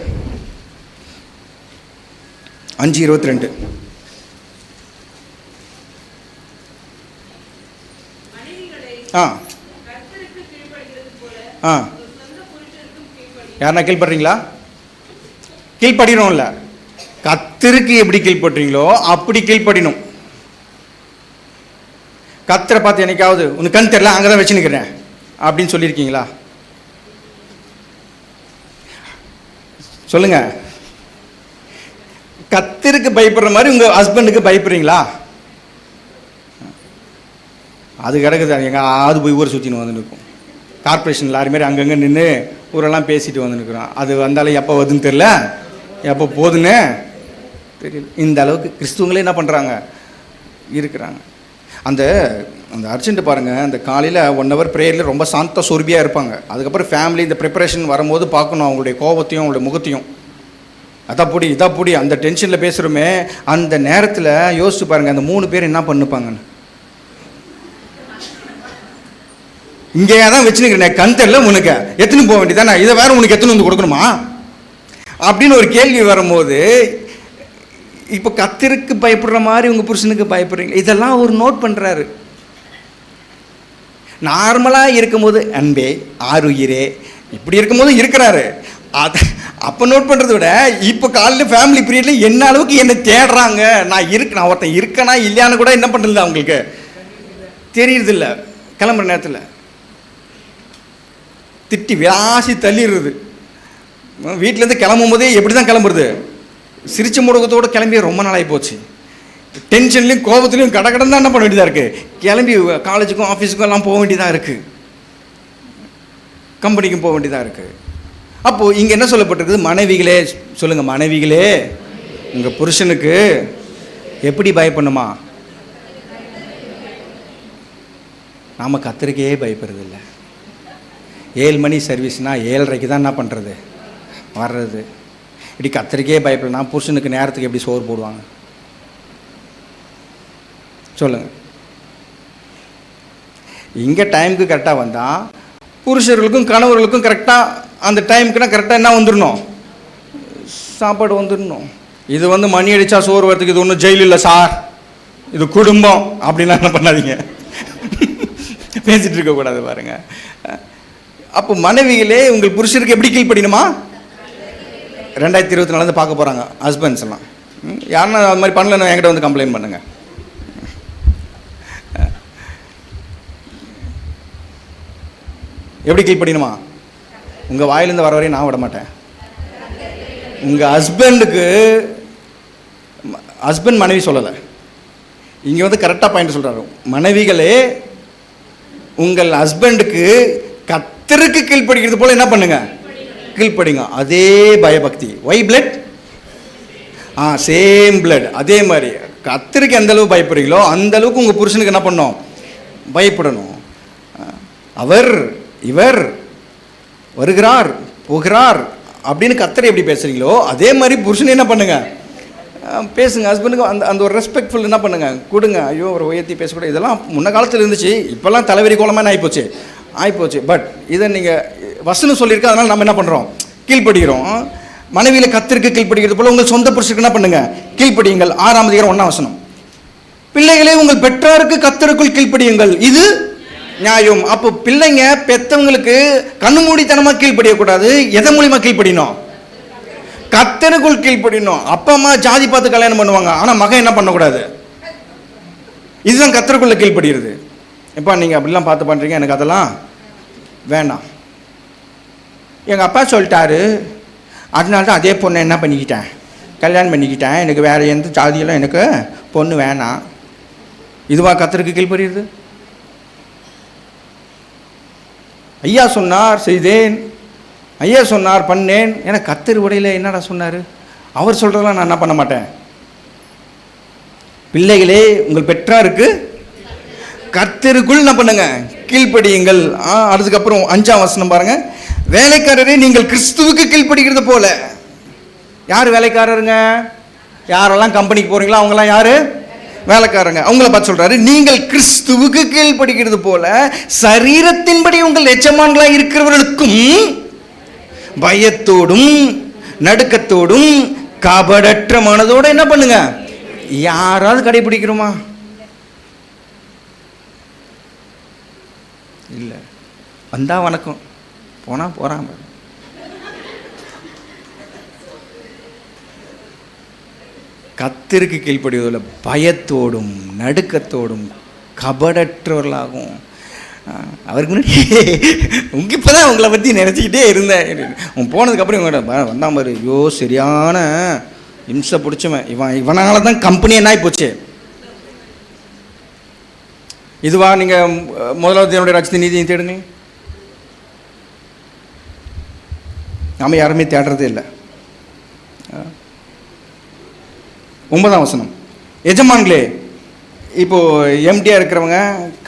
5:22. யாருன்னா கீழ்படுறீங்களா? கீழ்படினோம்ல, கர்த்தருக்கு எப்படி கீழ்படுறீங்களோ அப்படி கீழ்படினும். கர்த்தரை பார்த்து என்னைக்காவது உனக்கு கண் தெரியல அங்கே தான் வச்சு நிற்கிறேன் அப்படின்னு சொல்லியிருக்கீங்களா? சொல்லுங்க. கர்த்தருக்கு பயப்படுற மாதிரி உங்கள் ஹஸ்பண்டுக்கு பயப்படுறீங்களா? அது கிடக்குது, எங்கேயாவது போய் ஊரை சுற்றின்னு வந்து நிற்கும். கார்பரேஷன் லாரி மாதிரி அங்கங்கே நின்று ஊரெல்லாம் பேசிட்டு வந்து நிற்கிறோம். அது வந்தாலும் எப்போ வருதுன்னு தெரில, எப்போ போகுதுன்னு தெரியல. இந்த அளவுக்கு கிறிஸ்துவங்களே என்ன பண்ணுறாங்க இருக்கிறாங்க. அந்த அந்த அர்ஜென்ட் பாருங்கள், அந்த காலையில் 1 hour ப்ரேயரில் ரொம்ப சாந்த சொர்பியாக இருப்பாங்க. அதுக்கப்புறம் ஃபேமிலி இந்த ப்ரிப்பரேஷன் வரும்போது பார்க்கணும் அவங்களுடைய கோபத்தையும் அவங்களுடைய முகத்தையும். இதாப்படி அந்த டென்ஷனில் பேசுகிறோமே, அந்த நேரத்தில் யோசிச்சு பாருங்கள் அந்த 3 பேர் என்ன பண்ணுப்பாங்கன்னு. இங்கே தான் வச்சுருக்கிறேன், கண் தெரியல உனக்கு எத்தனை போக வேண்டியதானே, இதை வேற உனக்கு எத்தனை வந்து கொடுக்கணுமா அப்படின்னு ஒரு கேள்வி வரும்போது, இப்போ கர்த்தருக்கு பயப்படுற மாதிரி உங்கள் புருஷனுக்கு பயப்படுறீங்க. இதெல்லாம் அவர் நோட் பண்ணுறாரு. நார்மலாக இருக்கும்போது அன்பே ஆருயிரே இப்படி இருக்கும்போது இருக்கிறாரு. அதை அப்போ நோட் பண்ணுறத விட இப்போ காலையில் ஃபேமிலி பீரியடில் என்ன அளவுக்கு என்னை தேடுறாங்க, நான் ஒருத்தன் இருக்கேனா இல்லையான்னு கூட என்ன பண்ணுறது அவங்களுக்கு தெரியறதில்ல. கிளம்புற நேரத்தில் திட்டி விளாசி தள்ளிடுறது. வீட்டிலேருந்து கிளம்பும் போதே எப்படி தான் கிளம்புறது, சிரிச்ச முடக்கத்தோடு கிளம்பி ரொம்ப நாளாகி போச்சு. டென்ஷன்லையும் கோபத்துலையும் கடகடன் தான் என்ன பண்ண வேண்டியதாக இருக்குது. கிளம்பி காலேஜுக்கும் ஆஃபீஸுக்கும் எல்லாம் போக வேண்டியதாக இருக்குது, கம்பெனிக்கும் போக வேண்டியதாக இருக்குது. அப்போது இங்கே என்ன சொல்லப்பட்டிருக்குது? மனைவிகளே சொல்லுங்கள், மனைவிகளே உங்கள் புருஷனுக்கு எப்படி பயப்படணுமா? நாம் கத்தருக்கே பயப்படுறது இல்லை. 7 மணி சர்வீஸ்னால் 7:30 தான் என்ன பண்ணுறது வர்றது. இப்படி கத்தருக்கே பயப்படலனா புருஷனுக்கு நேரத்துக்கு எப்படி சோறு போடுவாங்க சொல்லுங்கள்? இங்கே டைமுக்கு கரெக்டாக வந்தால் புருஷர்களுக்கும் கணவர்களுக்கும் கரெக்டாக அந்த டைமுக்குன்னா கரெக்டாக என்ன வந்துடணும், சாப்பாடு வந்துடணும். இது மணி அடித்தா சோறு வரதுக்கு இது ஒன்றும் ஜெயில் இல்லை சார், இது குடும்பம் அப்படின்லாம் என்ன பண்ணாதீங்க, பேசிகிட்டு இருக்கக்கூடாது பாருங்க. அப்போ மனைவிகளே உங்கள் புருஷருக்கு எப்படி கீழ்ப்படியணுமா? 2024 பார்க்க போகிறாங்க ஹஸ்பண்ட்ஸ் எல்லாம். யாருன்னா அது மாதிரி பண்ணலன்னு என்கிட்ட வந்து கம்ப்ளைண்ட் பண்ணுங்கள். எப்படி கீழ்ப்படியணுமா? உங்கள் வாயிலேருந்து வர வரையும் நான் விட மாட்டேன். உங்கள் ஹஸ்பண்ட் மனைவி சொல்லலை, இங்கே கரெக்டாக பாயிண்ட் சொல்கிறாரு. மனைவிகளே உங்கள் ஹஸ்பண்டுக்கு கர்த்தருக்கு கீழ்ப்படிக்கிறது போல என்ன பண்ணுங்க, கீழ்ப்படிங்க. அதே பயபக்தி. Why blood, same blood. அதே மாதிரி கர்த்தருக்கு எந்த அளவு பயப்படுறீங்களோ அந்த அளவுக்கு உங்கள் புருஷனுக்கு என்ன பண்ணணும், பயப்படணும். இவர் வருகிறார் போகிறார் அப்படின்னு கர்த்தரை எப்படி பேசுகிறீங்களோ அதே மாதிரி புருஷன் என்ன பண்ணுங்க, பேசுங்க. ஹஸ்பண்டுக்கு அந்த ஒரு ரெஸ்பெக்ட்ஃபுல் என்ன பண்ணுங்க, கொடுங்க. ஐயோ ஒரு உயர்த்தி பேசக்கூடாது, இதெல்லாம் முன்ன காலத்தில் இருந்துச்சு, இப்போல்லாம் தலைவரி கோலமாக ஆகிப்போச்சு. பட் இதை நீங்கள் வசனம் சொல்லியிருக்க, அதனால் நம்ம என்ன பண்ணுறோம், கீழ்ப்படுகிறோம். மனைவியில் கர்த்தருக்கு கீழ்ப்படுகிறது போல உங்கள் சொந்த புருஷனுக்கு என்ன பண்ணுங்க, கீழ்ப்படியுங்கள். 6ஆம் அதிகாரம் 1ஆம் வசனம். பிள்ளைகளே உங்கள் பெற்றாருக்கு கர்த்தருக்குள் கீழ்ப்படியுங்கள், இது நியாயம். அப்போ பிள்ளைங்க பெற்றவங்களுக்கு கண்ணு மூடித்தனமாக கீழ்ப்படியக்கூடாது. எதன் மூலியமாக கீழ்ப்படியணும், கர்த்தருக்குள் கீழ்ப்படியணும். அப்பா அம்மா ஜாதி பார்த்து கல்யாணம் பண்ணுவாங்க, ஆனால் மகன் என்ன பண்ணக்கூடாது, இதுதான் கர்த்தருக்குள்ள கீழ்ப்படுகிறது. எப்பா நீங்கள் அப்படிலாம் பார்த்து பண்ணுறீங்க, எனக்கு அதெல்லாம் வேண்டாம், எங்கள் அப்பா சொல்லிட்டாரு, அதனால தான் அதே பொண்ணை என்ன பண்ணிக்கிட்டேன், கல்யாணம் பண்ணிக்கிட்டேன், எனக்கு வேறு எந்த ஜாதியெல்லாம் எனக்கு பொண்ணு வேணாம். இதுவா கர்த்தருக்கு கீழ்ப்படுகிறது? ஐயா சொன்னார் செய்தேன், ஐயா சொன்னார் பண்ணேன். ஏன்னா கர்த்தர் உடையில் என்னடா சொன்னார், அவர் சொல்கிறதெல்லாம் நான் என்ன பண்ண மாட்டேன். பிள்ளைகளே உங்கள் பெற்றாருக்கு கர்த்தருக்குள் என்ன பண்ணுங்க, கீழ்ப்படியுங்கள். அதுக்கப்புறம் 5ஆம் வசனம் பாருங்க. வேலைக்காரரே நீங்கள் கிறிஸ்துவுக்கு கீழ்ப்படுகிறது போல. யார் வேலைக்காரருங்க? யாரெல்லாம் கம்பெனிக்கு போகிறீங்களோ அவங்களாம் யார் வேலைக்காரங்க. அவங்கள பார்த்து சொல்கிறாரு, நீங்கள் கிறிஸ்துவுக்கு கீழ்ப்படுகிறது போல சரீரத்தின்படி உங்கள் எஜமான்களாக இருக்கிறவர்களுக்கும் பயத்தோடும் நடுக்கத்தோடும் கபடற்ற மனதோடு என்ன பண்ணுங்க. யாராவது கடைபிடிக்கிறோமா? இல்லை. வந்தா வணக்கம், போனா போறாங்க. கர்த்தருக்கு கீழ்ப்படிவதில் பயத்தோடும் நடுக்கத்தோடும் கபடற்றவர்களாகும். அவருக்கு முன்னாடி இப்போ தான் உங்களை பற்றி நினச்சிக்கிட்டே இருந்தேன். அவன் போனதுக்கப்புறம் இவங்க வந்தா மாதிரி, ஐயோ சரியான இம்சை பிடிச்சவன் இவனால தான் கம்பெனி என்ன ஆகி போச்சு. இதுவா நீங்கள் முதலாவது என்னுடைய ரட்சத்தை நீதியை தேடுங்க. நாம் யாருமே தேடுறதே இல்லை. 9ஆம் வசனம். எஜமான்களே, இப்போது எம்டியாக இருக்கிறவங்க,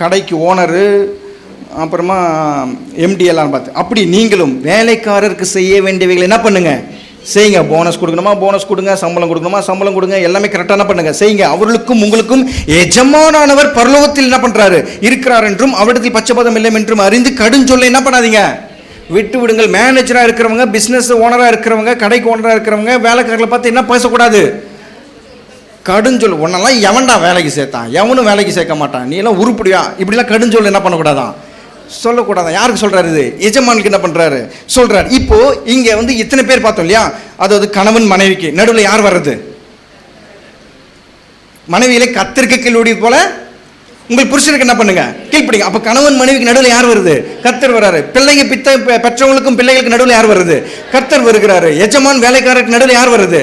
கடைக்கு ஓனரு, அப்புறமா எம்டி எல்லாம் பார்த்து, அப்படி நீங்களும் வேலைக்காரருக்கு செய்ய வேண்டியவைகளை என்ன பண்ணுங்க, செய்யுங்க. போனஸ் கொடுக்கணுமா போனஸ் கொடுங்க, சம்பளம் கொடுக்கணுமா சம்பளம் கொடுங்க, எல்லாமே கரெக்டாக என்ன பண்ணுங்க, செய்யுங்க. அவர்களுக்கும் உங்களுக்கும் எஜமானானவர் பரலோகத்தில் என்ன பண்ணுறாரு இருக்கிறார் என்றும் அவரிடத்தில் பட்சபாதம் இல்லை என்றும் அறிந்து கடுஞ்சொல்லை என்ன பண்ணாதீங்க, விட்டு விடுங்கள். மேனேஜராக இருக்கிறவங்க, பிஸ்னஸ் ஓனராக இருக்கிறவங்க, கடைக்கு ஓனராக இருக்கிறவங்க, வேலைக்காரர்களை பார்த்து என்ன பேசக்கூடாது, கடுஞ்சொல். உன்னெல்லாம் எவன்டா வேலைக்கு சேர்த்தான், எவனும் வேலைக்கு சேர்க்க மாட்டான், நீ எல்லாம் உருப்படியா, இப்படிலாம் கடுஞ்சொல் என்ன பண்ணக்கூடாதான், சொல்லக்கூடாதான். யாருக்கு சொல்கிறாரு இது? எஜமானுக்கு என்ன பண்ணுறாரு சொல்கிறார். இப்போது இங்கே இத்தனை பேர் பார்த்தோம் இல்லையா, அதாவது கணவன் மனைவிக்கு நடுவில் யார் வர்றது, மனைவியிலே கர்த்தருக்கு கீழ்ப்படியது போல உங்கள் புருஷனுக்கு என்ன பண்ணுங்க, கீழ்ப்படிங்க. அப்போ கணவன் மனைவிக்கு நடுவில் யார் வருது, கர்த்தர் வர்றாரு. பிள்ளைங்க பெற்றவங்களுக்கும் பிள்ளைகளுக்கு நடுவில் யார் வருது, கர்த்தர் வருகிறாரு. எஜமான் வேலைக்காரருக்கு நடுவில் யார் வருது,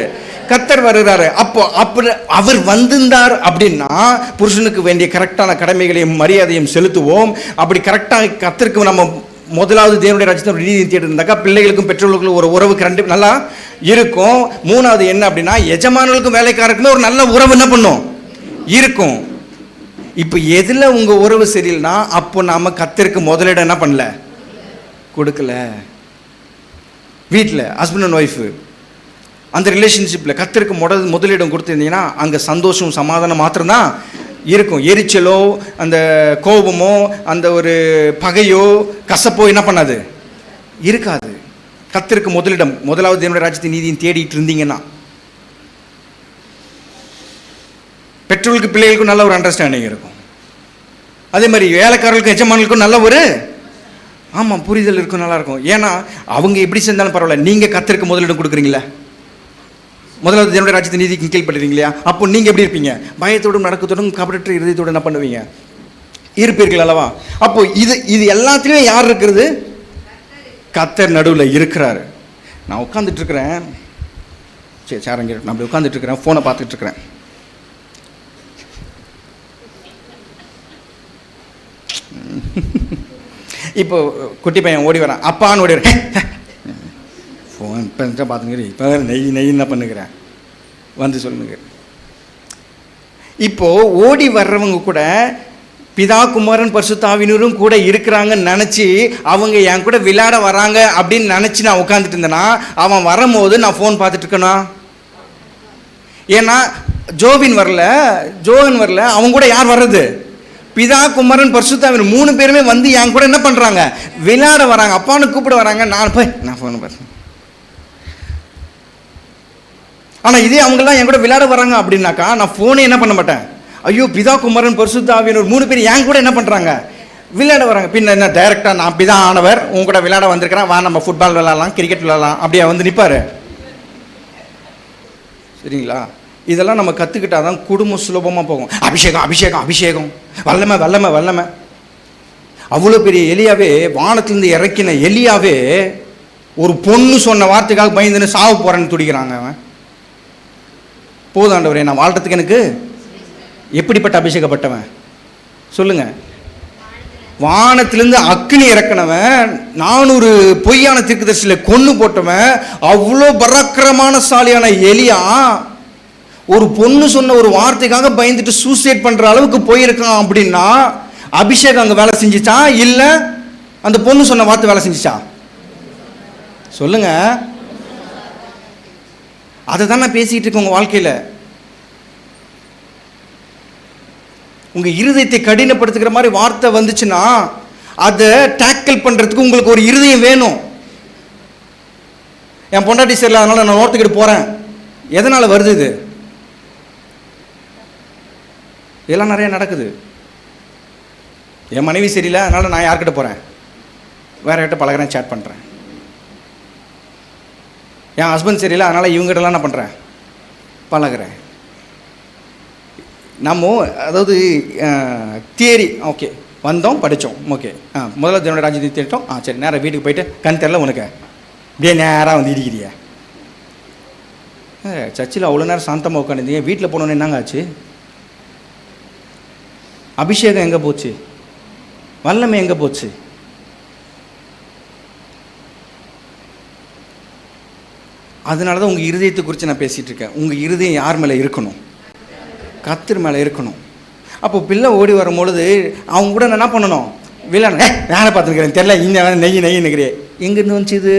கர்த்தர் வருகிறாரு. அப்போ அப்படி அவர் வந்திருந்தார் அப்படின்னா புருஷனுக்கு வேண்டிய கரெக்டான கடமைகளையும் மரியாதையும் செலுத்துவோம். அப்படி கரெக்டாக கர்த்தருக்கு நம்ம முதலாவது தேவனுடைய ராஜ்யத்தை நீதி தேடி இருந்தாக்கா பிள்ளைகளுக்கும் பெற்றோர்களுக்கும் ஒரு உறவு கண்டு நல்லா இருக்கும். மூணாவது என்ன அப்படின்னா எஜமானர்களுக்கும் வேலைக்காரருக்குமே ஒரு நல்ல உறவு என்ன பண்ணும் இருக்கும். இப்போ எதில் உங்கள் உறவு சரியில்லைனா அப்போ நாம் கர்த்தருக்கு முதலிடம் என்ன பண்ணல, கொடுக்கல. வீட்டில் ஹஸ்பண்ட் அண்ட் ஒய்ஃபு அந்த ரிலேஷன்ஷிப்பில் கர்த்தருக்கு முதலிடம் கொடுத்துருந்தீங்கன்னா அங்கே சந்தோஷம் சமாதானம் மாத்திரம்தான் இருக்கும். எரிச்சலோ அந்த கோபமோ அந்த ஒரு பகையோ கசப்போ என்ன பண்ணாது, இருக்காது. கர்த்தருக்கு முதலிடம், முதலாவது தேவனுடைய ராஜ்யத்தின் நீதியும் தேடிட்டு இருந்தீங்கன்னா பெற்றோர்களுக்கு பிள்ளைகளுக்கும் நல்ல ஒரு அண்டர்ஸ்டாண்டிங் இருக்கும். அதே மாதிரி வேலைக்காரர்களுக்கும் எஜமானர்களுக்கும் நல்ல ஒரு புரிதல் இருக்கும், நல்லா இருக்கும். ஏன்னா அவங்க எப்படி செஞ்சாலும் பரவாயில்ல, நீங்கள் கர்த்தருக்கு முதலிடம் கொடுக்குறீங்களா, முதலாவது தேவனுடைய ராஜ்யத்தின் நீதிக்கு கீழ்படுறீங்களா, அப்போ நீங்கள் எப்படி இருப்பீங்க, பயத்தோடும் நடக்கத்தோடும் கபடற்ற இருதயத்தோடு என்ன பண்ணுவீங்க, இருப்பீர்கள் அல்லவா. அப்போ இது எல்லாத்துலேயுமே யார் இருக்கிறது, கர்த்தர் நடுவில் இருக்கிறாரு. நான் உட்காந்துட்டு இருக்கிறேன், சரி சாரங்க நான் அப்படி உட்காந்துட்டு இருக்கிறேன், ஃபோனை பார்த்துட்டு இருக்கிறேன். இப்போ குட்டி பையன் ஓடி வரான், அப்பான்னு ஓடி வரேன், ஃபோன் இப்போ பார்த்துக்கிறேன், இப்போ நெய் என்ன பண்ணுகிறேன் வந்து சொல்லுங்க. இப்போ ஓடி வர்றவங்க கூட பிதா குமாரன் பரிசுத்த ஆவியானவரும் கூட இருக்கிறாங்கன்னு நினச்சி அவங்க என் கூட விளையாட வராங்க அப்படின்னு நினச்சி நான் உட்காந்துட்டு இருந்தேன்னா அவன் வரும்போது நான் ஃபோன் பார்த்துட்டு இருக்கணும். ஏன்னா ஜோவின் வரல, அவங்க கூட யார் வர்றது, பிதா குமாரன் பரிசுத்த ஆவியானவர் 3 பேருமே வந்து என் கூட என்ன பண்ணுறாங்க, விளையாட வராங்க, அப்பான்னு கூப்பிட வராங்க. நான் ஃபோன் பார்த்தேன். ஆனால் இதே அவங்களாம் என் கூட விளையாட வராங்க அப்படின்னாக்கா நான் ஃபோனே என்ன பண்ண மாட்டேன். ஐயோ பிதா குமாரன் பரிசுத்த ஆவியானவர் 3 பேர் என் கூட என்ன பண்ணுறாங்க, விளையாட வராங்க. பின்ன என்ன டைரெக்டாக நான் பிதா ஆனவர் உங்க கூட விளையாட வந்திருக்கிறேன், வா நம்ம ஃபுட்பால் விளையாடலாம், கிரிக்கெட் விளையாடலாம், அப்படியே வந்து நிற்பார். சரிங்களா? இதெல்லாம் நம்ம கற்றுக்கிட்டா தான் குடும்பம் சுலபமாக போகும். அபிஷேகம் அபிஷேகம் அபிஷேகம், வல்லமை வல்லமை வல்லமை. அவ்வளோ பெரிய எலியாவே, வானத்திலிருந்து இறக்கின எலியாவே ஒரு பொண்ணு சொன்ன வார்த்தைக்காக பயந்துன்னு சாவு போகிறேன்னு துடிக்கிறாங்க. அவன் போதாண்டவரே நான் வாழ்கிறதுக்கு எனக்கு எப்படிப்பட்ட அபிஷேகப்பட்டவன் சொல்லுங்க. வானத்திலிருந்து அக்னி இறக்கினவன், 400 பொய்யான தீர்க்கதரிசிகளை கொன்று போட்டவன், அவ்வளோ பராக்கிரமான சாலியான எலியா ஒரு பொண்ணு சொன்ன ஒரு வார்த்தைக்காக பயந்துட்டு சூசைட் பண்ணுற அளவுக்கு போயிருக்கான். அப்படின்னா அபிஷேகம் அங்கே வேலை செஞ்சிச்சா, இல்லை அந்த பொண்ணு சொன்ன வார்த்தை வேலை செஞ்சிச்சா சொல்லுங்க. அதை தான் நான் பேசிக்கிட்டு இருக்கேன். உங்கள் வாழ்க்கையில் உங்கள் இருதயத்தை கடினப்படுத்துகிற மாதிரி வார்த்தை வந்துச்சுன்னா அதை டேக்கிள் பண்ணுறதுக்கு உங்களுக்கு ஒரு இருதயம் வேணும். என் பொண்டாட்டி சரியில்லை அதனால நான் ஓர்த்துக்கிட்டு போகிறேன், எதனால் வருது இது? இதெல்லாம் நிறைய நடக்குது. என் மனைவி சரியில்லை அதனால் நான் யார்கிட்ட போகிறேன், வேற கிட்ட பழகிறேன், சேட் பண்ணுறேன். என் ஹஸ்பண்ட் சரியில்லை அதனால் இவங்ககிட்டலாம் என்ன பண்ணுறேன், பழகிறேன். நம்ம அதாவது தியரி ஓகே வந்தோம் படித்தோம் ஓகே முதல்ல தேவனுடைய ராஜ்யத்தை தேடிட்டோம், சரி நேராக வீட்டுக்கு போயிட்டு கண் தெரியல உனக்கு அப்படியே நேராக வந்து இடிக்கிறியா. சர்ச்சில் அவ்வளோ நேரம் சாந்தமாக உட்காந்துருந்தீங்க, வீட்டில் போனோன்னு என்னங்க ஆச்சு? அபிஷேகம் எங்கே போச்சு, வல்லமை எங்கே போச்சு? அதனால தான் உங்கள் இருதயத்தை குறித்து நான் பேசிகிட்டு இருக்கேன். உங்கள் இருதயம் யார் மேலே இருக்கணும், கர்த்தர் மேலே இருக்கணும். அப்போ பிள்ளை ஓடி வரும்பொழுது அவங்க கூட என்ன பண்ணணும், விளையாட வேலை பார்த்துருக்கிறேன் தெரியல, இந்த நெய் நெய்னுக்கிறே எங்கேருந்து வந்துச்சு இது?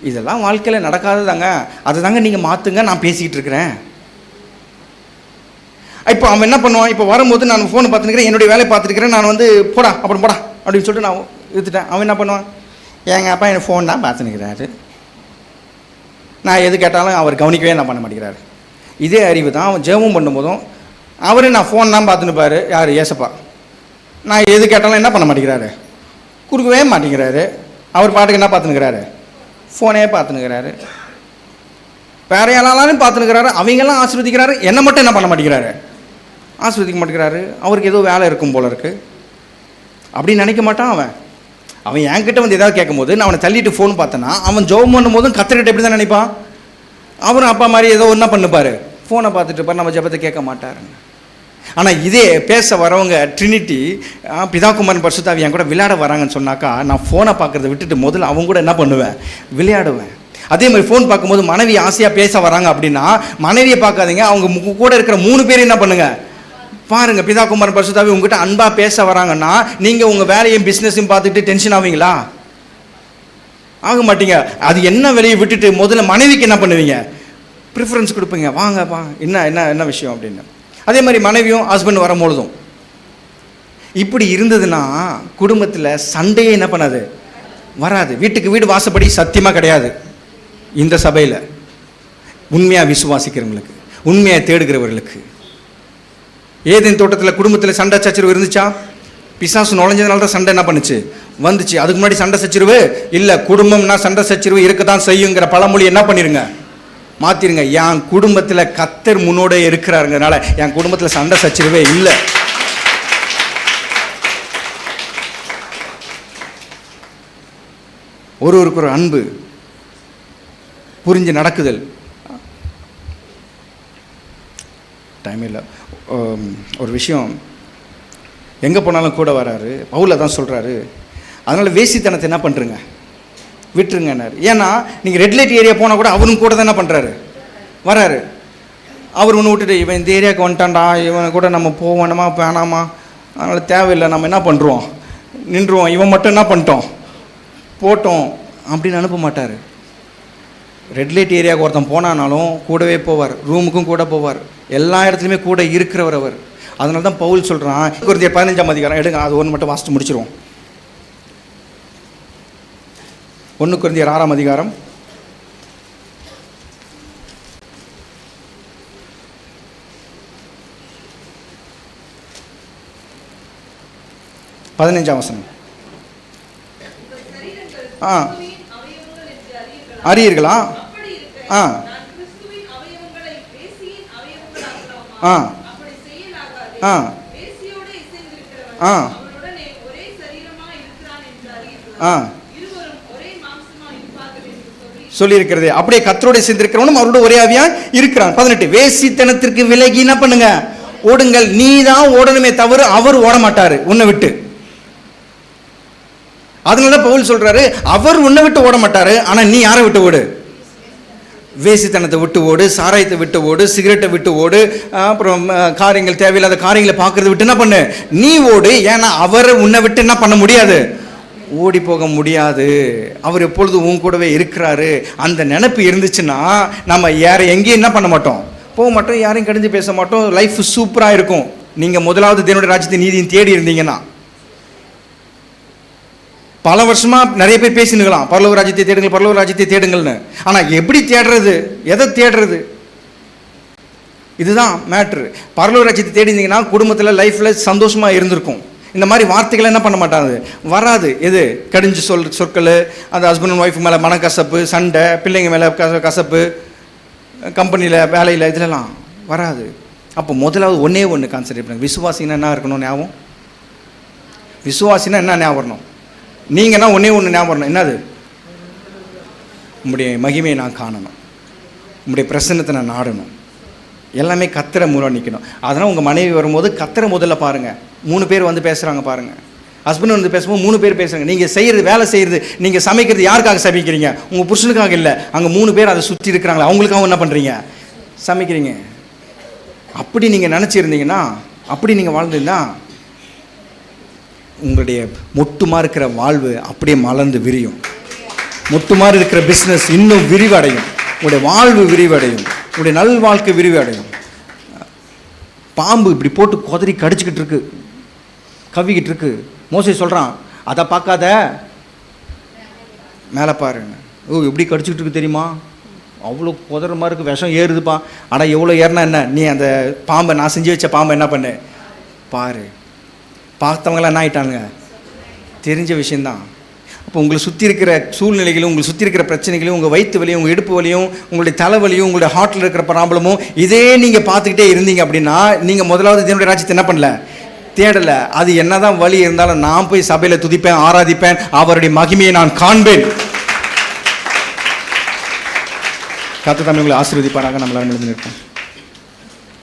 இதெல்லாம் வாழ்க்கையில் நடக்காததாங்க. அதை தாங்க நீங்கள் மாற்றுங்க, நான் பேசிக்கிட்டு இருக்கிறேன். இப்போ அவன் என்ன பண்ணுவான், இப்போ வரும்போது நான் ஃபோனை பார்த்துக்கிறேன், என்னுடைய வேலையை பார்த்துருக்கிறேன், நான் வந்து போடா அப்புறம் போடா அப்படின்னு சொல்லிட்டு நான் எடுத்துட்டேன். அவன் என்ன பண்ணுவான், எங்கள் அப்பா எனக்கு ஃபோன் தான் பார்த்துன்னுக்கிறாரு, நான் எது கேட்டாலும் அவர் கவனிக்கவே நான் பண்ண மாட்டேங்கிறாரு. இதே அறிவு தான் அவன் ஜெபம் பண்ணும்போதும் அவரே நான் ஃபோன் தான் பார்த்துன்னுப்பார். யார்? ஏசப்பா. நான் எது கேட்டாலும் என்ன பண்ண மாட்டேங்கிறாரு, கொடுக்கவே மாட்டேங்கிறாரு. அவர் பாட்டுக்கு என்ன பார்த்துன்னுக்கிறாரு, ஃபோனே பார்த்துன்னுக்கிறாரு. வேற யாராலும் பார்த்துன்னுக்கிறாரு, அவங்கெல்லாம் ஆசீர்வதிக்கிறாரு, என்னை மட்டும் என்ன பண்ண மாட்டேங்கிறாரு, ஆசீர்வதிக்க மாட்டேங்கிறாரு. அவருக்கு ஏதோ வேலை இருக்கும் போல இருக்குது அப்படின்னு நினைக்க மாட்டான் அவன். அவன் என்கிட்ட வந்து ஏதாவது கேட்கும்போது நான் அவனை தள்ளிட்டு ஃபோன் பார்த்தேன்னா அவன் ஜெபம் பண்ணும் போதும் கத்தர்கிட்ட எப்படி தான் நினைப்பான்? அவரும் அப்பா மாதிரி ஏதோ ஒன்றா பண்ணுப்பார், ஃபோனை பார்த்துட்டு இருப்பார், நம்ம ஜெபத்தை கேட்க மாட்டாருங்க. ஆனால் இதே பேச வரவங்க ட்ரினிட்டி பிதா குமாரன் பரிசுத்தாவி என் கூட விளையாட வராங்கன்னு சொன்னாக்கா நான் ஃபோனை பார்க்குறத விட்டுட்டு முதல்ல அவங்க கூட என்ன பண்ணுவேன்? விளையாடுவேன். அதே மாதிரி ஃபோன் பார்க்கும்போது மனைவி ஆசையாக பேச வராங்க அப்படின்னா மனைவியை பார்க்காதீங்க, அவங்க கூட இருக்கிற 3 பேர் என்ன பண்ணுங்க பாருங்கள். பிதா குமாரன் பரிசுத்தாவி உங்ககிட்ட அன்பாக பேச வராங்கன்னா நீங்கள் உங்கள் வேலையும் பிஸ்னஸையும் பார்த்துட்டு டென்ஷன் ஆவீங்களா? ஆக மாட்டீங்க. அது என்ன வேலையை விட்டுட்டு முதல்ல மனைவிக்கு என்ன பண்ணுவீங்க? ப்ரிஃபரன்ஸ் கொடுப்பீங்க. வாங்கப்பா என்ன என்ன என்ன விஷயம் அப்படின்னு. அதே மாதிரி மனைவியும் ஹஸ்பண்ட் வரும்பொழுதும் இப்படி இருந்ததுன்னா குடும்பத்தில் சண்டையே என்ன பண்ணாது? வராது. வீட்டுக்கு வீடு வாசப்படி சத்தியமாக கிடையாது. இந்த சபையில் உண்மையாக விசுவாசிக்கிறவங்களுக்கு, உண்மையாக தேடுகிறவர்களுக்கு. ஏதேன் தோட்டத்தில் குடும்பத்தில் சண்டை சச்சரவு இருந்துச்சா? பிசாசு நுழைஞ்சதுனால தான் சண்டை என்ன பண்ணுச்சு? வந்துச்சு. அதுக்கு முன்னாடி சண்டை சச்சரவு இல்லை. குடும்பம்னா சண்டை சச்சரவு இருக்க தான் செய்யுங்கிற பழமொழி என்ன பண்ணிருங்க? மாற்றிருங்க. என் குடும்பத்தில் கத்தர் முன்னோட இருக்கிறாருங்கிறனால என் குடும்பத்தில் சண்டை சச்சரவே இல்லை. ஒருவருக்கு ஒரு அன்பு, புரிஞ்சு நடக்குதல். டைம் இல்லை. ஒரு விஷயம், எங்கே போனாலும் கூட வராரு. பவுல தான் சொல்கிறாரு, அதனால் வேசித்தனத்தை என்ன பண்ணுறங்க? விட்டுருங்கன்னாரு. ஏன்னா நீங்கள் ரெட் லைட் ஏரியா போனால் கூட அவரும் கூட தான் என்ன பண்ணுறாரு? வராரு. அவர் ஒன்று விட்டுட்டு இவன் இந்த ஏரியாவுக்கு வந்துட்டான்டா, இவனை கூட நம்ம போவேணுமா வேணாமா, அதனால் தேவையில்லை, நம்ம என்ன பண்ணுறோம்? நின்றுவோம், இவன் மட்டும் என்ன பண்ணிட்டோம் போட்டோம் அப்படின்னு அனுப்ப மாட்டார். ரெட் லைட் ஏரியாவுக்கு ஒருத்தன் போனானாலும் கூடவே போவார், ரூமுக்கும் கூட போவார், எல்லா இடத்துலையுமே கூட இருக்கிறவர் அவர். அதனால தான் பவுல் சொல்கிறான், கொரிந்தியர் 15ஆம் அதிகாரம் எடுங்க, அது ஒன்று மட்டும் வாசித்து முடிச்சிருவோம். 1 கொரிந்தியர் 6ஆம் அதிகாரம் 15ஆம் வசனம். அறியீர்களா? சொல்லியிருக்கிறது அப்படியே கர்த்தரோடு சேர்ந்திருக்கிறவனும் அவரோட ஒரே ஆவியா இருக்கிறான். 18 வேசித்தனத்திற்கு விலகி என்ன பண்ணுங்க? ஓடுங்கள். நீ தான் ஓடணுமே தவிர அவர் ஓட மாட்டாரு உன்னை விட்டு. அதனால பவுல் சொல்றாரு, அவர் உன்னை விட்டு ஓட மாட்டாரு, ஆனா நீ யாரை விட்டு ஓடு? வேசித்தனத்தை விட்டு ஓடு, சாராயத்தை விட்டு ஓடு, சிகரெட்டை விட்டு ஓடு, அப்புறம் காரியங்கள் தேவையில்லாத காரியங்களை பார்க்கறத விட்டு என்ன பண்ணு? நீ ஓடு. ஏன்னா அவர் உன்னை விட்டு என்ன பண்ண முடியாது? ஓடி போக முடியாது. அவர் எப்பொழுதும் உன் கூடவே இருக்கிறாரு. அந்த நினைப்பு இருந்துச்சுன்னா நம்ம யாரை எங்கேயும் என்ன பண்ண மாட்டோம்? போக மாட்டோம், யாரையும் கடிஞ்சு பேச மாட்டோம். லைஃப் சூப்பராக இருக்கும். நீங்கள் முதலாவது தேவனுடைய ராஜ்யத்தை நீதியும் தேடி இருந்தீங்கன்னா. பல வருஷமாக நிறைய பேர் பேசினுக்கலாம், பரலோக ராஜ்யத்தை தேடுங்கள், பரலோக ராஜ்யத்தை தேடுங்கள்னு. ஆனால் எப்படி தேடுறது? எதை தேடுறது? இதுதான் மேட்ரு. பரலோக ராஜ்யத்தை தேடிந்தீங்கன்னா குடும்பத்தில் லைஃப்பில் சந்தோஷமாக இருந்திருக்கும். இந்த மாதிரி வார்த்தைகளை என்ன பண்ண மாட்டாங்க? வராது. எது? கடிஞ்சு சொற்கள், அந்த ஹஸ்பண்ட் அண்ட் ஒய்ஃப் மேலே மனக்கசப்பு, சண்டை, பிள்ளைங்க மேலே கசப்பு, கம்பெனியில் வேலையில் இதிலலாம் வராது. அப்போ முதலாவது ஒன்று கான்சென்ட்ரேட் பண்ணுங்க. விசுவாசினா என்ன இருக்கணும் ஞாபகம்? விசுவாசினா என்ன ஞாபகம் வரணும்? நீங்கன்னா ஒன்று ஞாபகம் வரணும். என்னது? உங்களுடைய மகிமையை நான் காணணும், உங்களுடைய பிரசன்னத்தை நான் நாடணும், எல்லாமே கத்தரை முறை நிற்கணும். அதனால் உங்கள் மனைவி வரும்போது கத்தரை முதல்ல பாருங்கள். 3 பேர் வந்து பேசுகிறாங்க பாருங்கள். ஹஸ்பண்ட் வந்து பேசும்போது 3 பேர் பேசுகிறாங்க. நீங்கள் செய்கிறது, வேலை செய்கிறது, நீங்கள் சமைக்கிறது யாருக்காக சமைக்கிறீங்க? உங்கள் புருஷனுக்காக இல்லை. அங்கே 3 பேர் அதை சுற்றி இருக்கிறாங்களா, அவங்களுக்காக என்ன பண்ணுறீங்க? சமைக்கிறீங்க. அப்படி நீங்கள் நினச்சிருந்தீங்கன்னா, அப்படி நீங்கள் வாழ்ந்துருந்தா உங்களுடைய மொட்டுமாக இருக்கிற வாழ்வு அப்படியே மலர்ந்து விரியும். மொட்டுமாறு இருக்கிற பிஸ்னஸ் இன்னும் விரிவடையும். உங்களுடைய வாழ்வு விரிவடையும். உங்களுடைய நல் வாழ்க்கை விரிவடையும். பாம்பு இப்படி போட்டு கொதறி கடிச்சிக்கிட்டு இருக்கு, கவிக்கிட்டு இருக்கு. மோசே சொல்கிறான், அதை பார்க்காத, மேலே பாருங்க. ஓ எப்படி கடிச்சிக்கிட்டு இருக்கு தெரியுமா? அவ்வளோ கொதற மாதிரி இருக்குது, விஷம் ஏறுதுப்பா. ஆனால் எவ்வளோ ஏறினா என்ன? நீ அந்த பாம்பை, நான் செஞ்சு வச்ச பாம்பை என்ன பண்ணு பாரு. பார்த்தவங்களாம் என்ன ஆகிட்டானுங்க? தெரிஞ்ச விஷயந்தான். அப்போ உங்களை சுற்றி இருக்கிற சூழ்நிலைகளும், உங்களை சுற்றி இருக்கிற பிரச்சனைகளையும், உங்கள் வயிற்று வலியும், உங்கள் இடுப்பு வலியும், உங்களுடைய தலைவலியும், உங்களுடைய ஹார்ட்டில் இருக்கிற ப்ராப்ளமும் இதே நீங்கள் பார்த்துக்கிட்டே இருந்தீங்க அப்படின்னா நீங்கள் முதலாவது தேவனுடைய ராஜ்யத்தை என்ன பண்ணல? தேடலை. அது என்னதான் வழி இருந்தாலும் நான் போய் சபையில் துதிப்பேன், ஆராதிப்பேன், அவருடைய மகிமையை நான் காண்பேன். கர்த்தர் தாமே உங்களை ஆசீர்வதிப்பாராக. நம்மளால எழுந்து நிற்போம்.